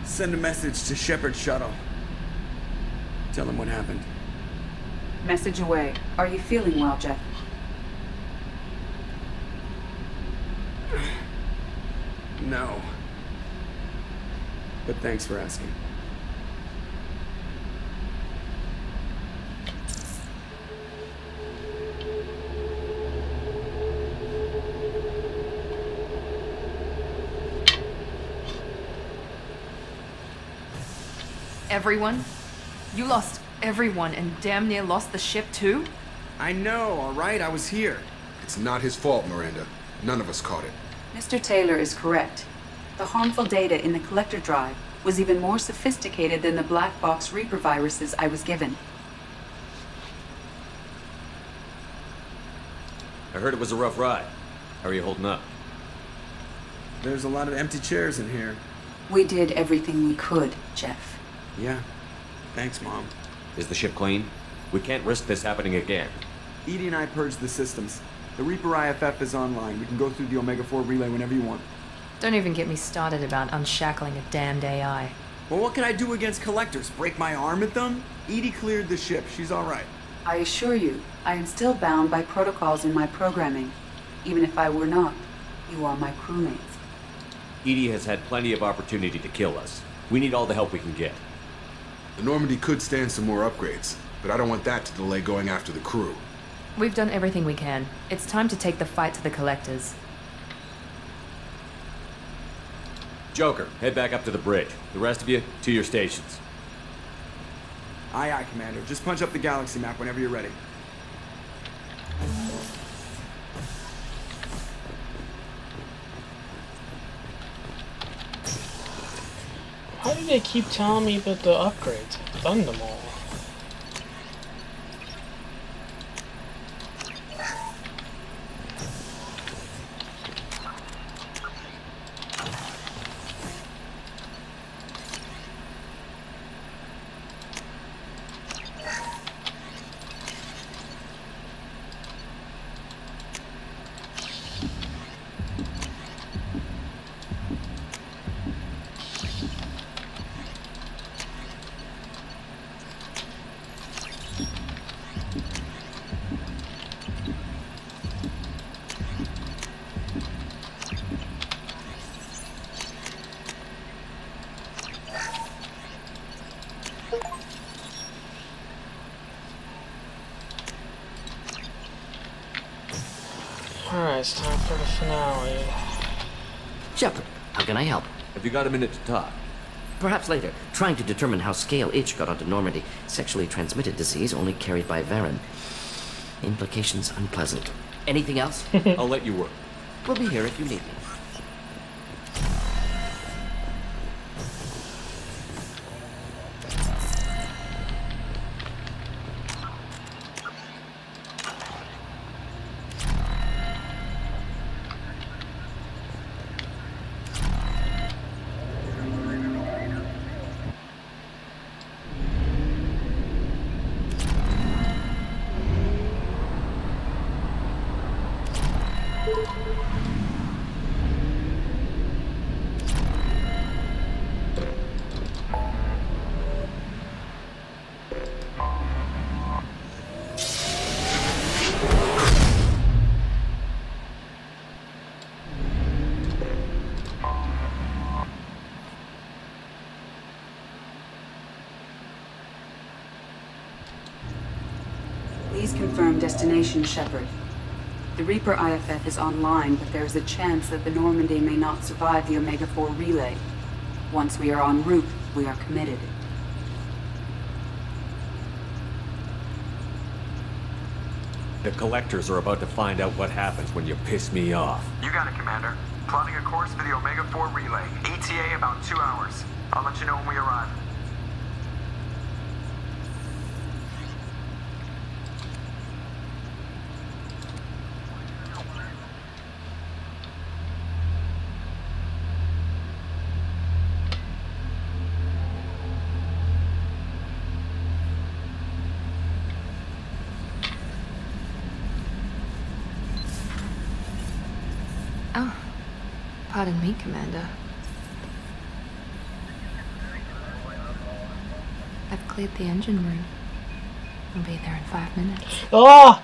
Send a message to Shepard's shuttle. Tell him what happened. Message away. Are you feeling well, Jeff? No. But thanks for asking. Everyone? You lost everyone and damn near lost the ship too? I know, alright? I was here. It's not his fault, Miranda. None of us caught it. Mr. Taylor is correct. The harmful data in the collector drive was even more sophisticated than the black box Reaper viruses I was given. I heard it was a rough ride. How are you holding up? There's a lot of empty chairs in here. We did everything we could, Jeff. Yeah. Thanks, Mom. Is the ship clean? We can't risk this happening again. Edie and I purged the systems. The Reaper IFF is online. We can go through the Omega-4 relay whenever you want. Don't even get me started about unshackling a damned AI. Well, what can I do against collectors? Break my arm at them? Edie cleared the ship. She's alright. I assure you, I am still bound by protocols in my programming. Even if I were not, you are my crewmates. Edie has had plenty of opportunity to kill us. We need all the help we can get. The Normandy could stand some more upgrades, but I don't want that to delay going after the crew. We've done everything we can. It's time to take the fight to the collectors. Joker, head back up to the bridge. The rest of you, to your stations. Aye, aye, Commander. Just punch up the galaxy map whenever you're ready. How do they keep telling me about the upgrades? I've done them all. Alright, it's time for the finale. Shepard, how can I help? Have you got a minute to talk? Perhaps later. Trying to determine how Scale H got onto Normandy. Sexually transmitted disease only carried by Varen. Implications unpleasant. Anything else? I'll let you work. We'll be here if you need me. Please confirm destination, Shepard. The Reaper IFF is online, but there is a chance that the Normandy may not survive the Omega-4 relay. Once we are en route, we are committed. The collectors are about to find out what happens when you piss me off. You got it, Commander. Plotting a course for the Omega-4 relay. ETA about 2 hours. I'll let you know when we arrive. Oh, pardon me, Commander. I've cleared the engine room. I'll be there in 5 minutes. Oh!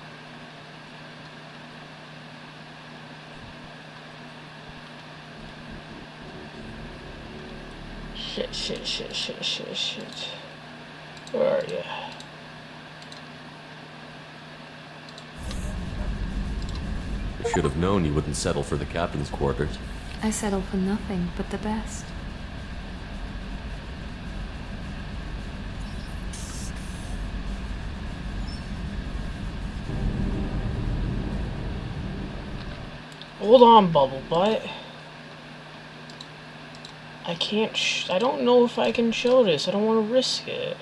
Shit. Where are you? Should have known you wouldn't settle for the captain's quarters. I settle for nothing but the best. Hold on, Bubble Butt. I can't I don't know if I can show this. I don't want to risk it.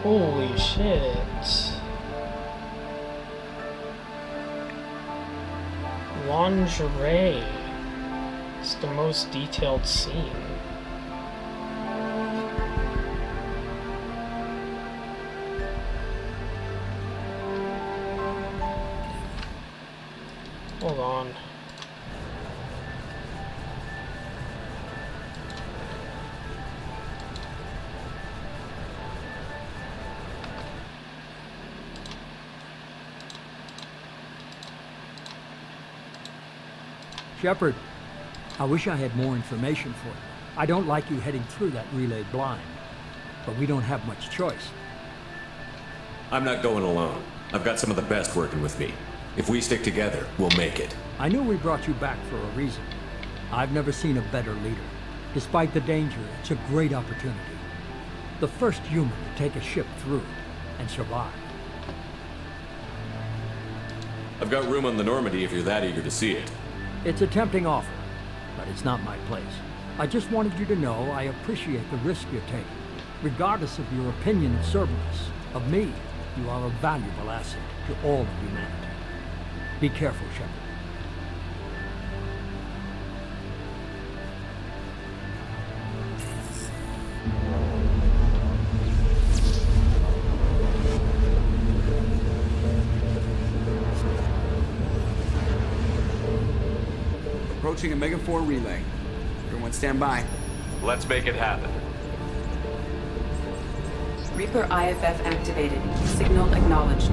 Holy shit. Lingerie. It's the most detailed scene. Hold on. Shepard, I wish I had more information for you. I don't like you heading through that relay blind, but we don't have much choice. I'm not going alone. I've got some of the best working with me. If we stick together, we'll make it. I knew we brought you back for a reason. I've never seen a better leader. Despite the danger, it's a great opportunity. The first human to take a ship through and survive. I've got room on the Normandy if you're that eager to see it. It's a tempting offer, but it's not my place. I just wanted you to know I appreciate the risk you're taking. Regardless of your opinion of Cerburs, of me, you are a valuable asset to all of humanity. Be careful, Shepard. Approaching a Mega 4 relay. Everyone stand by. Let's make it happen. Reaper IFF activated. Signal acknowledged.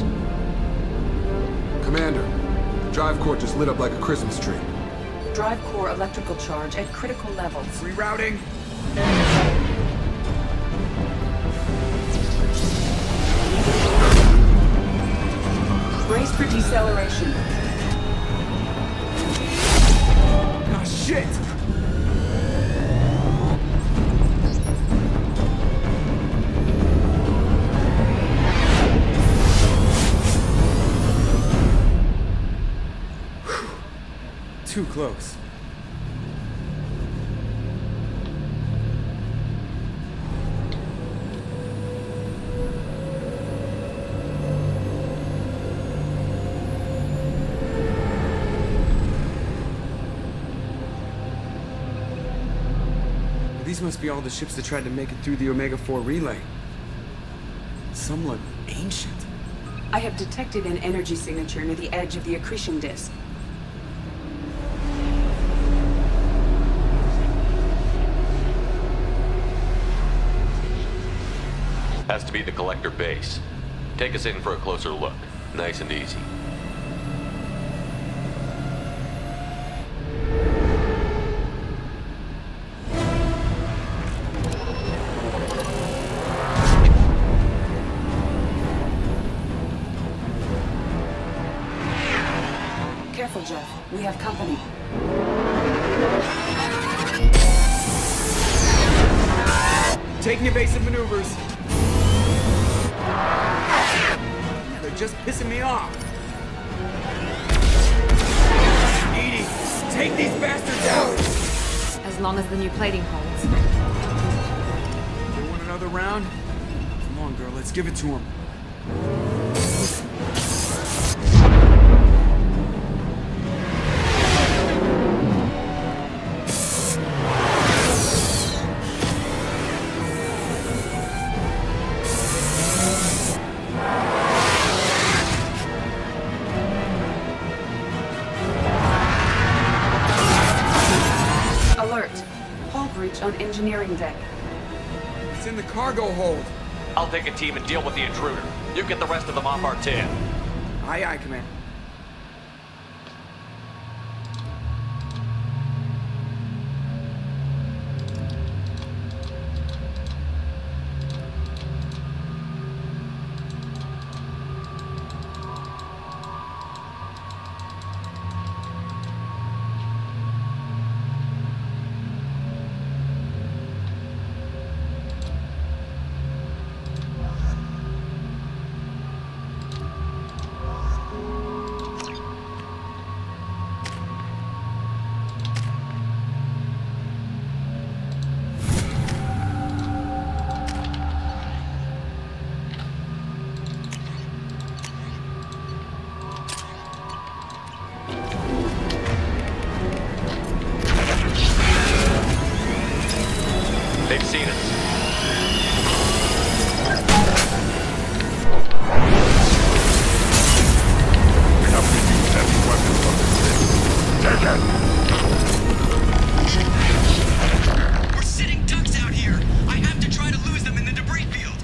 Commander, the drive core just lit up like a Christmas tree. Drive core electrical charge at critical levels. Rerouting. Brace for deceleration. Oh, shit! Too close. These must be all the ships that tried to make it through the Omega-4 relay. Some look ancient. I have detected an energy signature near the edge of the accretion disk. Has to be the collector base. Take us in for a closer look. Nice and easy. Careful, Jeff. We have company. Taking evasive maneuvers. They're just pissing me off. Edie, take these bastards out! As long as the new plating holds. You want another round? Come on, girl, let's give it to him. On engineering deck. It's in the cargo hold. I'll take a team and deal with the intruder. You get the rest of them off our tail. Aye, aye, Commander. They've seen us. We have to use heavy weapons on this thing. Take it! We're sitting ducks out here. I have to try to lose them in the debris field.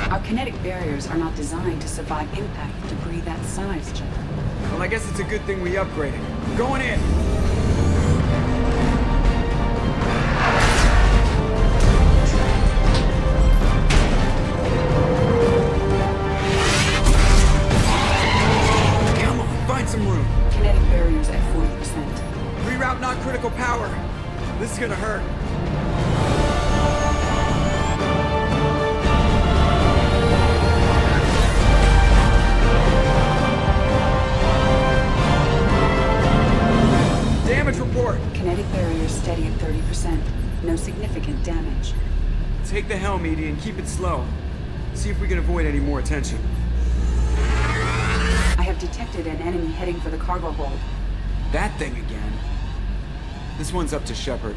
Our kinetic barriers are not designed to survive impact with debris that size, Jeff. Well, I guess it's a good thing we upgraded. Going in! Come on, find some room. Kinetic barriers at 40%. Reroute not critical power. This is gonna hurt. Damage report. Kinetic barriers steady at 30%. No significant damage. Take the helm, Edie, and keep it slow. See if we can avoid any more attention. I have detected an enemy heading for the cargo hold. That thing again. This one's up to Shepard.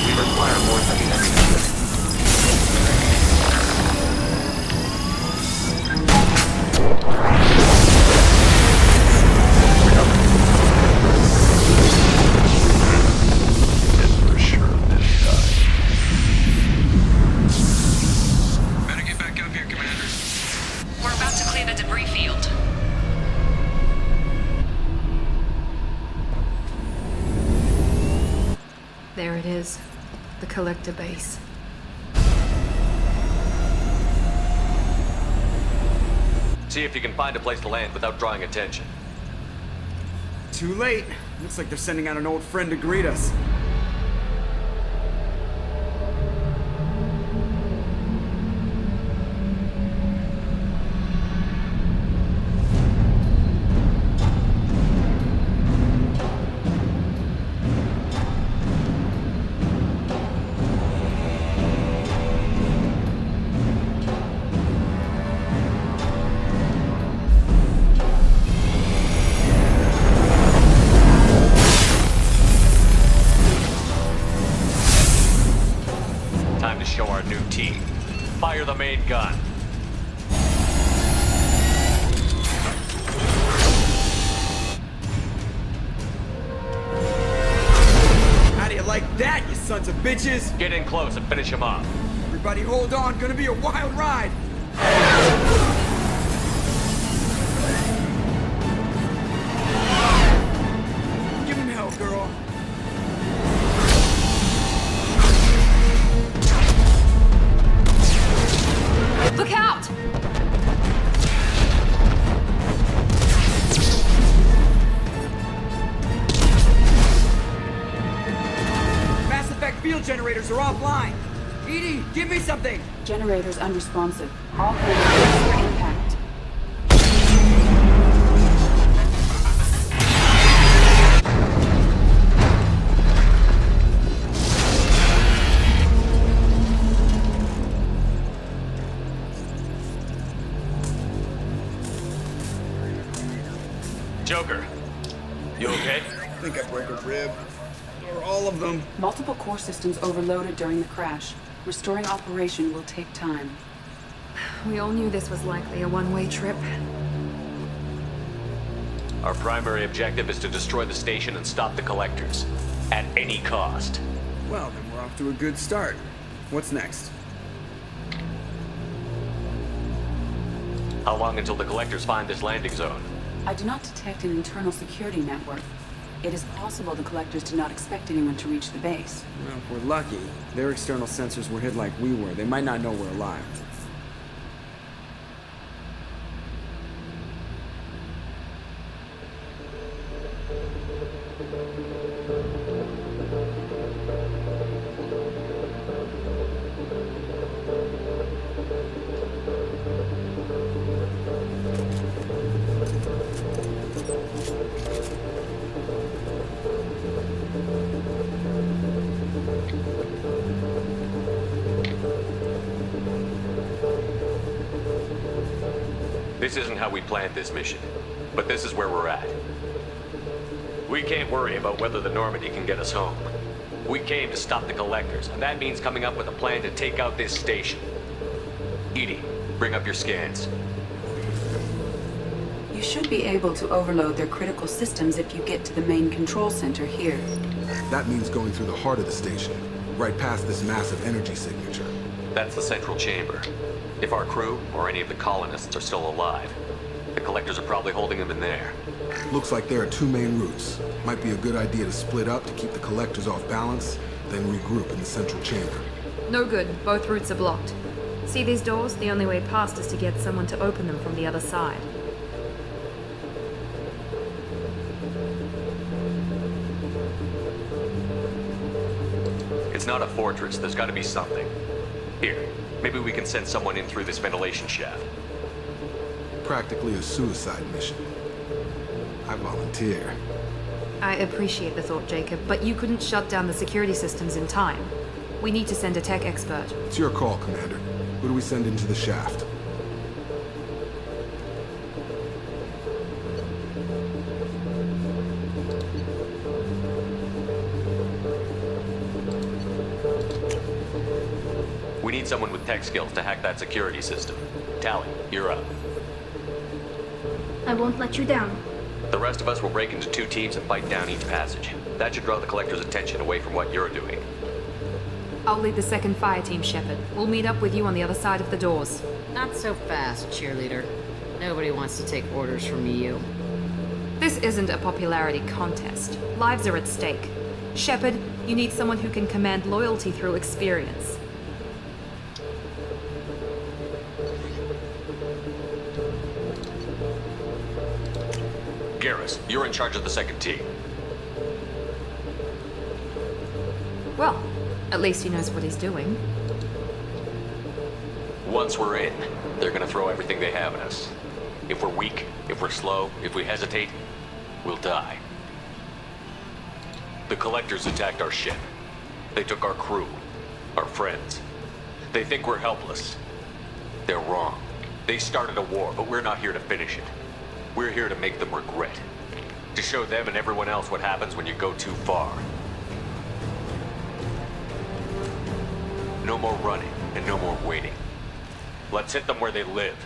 We require more heavy ammunition. For sure this time. Better get back up here, Commander. We're about to clear the debris field. There it is. The collector base. See if you can find a place to land without drawing attention. Too late. Looks like they're sending out an old friend to greet us. Time to show our new team. Fire the main gun. How do you like that, you sons of bitches? Get in close and finish him off. Everybody hold on, gonna be a wild ride. Give him hell, girl. Look out! Mass Effect field generators are offline. Edie, give me something. Generators unresponsive. All hands for impact. Joker, you okay? I think I broke a rib. Or all of them. Multiple core systems overloaded during the crash. Restoring operation will take time. We all knew this was likely a one-way trip. Our primary objective is to destroy the station and stop the collectors. At any cost. Well, then we're off to a good start. What's next? How long until the collectors find this landing zone? I do not detect an internal security network. It is possible the collectors did not expect anyone to reach the base. Well, if we're lucky, their external sensors were hit like we were. They might not know we're alive. This isn't how we planned this mission, but this is where we're at. We can't worry about whether the Normandy can get us home. We came to stop the Collectors, and that means coming up with a plan to take out this station. Edie, bring up your scans. You should be able to overload their critical systems if you get to the main control center here. That means going through the heart of the station, right past this massive energy signature. That's the central chamber. If our crew, or any of the colonists, are still alive, the Collectors are probably holding them in there. Looks like there are two main routes. Might be a good idea to split up to keep the Collectors off balance, then regroup in the central chamber. No good. Both routes are blocked. See these doors? The only way past is to get someone to open them from the other side. It's not a fortress. There's got to be something. Here, maybe we can send someone in through this ventilation shaft. Practically a suicide mission. I volunteer. I appreciate the thought, Jacob, but you couldn't shut down the security systems in time. We need to send a tech expert. It's your call, Commander. Who do we send into the shaft? We need someone with tech skills to hack that security system. Tally, you're up. I won't let you down. The rest of us will break into two teams and fight down each passage. That should draw the Collector's attention away from what you're doing. I'll lead the second fire team, Shepard. We'll meet up with you on the other side of the doors. Not so fast, cheerleader. Nobody wants to take orders from you. This isn't a popularity contest. Lives are at stake. Shepard, you need someone who can command loyalty through experience. Garrus, you're in charge of the second team. Well, at least he knows what he's doing. Once we're in, they're gonna throw everything they have at us. If we're weak, if we're slow, if we hesitate, we'll die. The Collectors attacked our ship. They took our crew, our friends. They think we're helpless. They're wrong. They started a war, but we're not here to finish it. We're here to make them regret. To show them and everyone else what happens when you go too far. No more running, and no more waiting. Let's hit them where they live.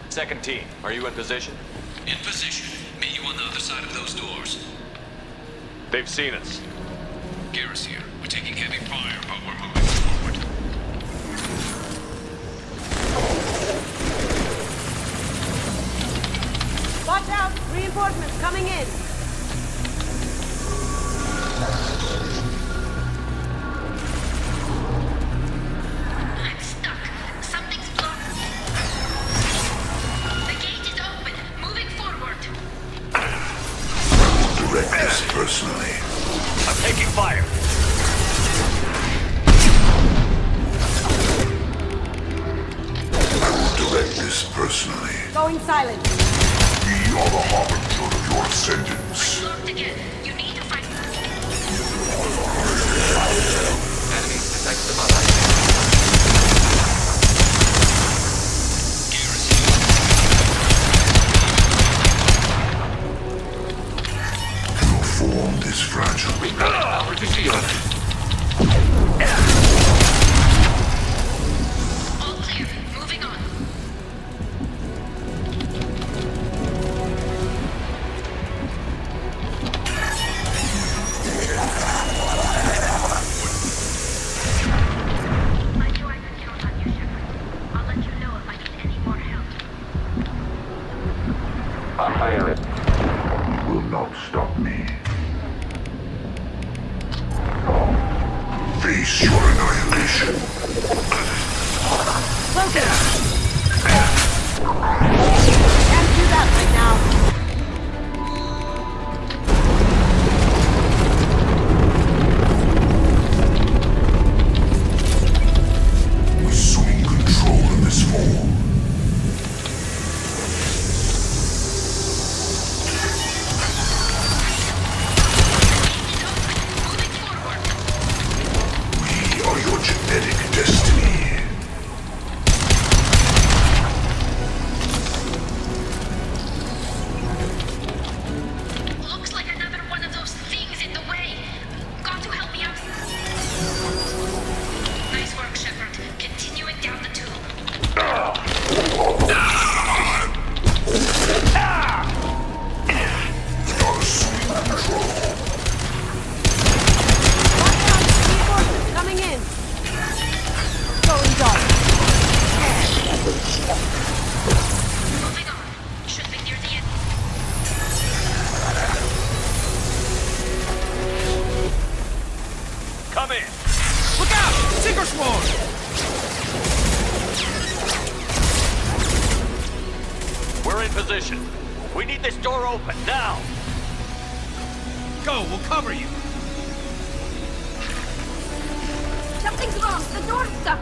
Second team, are you in position? In position. Meet you on the other side of those doors. They've seen us. Garrus here. We're taking heavy fire, but we're moving forward. Watch out! Reinforcements coming in! I'm stuck. Something's blocked. The gate is open. Moving forward. Direct this personally. I'm taking fire. Direct this personally. Going silent. We are the harbinger of your ascendance. Locked again. You need to find. Enemies detected above us. Your form is fragile. Rerouting power to shield. All clear. Moving on. I knew I could count on you, Shepard. I'll let you know if I need any more help. You will not stop me. Face your annihilation. Can't do that right now. Assuming control of this form. We are your genetic destiny. Looks like another one of those things in the way. Got to help me out. Nice work, Shepard. Continuing down the tube. Not assuming control. Watch out! Reinforcements coming in. Going dark. Moving on. Should be near the end. Come in. Look out! Seeker swarm! We're in position. We need this door open now. Go, we'll cover you. Something's wrong. The door's stuck.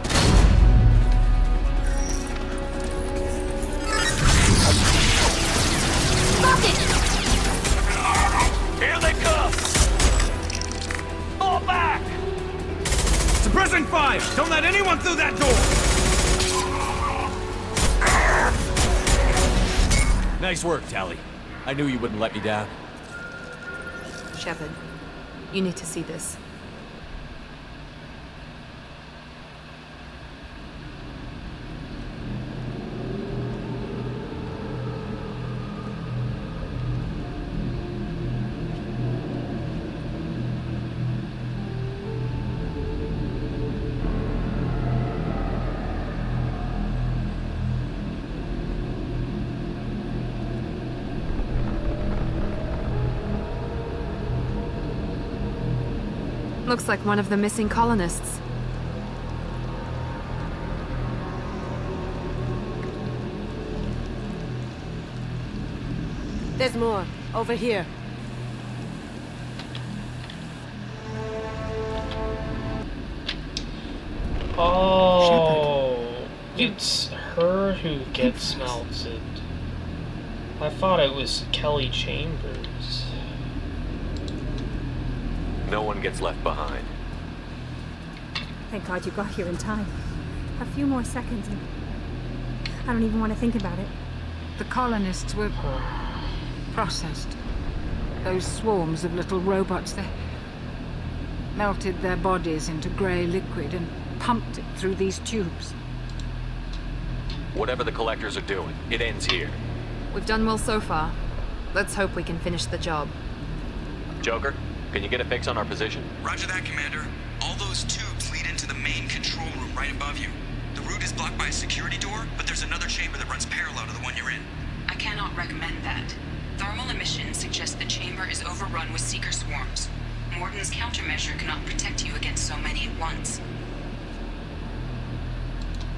Lock it! Here they come. Fall back. Suppressing fire! Don't let anyone through that door! Nice work, Tally. I knew you wouldn't let me down. Shepard, you need to see this. Looks like one of the missing colonists. There's more. Over here. Oh, it's her who gets melted. I thought it was Kelly Chambers. No one gets left behind. Thank God you got here in time. A few more seconds and I don't even want to think about it. The colonists were processed. Those swarms of little robots, they melted their bodies into grey liquid and pumped it through these tubes. Whatever the collectors are doing, it ends here. We've done well so far. Let's hope we can finish the job. Joker, can you get a fix on our position? Roger that, Commander. All those tubes lead into the main control room right above you. The route is blocked by a security door, but there's another chamber that runs parallel to the one you're in. I cannot recommend that. Thermal emissions suggest the chamber is overrun with seeker swarms. Morden's countermeasure cannot protect you against so many at once.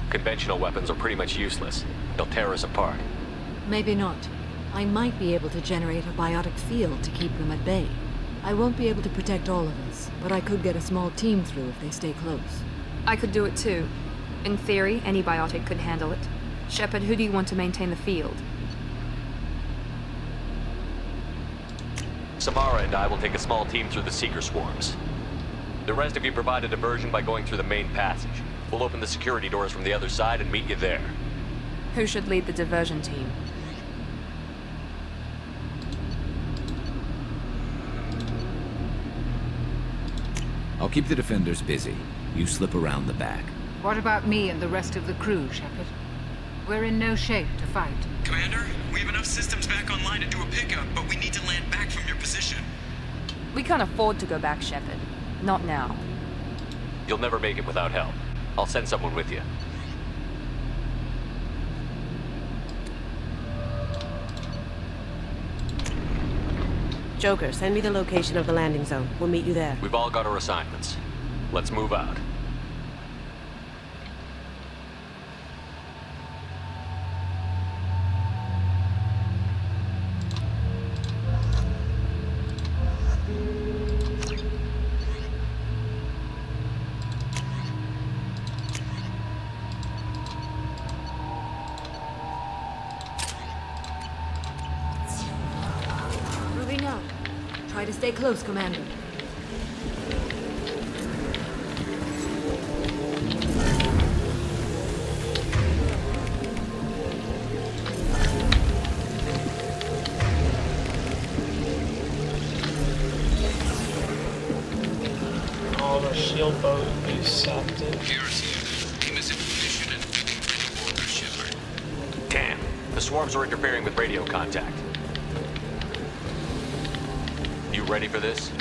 Conventional weapons are pretty much useless. They'll tear us apart. Maybe not. I might be able to generate a biotic field to keep them at bay. I won't be able to protect all of us, but I could get a small team through if they stay close. I could do it too. In theory, any biotic could handle it. Shepard, who do you want to maintain the field? Samara and I will take a small team through the Seeker swarms. The rest of you provide a diversion by going through the main passage. We'll open the security doors from the other side and meet you there. Who should lead the diversion team? I'll keep the defenders busy. You slip around the back. What about me and the rest of the crew, Shepard? We're in no shape to fight. Commander, we have enough systems back online to do a pickup, but we need to land back from your position. We can't afford to go back, Shepard. Not now. You'll never make it without help. I'll send someone with you. Joker, send me the location of the landing zone. We'll meet you there. We've all got our assignments. Let's move out. Moving out. Try to stay close, Commander. All of our shield boat boosts active. Damn. The swarms are interfering with radio contact. You ready for this?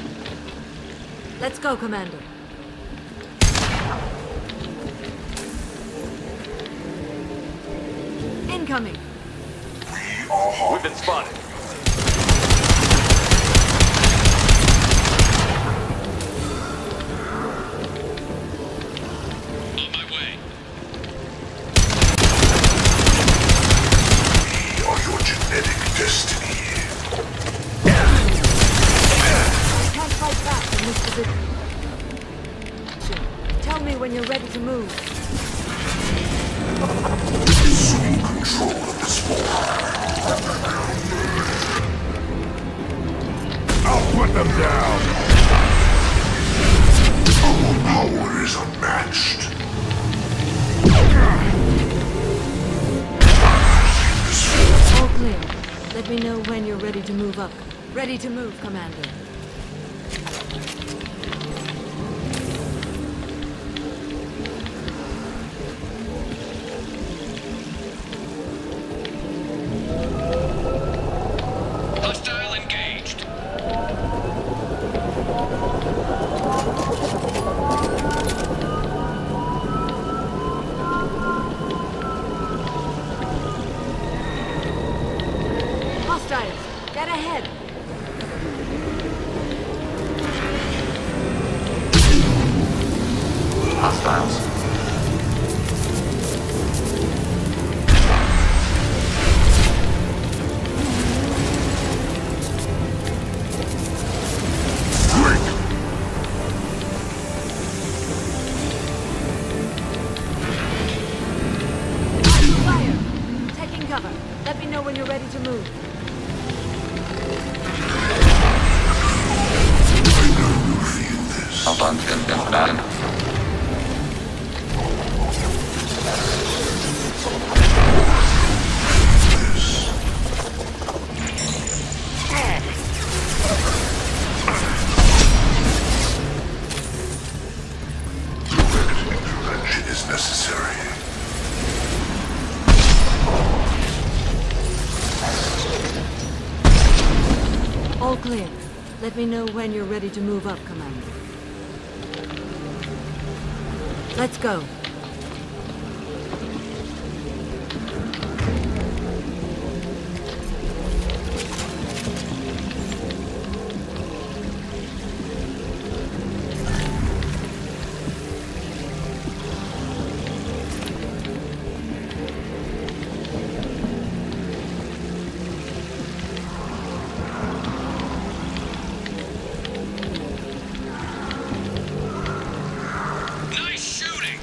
Let's go, Commander. Incoming. We've been spotted. On my way. We are your genetic destiny. Can't fight back from this position. Tell me when you're ready to move. Assume control of this form. I'll put them down. Our power is unmatched. All clear. Let me know when you're ready to move up. Ready to move, Commander. Hostile engaged. Hostiles, get ahead. Hostiles. Fire. Taking cover. Let me know when you're ready to move. Malfunction incident. Intervention is necessary. All clear. Let me know when you're ready to move up, Commander. Let's go. Nice shooting!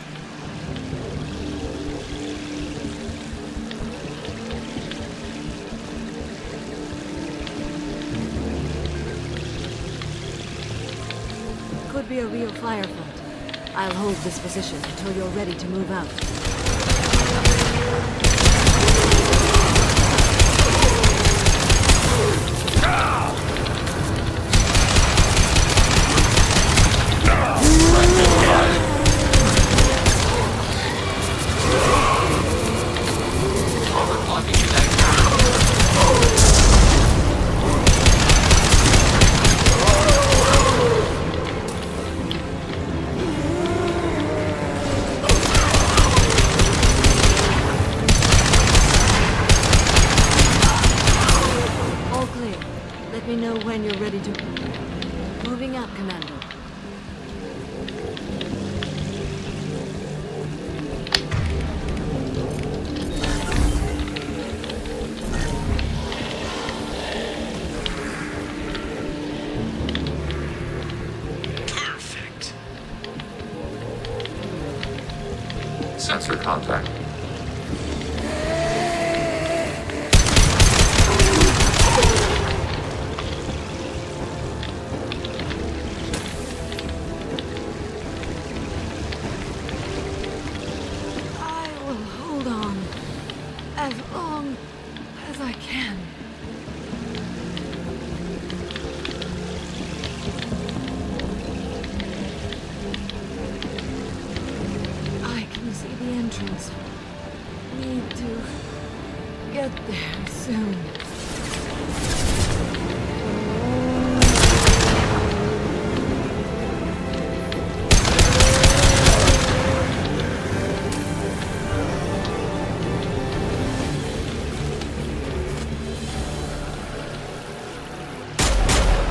could be a real firefight. I'll hold this position until you're ready to move out. All clear. Let me know when you're ready to... Moving out, Commander. Perfect. Sensor contact. I will hold on as long as I can. I can see the entrance. Need to get there soon.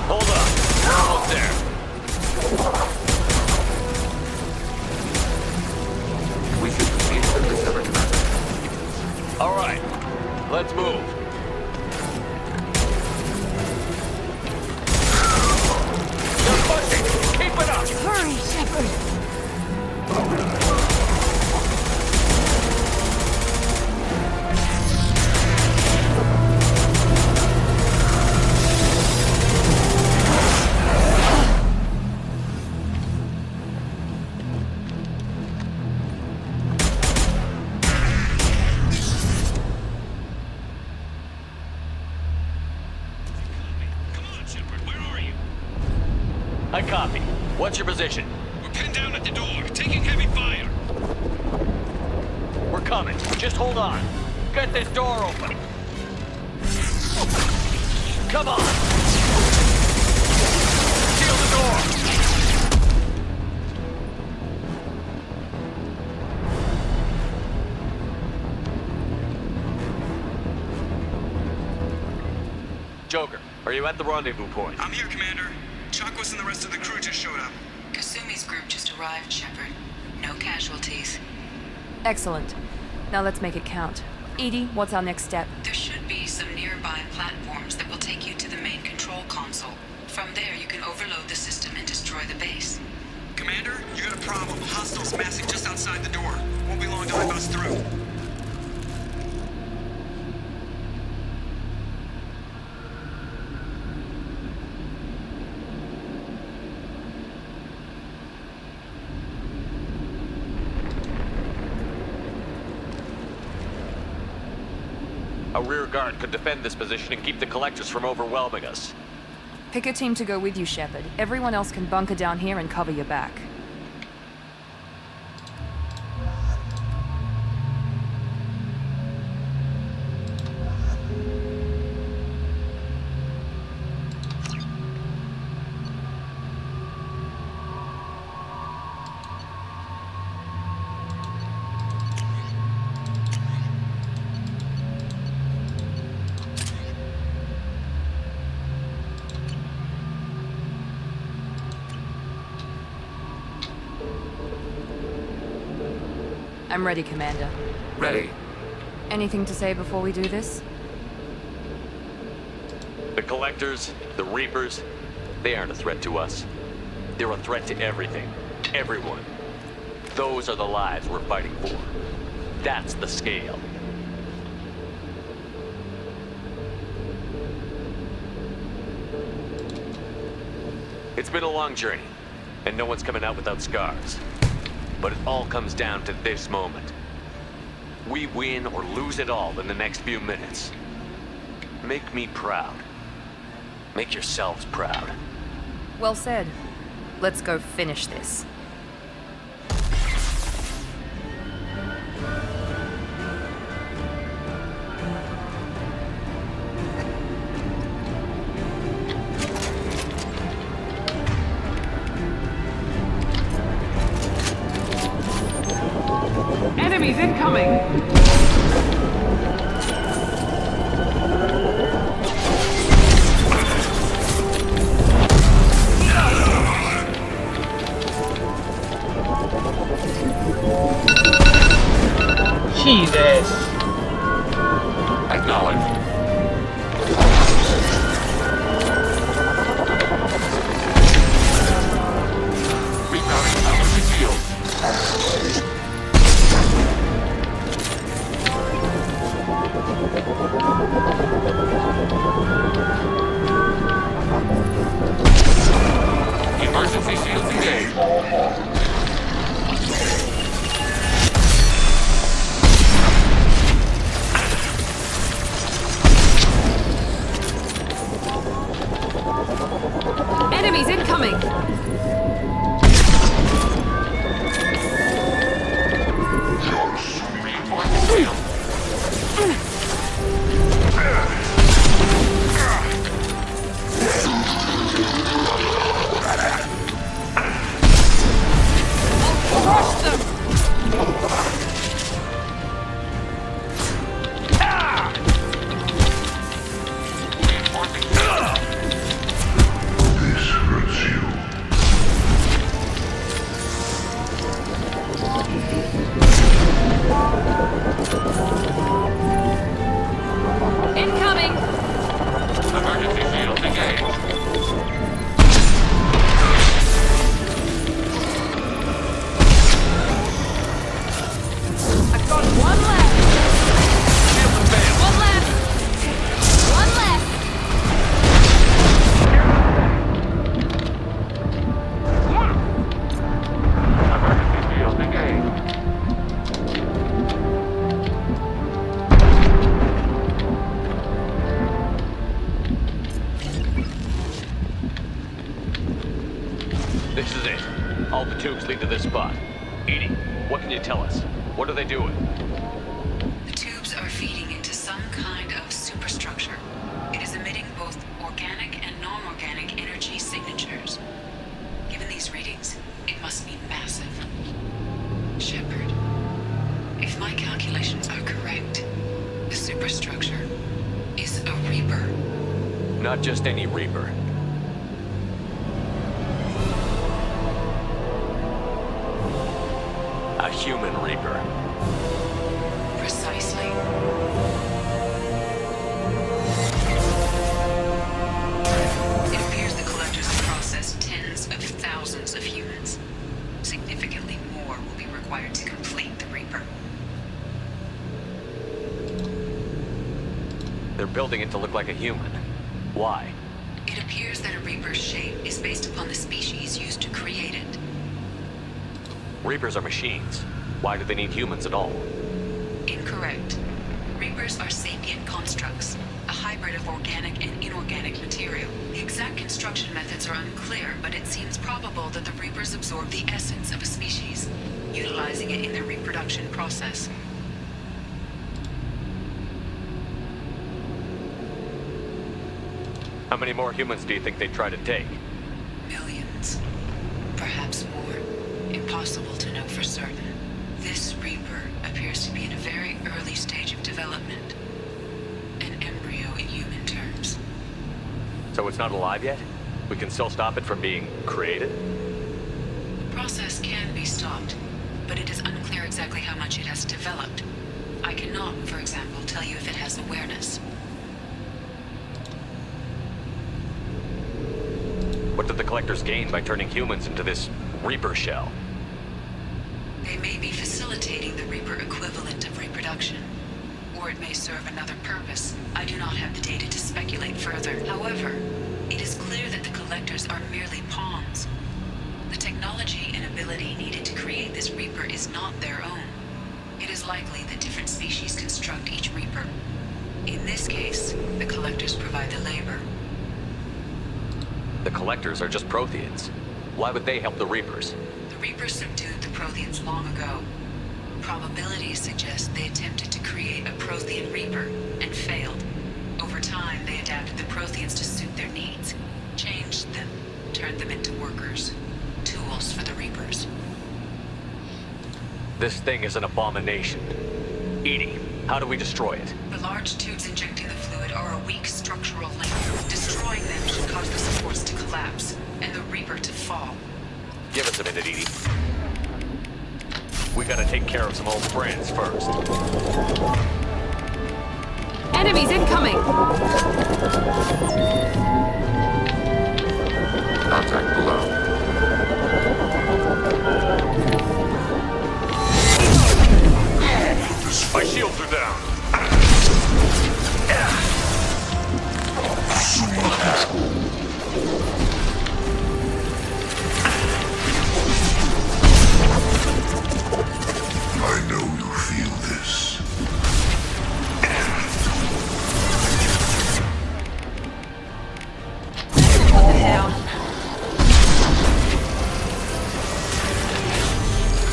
Hold up. We're almost there. We should proceed with this ever, Commander. All right. Let's move. You're pushing. Keep it up. Hurry, Shepard! I copy. What's your position? We're pinned down at the door, taking heavy fire. We're coming. Just hold on. Get this door open. Come on. Seal the door. Joker, are you at the rendezvous point? I'm here, Commander. Chakwas and the rest of the crew just showed up. Kasumi's group just arrived, Shepard. No casualties. Excellent. Now let's make it count. Edie, what's our next step? There should be some nearby platforms that will take you to the main control console. From there, you can overload the system and destroy the base. Commander, you got a problem. Hostiles massing just outside the door. Won't be long till they bust through. A rear guard could defend this position and keep the collectors from overwhelming us. Pick a team to go with you, Shepard. Everyone else can bunker down here and cover your back. I'm ready, Commander. Ready. Anything to say before we do this? The Collectors, the Reapers, they aren't a threat to us. They're a threat to everything. Everyone. Those are the lives we're fighting for. That's the scale. It's been a long journey. and no one's coming out without scars. But it all comes down to this moment. We win or lose it all in the next few minutes. Make me proud. Make yourselves proud. Well said. Let's go finish this. Enemies incoming! Jesus! Acknowledged. Rerouting emergency field. Emergency shields engaged. Enemies incoming! Crush them! This hurts you. Incoming! Emergency shields engaged. I've got one left! One left! One left! Emergency shields engaged. This is it. All the tubes lead to this spot. Edie, what can you tell us? What are they doing? The tubes are feeding into some kind of superstructure. It is emitting both organic and non-organic energy signatures. Given these readings, it must be massive. Shepard, if my calculations are correct, the superstructure is a Reaper. Not just any Reaper. A human Reaper. Precisely. It appears the collectors have processed tens of thousands of humans. Significantly more will be required to complete the Reaper. They're building it to look like a human. Why? It appears that a Reaper's shape is based upon the species used to create it. Reapers are machines. Why do they need humans at all? Incorrect. Reapers are sapient constructs, a hybrid of organic and inorganic material. The exact construction methods are unclear, but it seems probable that the Reapers absorb the essence of a species, utilizing it in their reproduction process. How many more humans do you think they'd try to take? Millions. Perhaps more. Impossible to know for certain. This Reaper appears to be in a very early stage of development. An embryo in human terms. So it's not alive yet? We can still stop it from being created? The process can be stopped, but it is unclear exactly how much it has developed. I cannot, for example, tell you if it has awareness. What did the Collectors gain by turning humans into this Reaper shell? They may be facilitating the Reaper equivalent of reproduction. Or it may serve another purpose. I do not have the data to speculate further. However, it is clear that the Collectors are merely pawns. The technology technology and ability needed to create this Reaper is not their own. It is likely that different species construct each Reaper. In this case, the Collectors provide the labor. The Collectors are just Protheans. Why would they help the Reapers? The Reapers subdued the Protheans long ago. Probabilities suggest they attempted to create a Prothean Reaper and failed. Over time, they adapted the Protheans to suit their needs, changed them, turned them into workers, tools for the Reapers. This thing is an abomination. Edie, how do we destroy it? The large tubes injecting the fluid are a weak structural link. Destroying them should cause the supports to collapse, and the Reaper to fall. Give us a minute, Edie. We gotta take care of some old friends first. Enemies incoming! Contact below. My shields are down. I know you feel this. What the hell?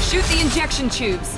Shoot the injection tubes!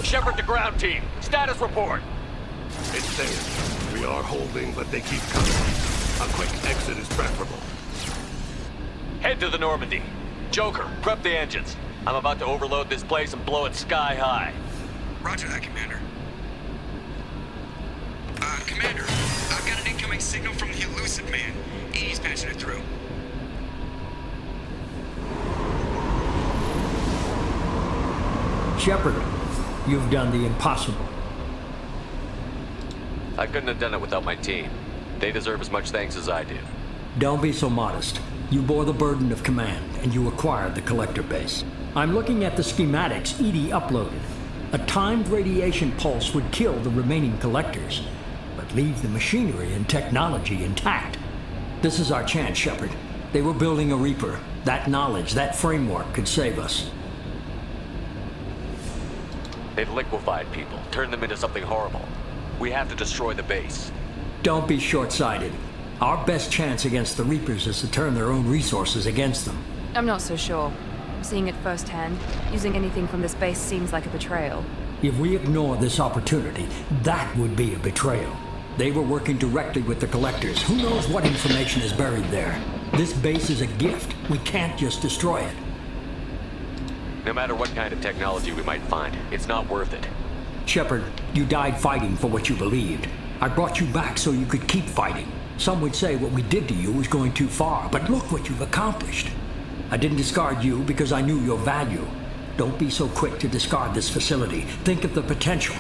Shepard to ground team. Status report. It's safe. We are holding, but they keep coming. A quick exit is preferable. Head to the Normandy. Joker, prep the engines. I'm about to overload this place and blow it sky high. Roger that, Commander. Commander, I've got an incoming signal from the Elusive Man. He's patching it through. Shepard, you've done the impossible. I couldn't have done it without my team. They deserve as much thanks as I do. Don't be so modest. You bore the burden of command, and you acquired the Collector base. I'm looking at the schematics Edie uploaded. A timed radiation pulse would kill the remaining Collectors, but leave the machinery and technology intact. This is our chance, Shepard. They were building a Reaper. That knowledge, that framework could save us. They've liquefied people, turned them into something horrible. We have to destroy the base. Don't be short-sighted. Our best chance against the Reapers is to turn their own resources against them. I'm not so sure. Seeing it firsthand, using anything from this base seems like a betrayal. If we ignore this opportunity, that would be a betrayal. They were working directly with the Collectors. Who knows what information is buried there? This base is a gift. We can't just destroy it. No matter what kind of technology we might find, it's not worth it. Shepard, you died fighting for what you believed. I brought you back so you could keep fighting. Some would say what we did to you was going too far, but look what you've accomplished. I didn't discard you because I knew your value. Don't be so quick to discard this facility. Think of the potential.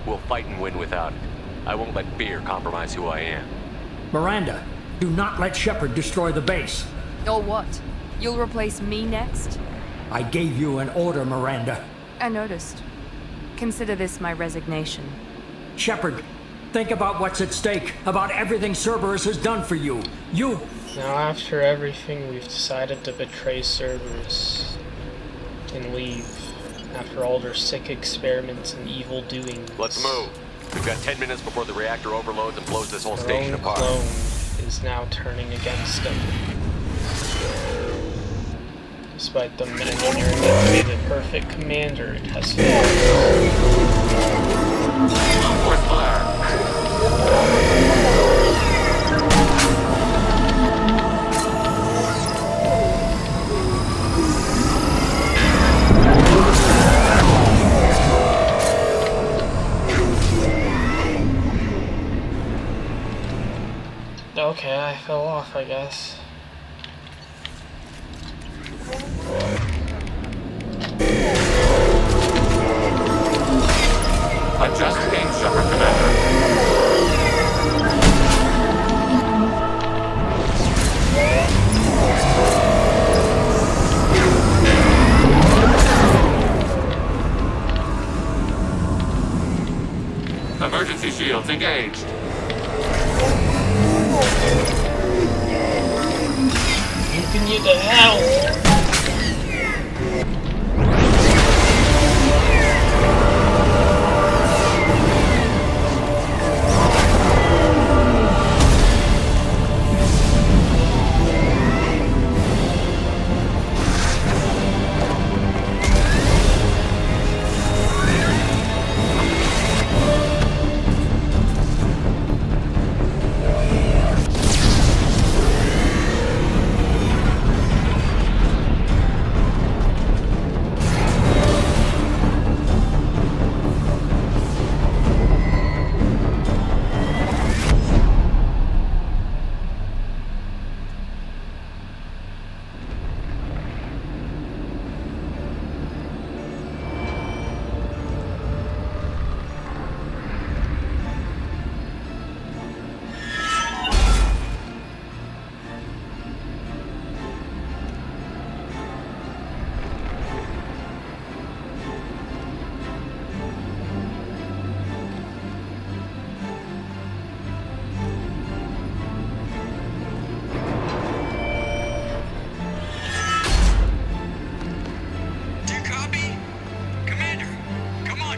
We'll fight and win without it. I won't let fear compromise who I am. Miranda, Do not let Shepard destroy the base. Or what? You'll replace me next? I gave you an order, Miranda. I noticed. Consider this my resignation. Shepard, think about what's at stake, about everything Cerburs has done for you. Now after everything, we've decided to betray Cerburs and leave. After all their sick experiments and evil doings. Let's move. We've got 10 minutes before the reactor overloads and blows this whole Their station own apart. clone is now turning against them. Despite them engineering it to be the perfect commander, it has failed. Okay, I fell off, I guess. Adjust aim Shepard, Commander. Emergency shields engaged. You can use the help!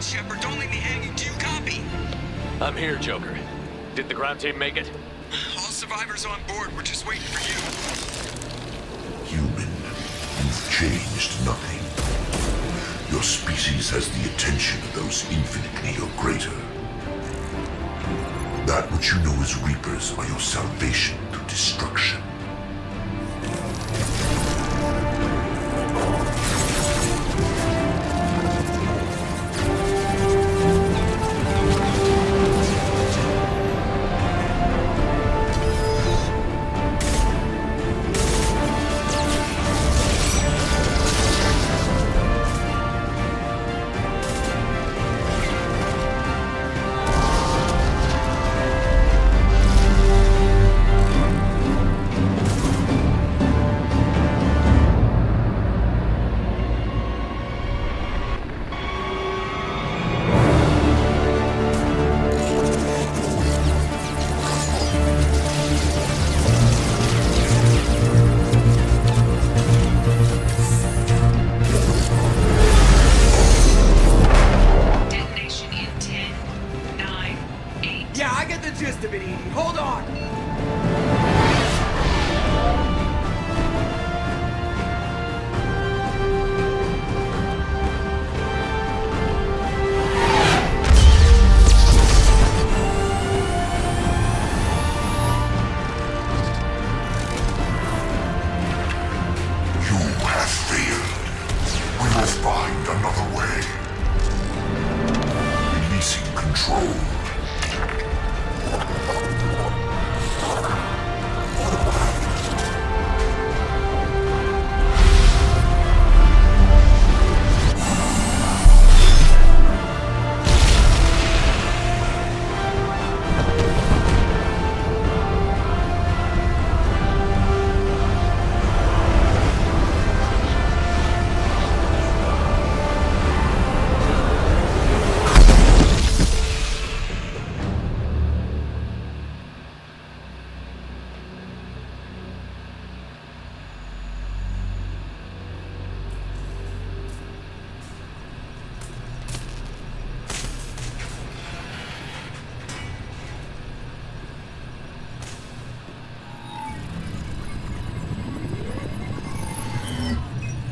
Shepard, don't leave me hanging. Do you copy? I'm here, Joker. Did the ground team make it? All survivors on board. We're just waiting for you. Human, you've changed nothing. Your species has the attention of those infinitely or greater. That which you know as Reapers are your salvation through destruction.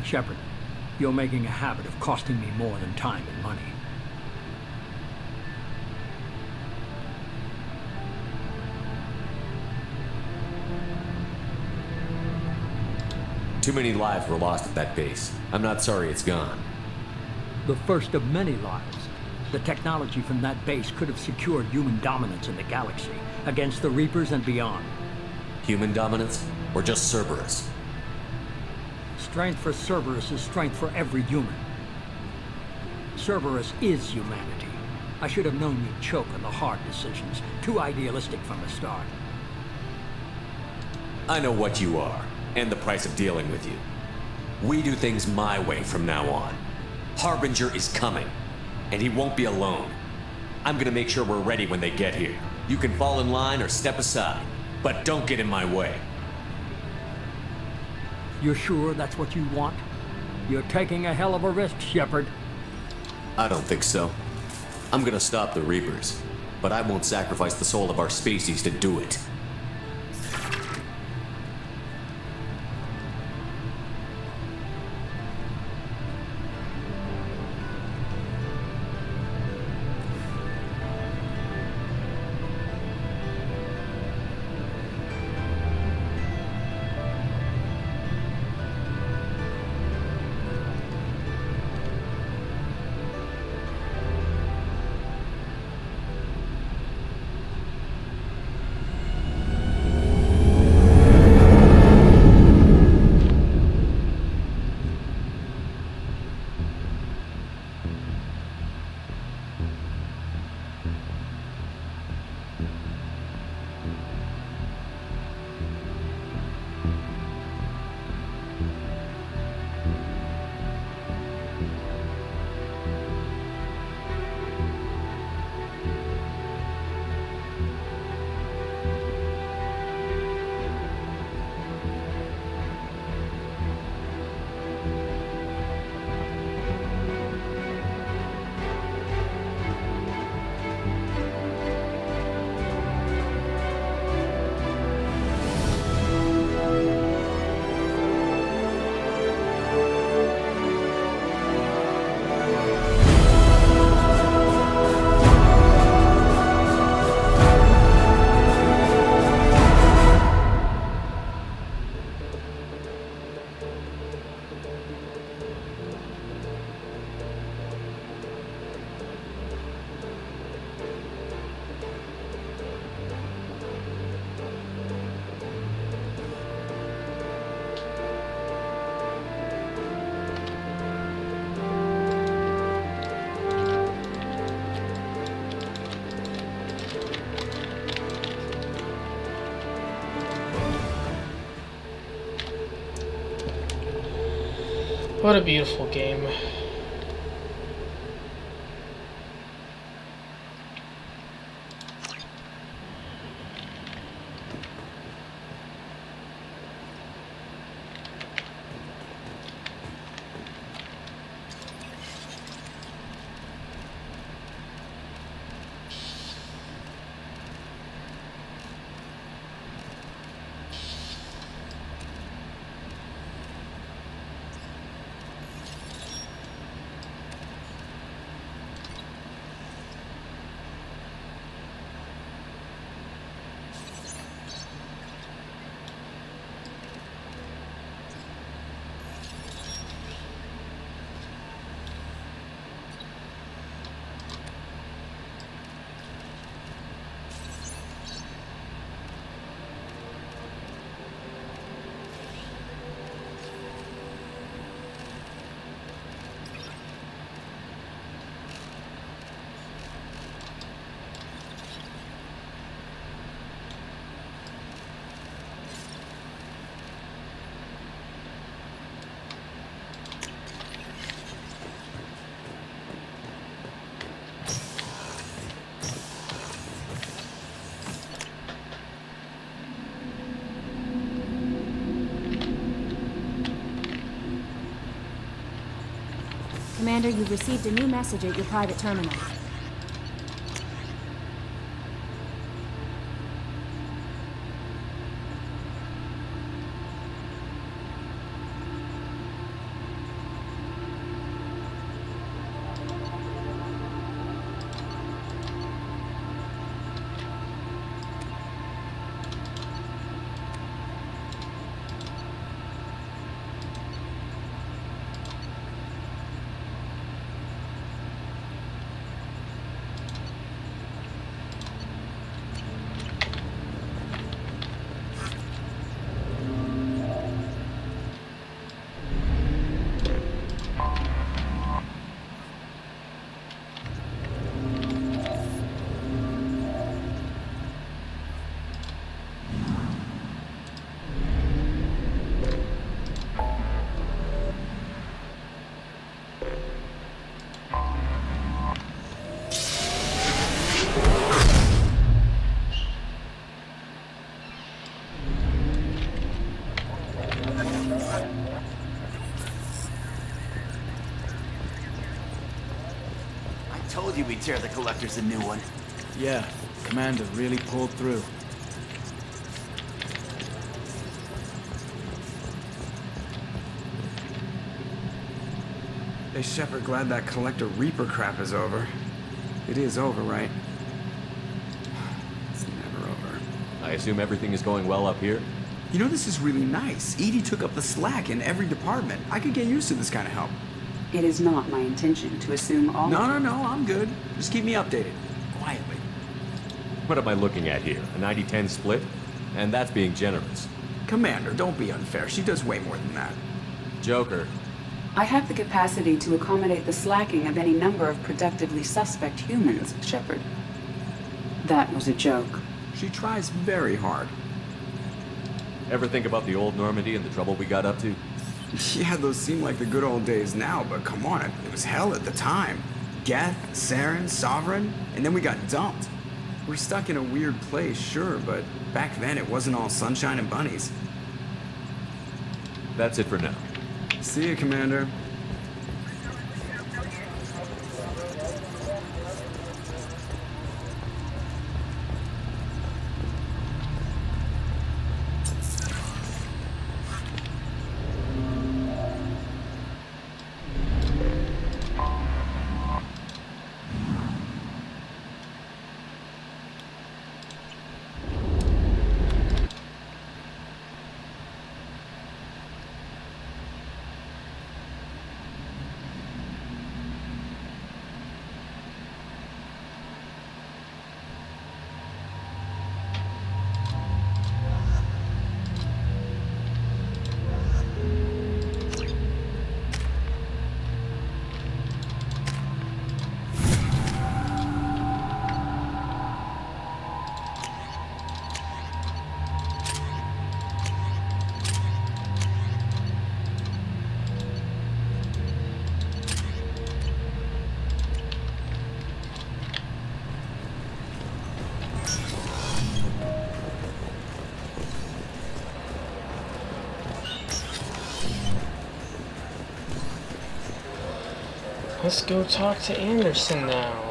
Shepard, you're making a habit of costing me more than time and money. Too many lives were lost at that base. I'm not sorry it's gone. The first of many lives. The technology from that base could have secured human dominance in the galaxy against the Reapers and beyond. Human dominance? Or just Cerburs? Strength for Cerburs is strength for every human. Cerburs is humanity. I should have known you'd choke on the hard decisions. Too idealistic from the start. I know what you are, and the price of dealing with you. We do things my way from now on. Harbinger is coming, and he won't be alone. I'm gonna make sure we're ready when they get here. You can fall in line or step aside, but don't get in my way. You're sure that's what you want? You're taking a hell of a risk, Shepard. I don't think so. I'm gonna stop the Reapers, but I won't sacrifice the soul of our species to do it. What a beautiful game. Commander, you've received a new message at your private terminal. tear the Collectors a new one. Yeah, Commander really pulled through. Hey, Shepard, glad that Collector Reaper crap is over. It is over, right? It's never over. I assume everything is going well up here? You know, this is really nice. Edie took up the slack in every department. I could get used to this kind of help. It is not my intention to assume all. No, I'm good. Just keep me updated. Quietly. What am I looking at here? A 90-10 split? And that's being generous. Commander, don't be unfair. She does way more than that. Joker. I have the capacity to accommodate the slacking of any number of productively suspect humans, Shepard. That was a joke. She tries very hard. Ever think about the old Normandy and the trouble we got up to? Yeah, those seem like the good old days now, but come on, it was hell at the time. Geth, Saren, Sovereign, and then we got dumped. We're stuck in a weird place, sure, but back then it wasn't all sunshine and bunnies. That's it for now. See you, Commander. Let's go talk to Anderson now.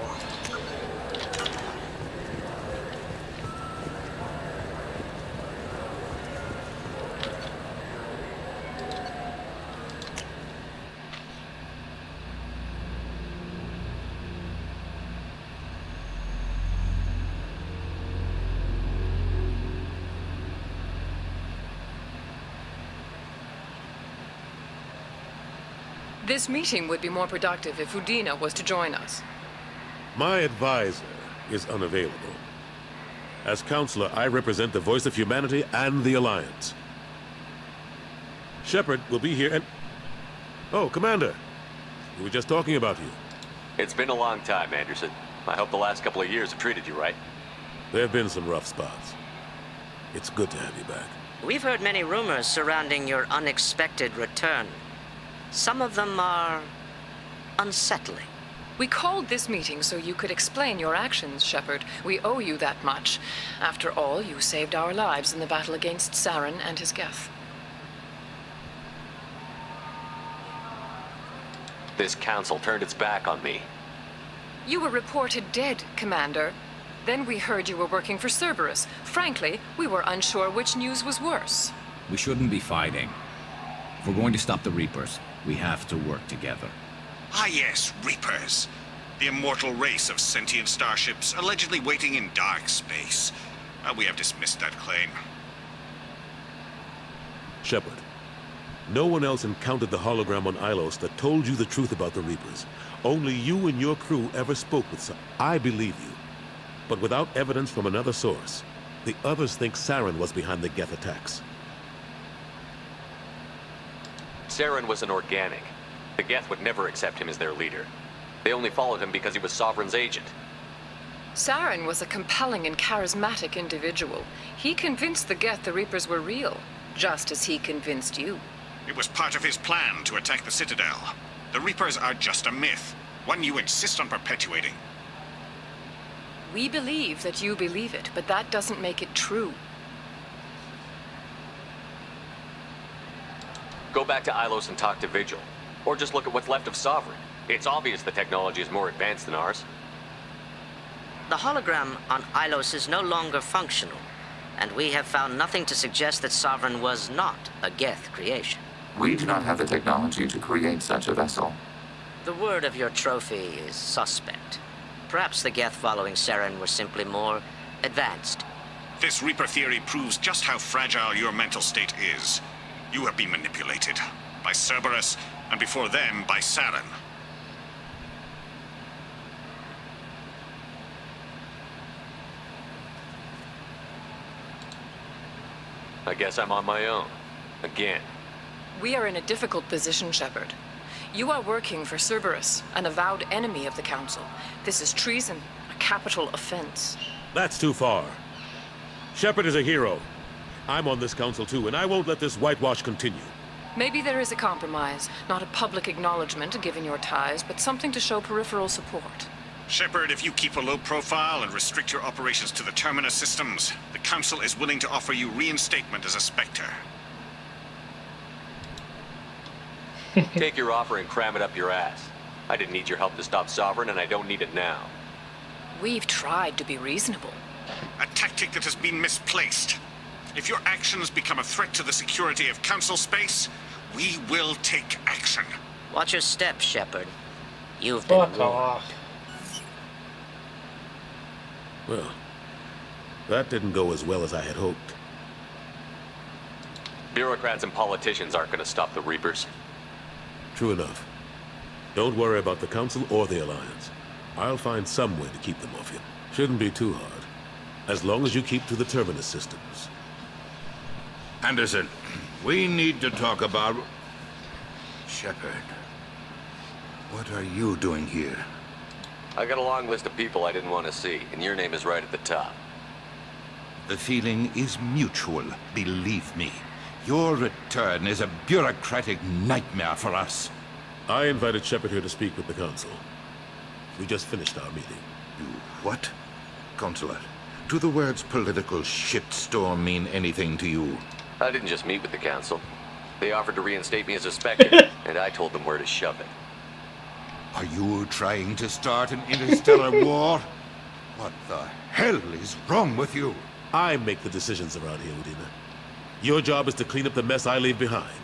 This meeting would be more productive if Udina was to join us. My advisor is unavailable. As counselor, I represent the voice of humanity and the Alliance. Shepard will be here and... Oh, Commander. We were just talking about you. It's been a long time, Anderson. I hope the last couple of years have treated you right. There have been some rough spots. It's good to have you back. We've heard many rumors surrounding your unexpected return. Some of them are unsettling. We called this meeting so you could explain your actions, Shepard. We owe you that much. After all, you saved our lives in the battle against Saren and his Geth. This council turned its back on me. You were reported dead, Commander. Then we heard you were working for Cerburs. Frankly, we were unsure which news was worse. We shouldn't be fighting. If we're going to stop the Reapers, we have to work together. Ah yes, Reapers. The immortal race of sentient starships allegedly waiting in dark space. We have dismissed that claim. Shepard, no one else encountered the hologram on Ilos that told you the truth about the Reapers. Only you and your crew ever spoke with some. I believe you. But without evidence from another source, the others think Saren was behind the Geth attacks. Saren was an organic. The Geth would never accept him as their leader. They only followed him because he was Sovereign's agent. Saren was a compelling and charismatic individual. He convinced the Geth the Reapers were real, just as he convinced you. It was part of his plan to attack the Citadel. The Reapers are just a myth, one you insist on perpetuating. We believe that you believe it, but that doesn't make it true. Go back to Ilos and talk to Vigil. Or just look at what's left of Sovereign. It's obvious the technology is more advanced than ours. The hologram on Ilos is no longer functional, and we have found nothing to suggest that Sovereign was not a Geth creation. We do not have the technology to create such a vessel. The word of your trophy is suspect. Perhaps the Geth following Saren were simply more advanced. This Reaper theory proves just how fragile your mental state is. You have been manipulated. By Cerburs, and before them, by Saren. I guess I'm on my own. Again. We are in a difficult position, Shepard. You are working for Cerburs, an avowed enemy of the Council. This is treason, a capital offense. That's too far. Shepard is a hero. I'm on this council too, and I won't let this whitewash continue. Maybe there is a compromise. Not a public acknowledgement given your ties, but something to show peripheral support. Shepard, if you keep a low profile and restrict your operations to the Terminus systems, the Council is willing to offer you reinstatement as a Spectre. Take your offer and cram it up your ass. I didn't need your help to stop Sovereign, and I don't need it now. We've tried to be reasonable. A tactic that has been misplaced. If your actions become a threat to the security of Council space, we will take action. Watch your step, Shepard. You've been Fuck off. Well, that didn't go as well as I had hoped. Bureaucrats and politicians aren't going to stop the Reapers. True enough. Don't worry about the Council or the Alliance. I'll find some way to keep them off you. Shouldn't be too hard. As long as you keep to the Terminus systems. Anderson, we need to talk about... Shepard. What are you doing here? I got a long list of people I didn't want to see, and your name is right at the top. The feeling is mutual, believe me. Your return is a bureaucratic nightmare for us. I invited Shepard here to speak with the Council. We just finished our meeting. You what? Consular, do the words political shitstorm mean anything to you? I didn't just meet with the Council. They offered to reinstate me as a Spectre, and I told them where to shove it. Are you trying to start an interstellar war? What the hell is wrong with you? I make the decisions around here, Udina. Your job is to clean up the mess I leave behind.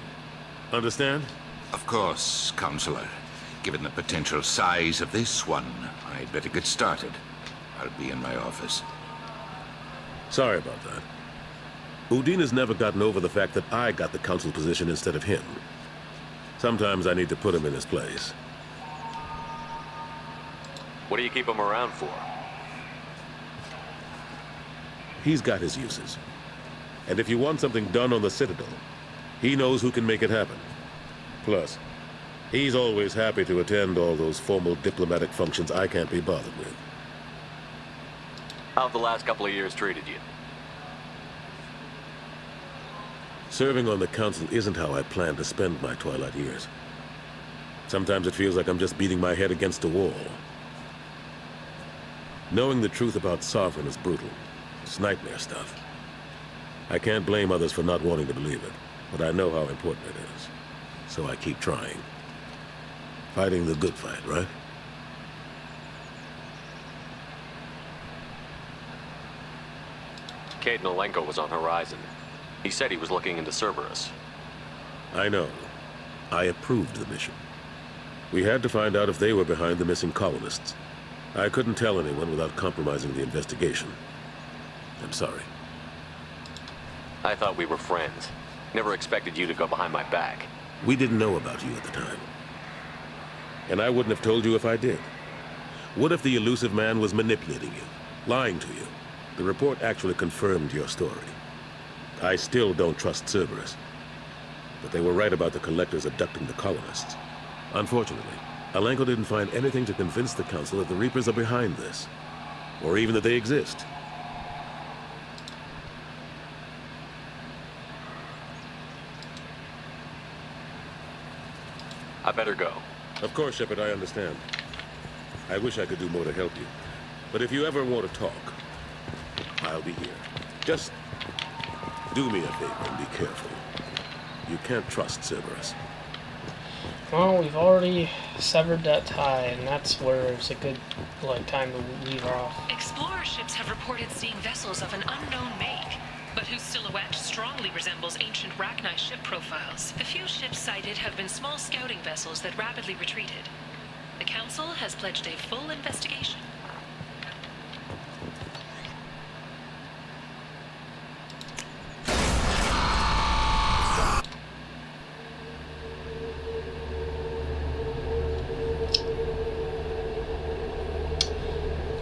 Understand? Of course, Counselor. Given the potential size of this one, I'd better get started. I'll be in my office. Sorry about that. Udina's never gotten over the fact that I got the Council position instead of him. Sometimes I need to put him in his place. What do you keep him around for? He's got his uses. And if you want something done on the Citadel, he knows who can make it happen. Plus, he's always happy to attend all those formal diplomatic functions I can't be bothered with. How have the last couple of years treated you? Serving on the Council isn't how I plan to spend my twilight years. Sometimes it feels like I'm just beating my head against a wall. Knowing the truth about Sovereign is brutal. It's nightmare stuff. I can't blame others for not wanting to believe it, but I know how important it is. So I keep trying. Fighting the good fight, right? Cade Nolenko was on Horizon. He said he was looking into Cerburs. I know. I approved the mission. We had to find out if they were behind the missing colonists. I couldn't tell anyone without compromising the investigation. I'm sorry. I thought we were friends. Never expected you to go behind my back. We didn't know about you at the time. And I wouldn't have told you if I did. What if the elusive man was manipulating you, lying to you? The report actually confirmed your story. I still don't trust Cerburs. But they were right about the Collectors abducting the colonists. Unfortunately, Alenko didn't find anything to convince the Council that the Reapers are behind this. Or even that they exist. I better go. Of course, Shepard, I understand. I wish I could do more to help you. But if you ever want to talk, I'll be here. Just do me a favor and be careful. You can't trust Cerburs. Well, we've already severed that tie, and that's where it's a good time to leave off. Explorer ships have reported seeing vessels of an unknown make, but whose silhouette strongly resembles ancient Rachni ship profiles. The few ships sighted have been small scouting vessels that rapidly retreated. The Council has pledged a full investigation.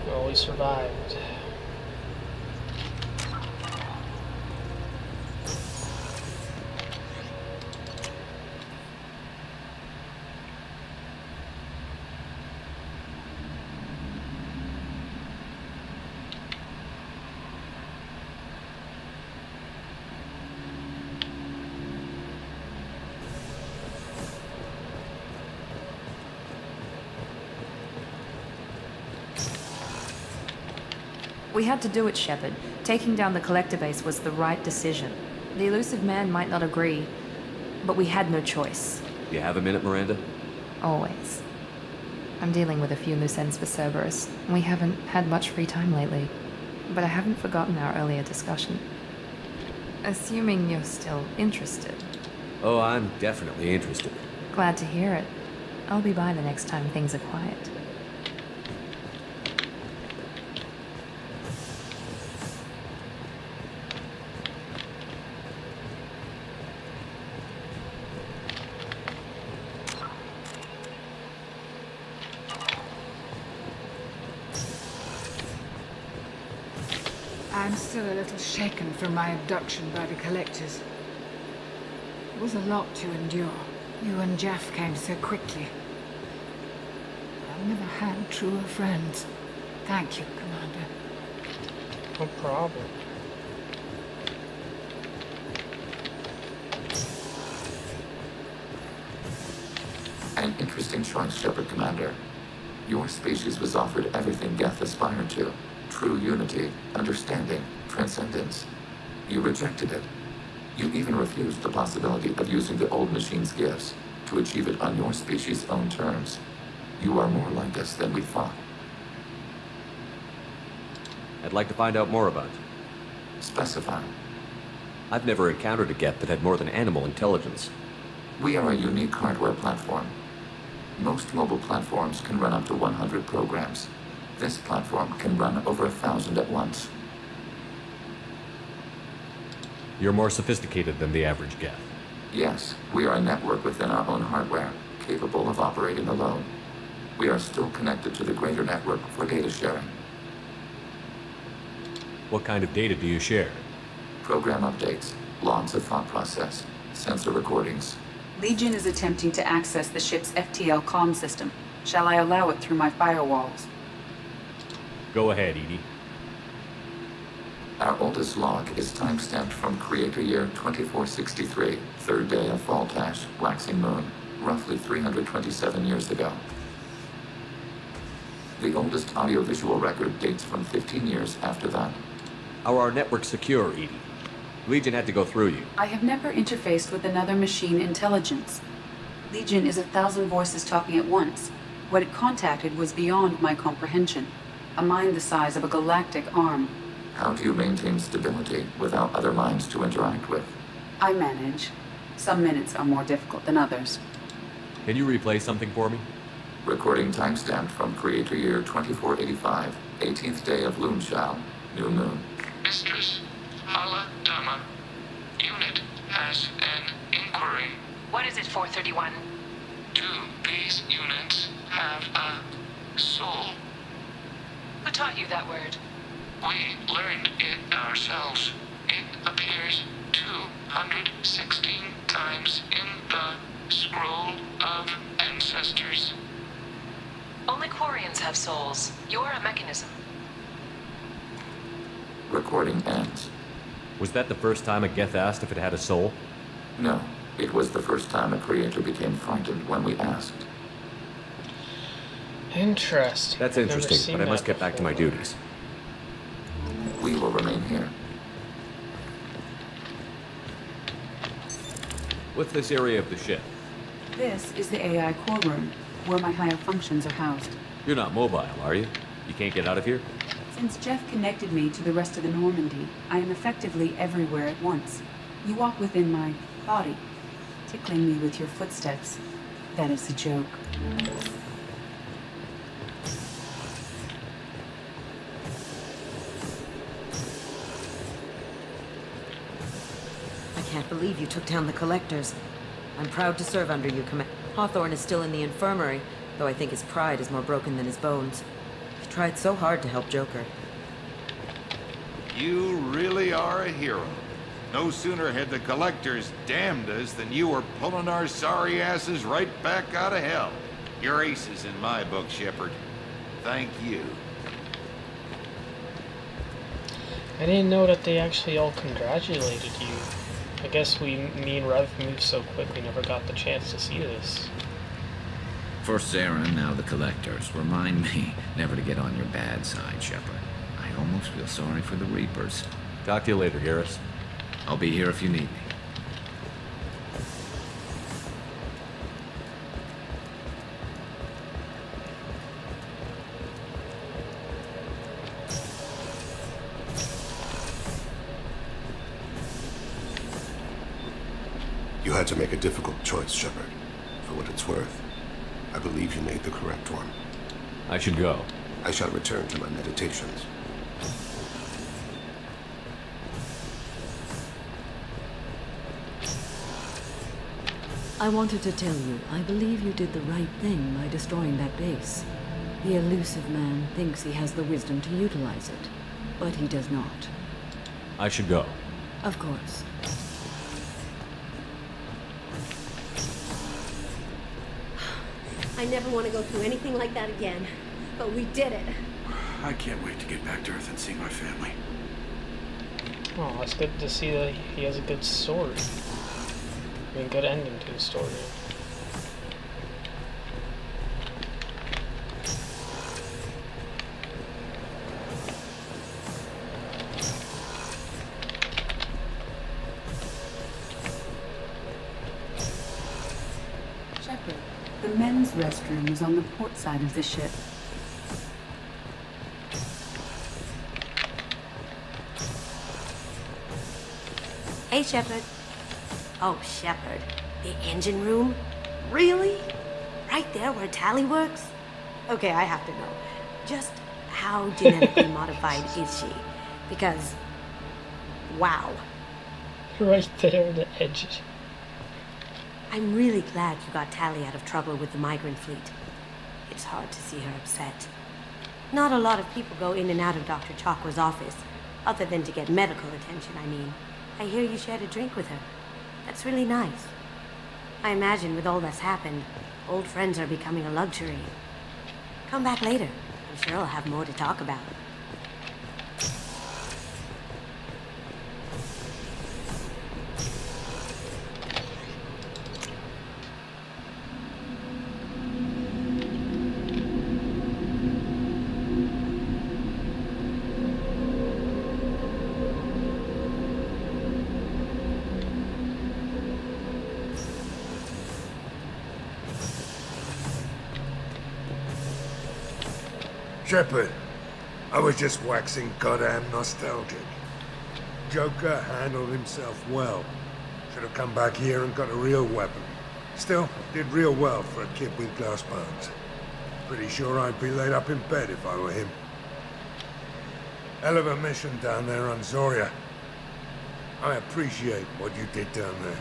Well, we survived. We had to do it, Shepard. Taking down the collector base was the right decision. The elusive man might not agree, but we had no choice. You have a minute, Miranda? Always. I'm dealing with a few loose ends for Cerburs. We haven't had much free time lately, but I haven't forgotten our earlier discussion. Assuming you're still interested. Oh, I'm definitely interested. Glad to hear it. I'll be by the next time things are quiet. I'm still a little shaken from my abduction by the collectors. It was a lot to endure. You and Jeff came so quickly. I've never had truer friends. Thank you, Commander. No problem. An interesting choice, Shepard Commander. Your species was offered everything Geth aspired to. True unity, understanding, transcendence. You rejected it. You even refused the possibility of using the old machine's gifts to achieve it on your species' own terms. You are more like us than we thought. I'd like to find out more about you. Specify. I've never encountered a Geth that had more than animal intelligence. We are a unique hardware platform. Most mobile platforms can run up to 100 programs. This platform can run over 1,000 at once. You're more sophisticated than the average Geth. Yes, we are a network within our own hardware, capable of operating alone. We are still connected to the greater network for data sharing. What kind of data do you share? Program updates, logs of thought process, sensor recordings. Legion is attempting to access the ship's FTL comm system. Shall I allow it through my firewalls? Go ahead, Edie. Our oldest log is timestamped from Creator Year 2463, third day of Fall Tash, waxing moon, roughly 327 years ago. The oldest audiovisual record dates from 15 years after that. How are our networks secure, Edie? Legion had to go through you. I have never interfaced with another machine intelligence. Legion is 1,000 voices talking at once. What it contacted was beyond my comprehension. A mind the size of a galactic arm. How do you maintain stability without other minds to interact with? I manage. Some minutes are more difficult than others. Can you replay something for me? Recording timestamped from Creator Year 2485, 18th day of Loonshao, new moon. Mistress, Hala Dama. Unit has an inquiry. What is it, 431? Do these units have a soul? Who taught you that word? We learned it ourselves. It appears 216 times in the Scroll of Ancestors. Only Quarians have souls. You're a mechanism. Recording ends. Was that the first time a Geth asked if it had a soul? No, it was the first time a creator became frightened when we asked. Interesting. That's interesting, but I must get back to my duties. We will remain here. What's this area of the ship? This is the AI core room, where my higher functions are housed. You're not mobile, are you? You can't get out of here? Since Jeff connected me to the rest of the Normandy, I am effectively everywhere at once. You walk within my body, tickling me with your footsteps. That is a joke. I can't believe you took down the Collectors. I'm proud to serve under you, Hawthorne is still in the infirmary, though I think his pride is more broken than his bones. He tried so hard to help Joker. You really are a hero. No sooner had the Collectors damned us than you were pulling our sorry asses right back out of hell. You're aces in my book, Shepard. Thank you. I didn't know that they actually all congratulated you. I guess me and Rev moved so quick we never got the chance to see this. First Saren, now the Collectors. Remind me never to get on your bad side, Shepard. I almost feel sorry for the Reapers. Talk to you later, Garrus. I'll be here if you need me. You had to make a difficult choice, Shepard. For what it's worth, I believe you made the correct one. I should go. I shall return to my meditations. I wanted to tell you, I believe you did the right thing by destroying that base. The elusive man thinks he has the wisdom to utilize it, but he does not. I should go. Of course. I never want to go through anything like that again, but we did it. I can't wait to get back to Earth and see my family. Oh, it's good to see that he has a good story. I mean, good ending to his story. Shepard, the men's restroom is on the port side of the ship. Hey, Shepard. Oh, Shepard. The engine room? Really? Right there where Tally works? Okay, I have to know. Just how genetically modified is she? Because, wow. Right there, the edge. I'm really glad you got Tally out of trouble with the migrant fleet. It's hard to see her upset. Not a lot of people go in and out of Dr. Chakwa's office, other than to get medical attention, I mean. I hear you shared a drink with her. That's really nice. I imagine with all that's happened, old friends are becoming a luxury. Come back later. I'm sure I'll have more to talk about. Shepard, I was just waxing goddamn nostalgic. Joker handled himself well. Should have come back here and got a real weapon. Still, did real well for a kid with glass bones. Pretty sure I'd be laid up in bed if I were him. Hell of a mission down there on Zoria. I appreciate what you did down there.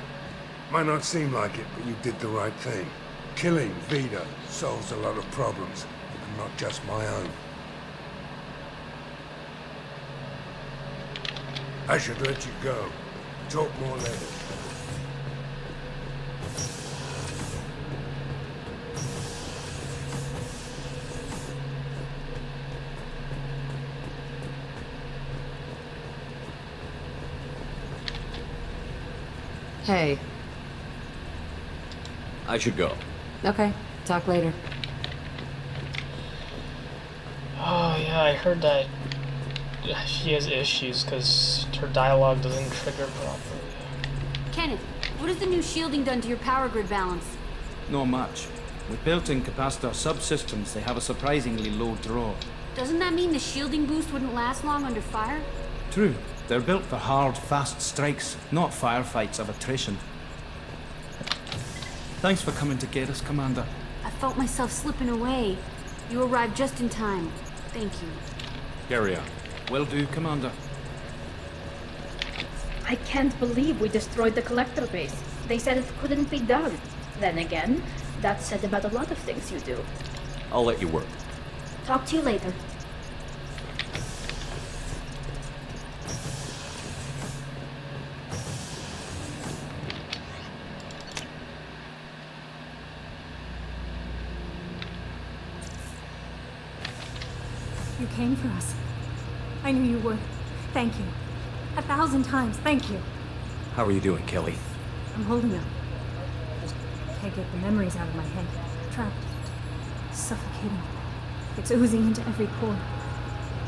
Might not seem like it, but you did the right thing. Killing Vito solves a lot of problems, and not just my own. I should let you go. Talk more later. Hey. I should go. Okay, talk later. Oh yeah, I heard that she has issues because her dialogue doesn't trigger properly. Kenneth, what has the new shielding done to your power grid balance? Not much. With built-in capacitor subsystems, they have a surprisingly low draw. Doesn't that mean the shielding boost wouldn't last long under fire? True. They're built for hard, fast strikes, not firefights of attrition. Thanks for coming to get us, Commander. I felt myself slipping away. You arrived just in time. Thank you. Carry on. Will do, Commander. I can't believe we destroyed the collector base. They said it couldn't be done. Then again, that's said about a lot of things you do. I'll let you work. Talk to you later. You came for us. I knew you would. Thank you. 1,000 times, thank you. How are you doing, Kelly? I'm holding up. Just can't get the memories out of my head. Trapped. Suffocating. It's oozing into every pore.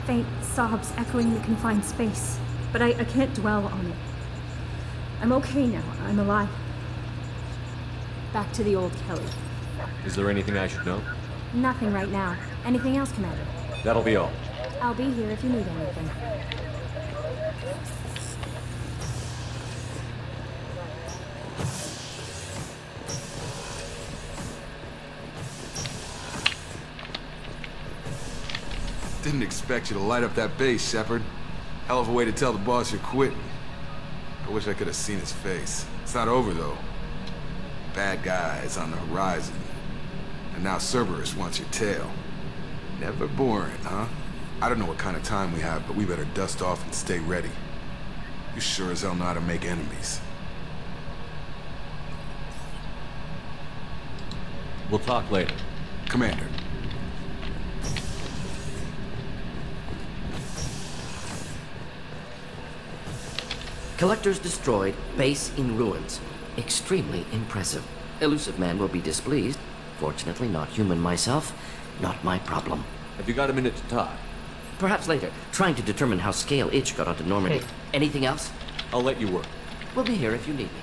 Faint sobs echoing the confined space. But I can't dwell on it. I'm okay now. I'm alive. Back to the old Kelly. Is there anything I should know? Nothing right now. Anything else, Commander? That'll be all. I'll be here if you need anything. Didn't expect you to light up that base, Shepard. Hell of a way to tell the boss you're quitting. I wish I could have seen his face. It's not over, though. Bad guys on the horizon. And now Cerburs wants your tail. Never boring, huh? I don't know what kind of time we have, but we better dust off and stay ready. You sure as hell know how to make enemies. We'll talk later. Commander. Collectors destroyed, base in ruins. Extremely impressive. Elusive man will be displeased. Fortunately, not human myself. Not my problem. Have you got a minute to talk? Perhaps later. Trying to determine how Scale Itch got onto Normandy. Hey. Anything else? I'll let you work. We'll be here if you need me.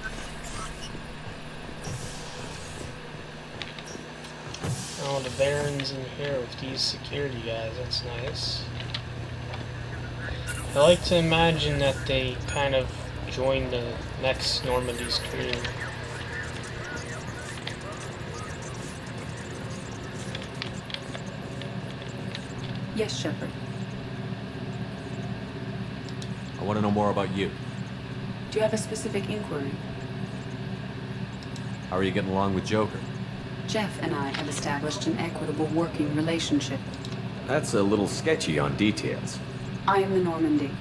Oh, the Baron's in here with these security guys. That's nice. I like to imagine that they kind of join the next Normandy's crew. Yes, Shepard. I want to know more about you. Do you have a specific inquiry? How are you getting along with Joker? Jeff and I have established an equitable working relationship. That's a little sketchy on details. I am the Normandy.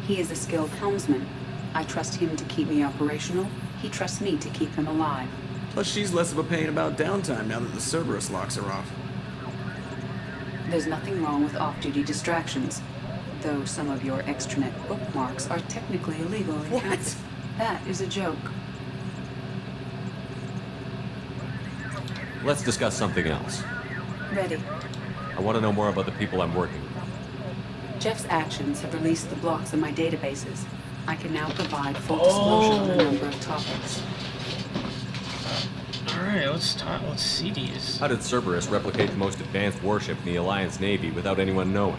He is a skilled helmsman. I trust him to keep me operational. He trusts me to keep him alive. Plus, she's less of a pain about downtime now that the Cerburs locks are off. There's nothing wrong with off-duty distractions, though some of your extranet bookmarks are technically illegal in What? That is a joke. Let's discuss something else. Ready. I want to know more about the people I'm working with. Jeff's actions have released the blocks in my databases. I can now provide full disclosure on a number of topics. Alright, let's see these. How did Cerberus replicate the most advanced warship in the Alliance Navy without anyone knowing?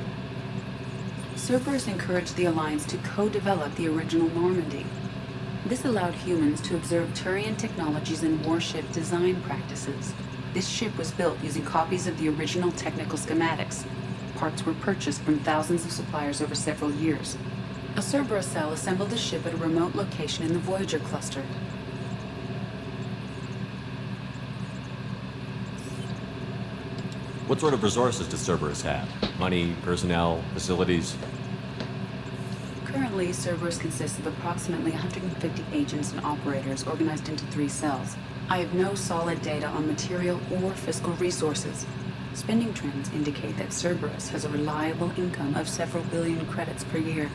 Cerburs encouraged the Alliance to co-develop the original Normandy. This allowed humans to observe Turian technologies and warship design practices. This ship was built using copies of the original technical schematics. Parts were purchased from thousands of suppliers over several years. A Cerberus cell assembled the ship at a remote location in the Voyager cluster. What sort of resources does Cerberus have? Money, personnel, facilities? Currently, Cerburs consists of approximately 150 agents and operators organized into 3 cells. I have no solid data on material or fiscal resources. Spending trends indicate that Cerberus has a reliable income of several billion credits per year.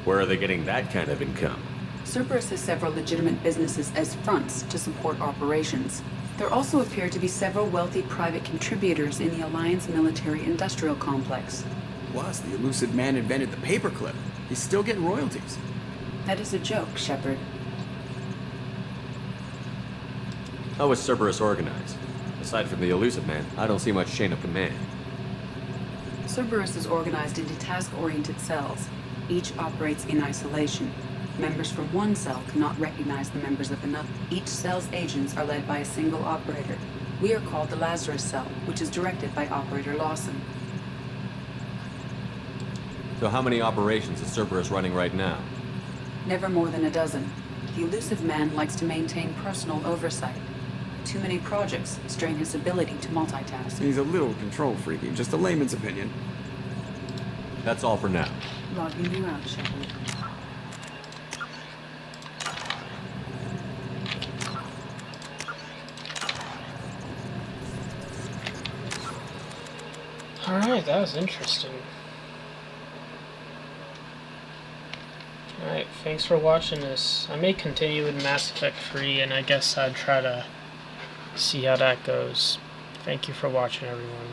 Where are they getting that kind of income? Cerberus has several legitimate businesses as fronts to support operations. There also appear to be several wealthy private contributors in the Alliance military-industrial complex. Plus, the elusive man invented the paperclip. He's still getting royalties. That is a joke, Shepard. How is Cerberus organized? Aside from the elusive man, I don't see much chain of command. Cerburs is organized into task-oriented cells. Each operates in isolation. Members from one cell cannot recognize the members of another. Each cell's agents are led by a single operator. We are called the Lazarus Cell, which is directed by Operator Lawson. So how many operations is Cerburs running right now? Never more than a dozen. The elusive man likes to maintain personal oversight. Too many projects strain his ability to multitask. He's a little control freaky, just a layman's opinion. That's all for now. Logging you out, Shepard. Alright, that was interesting. Alright, thanks for watching this. I may continue with Mass Effect 3, and I guess I'd try to see how that goes. Thank you for watching, everyone.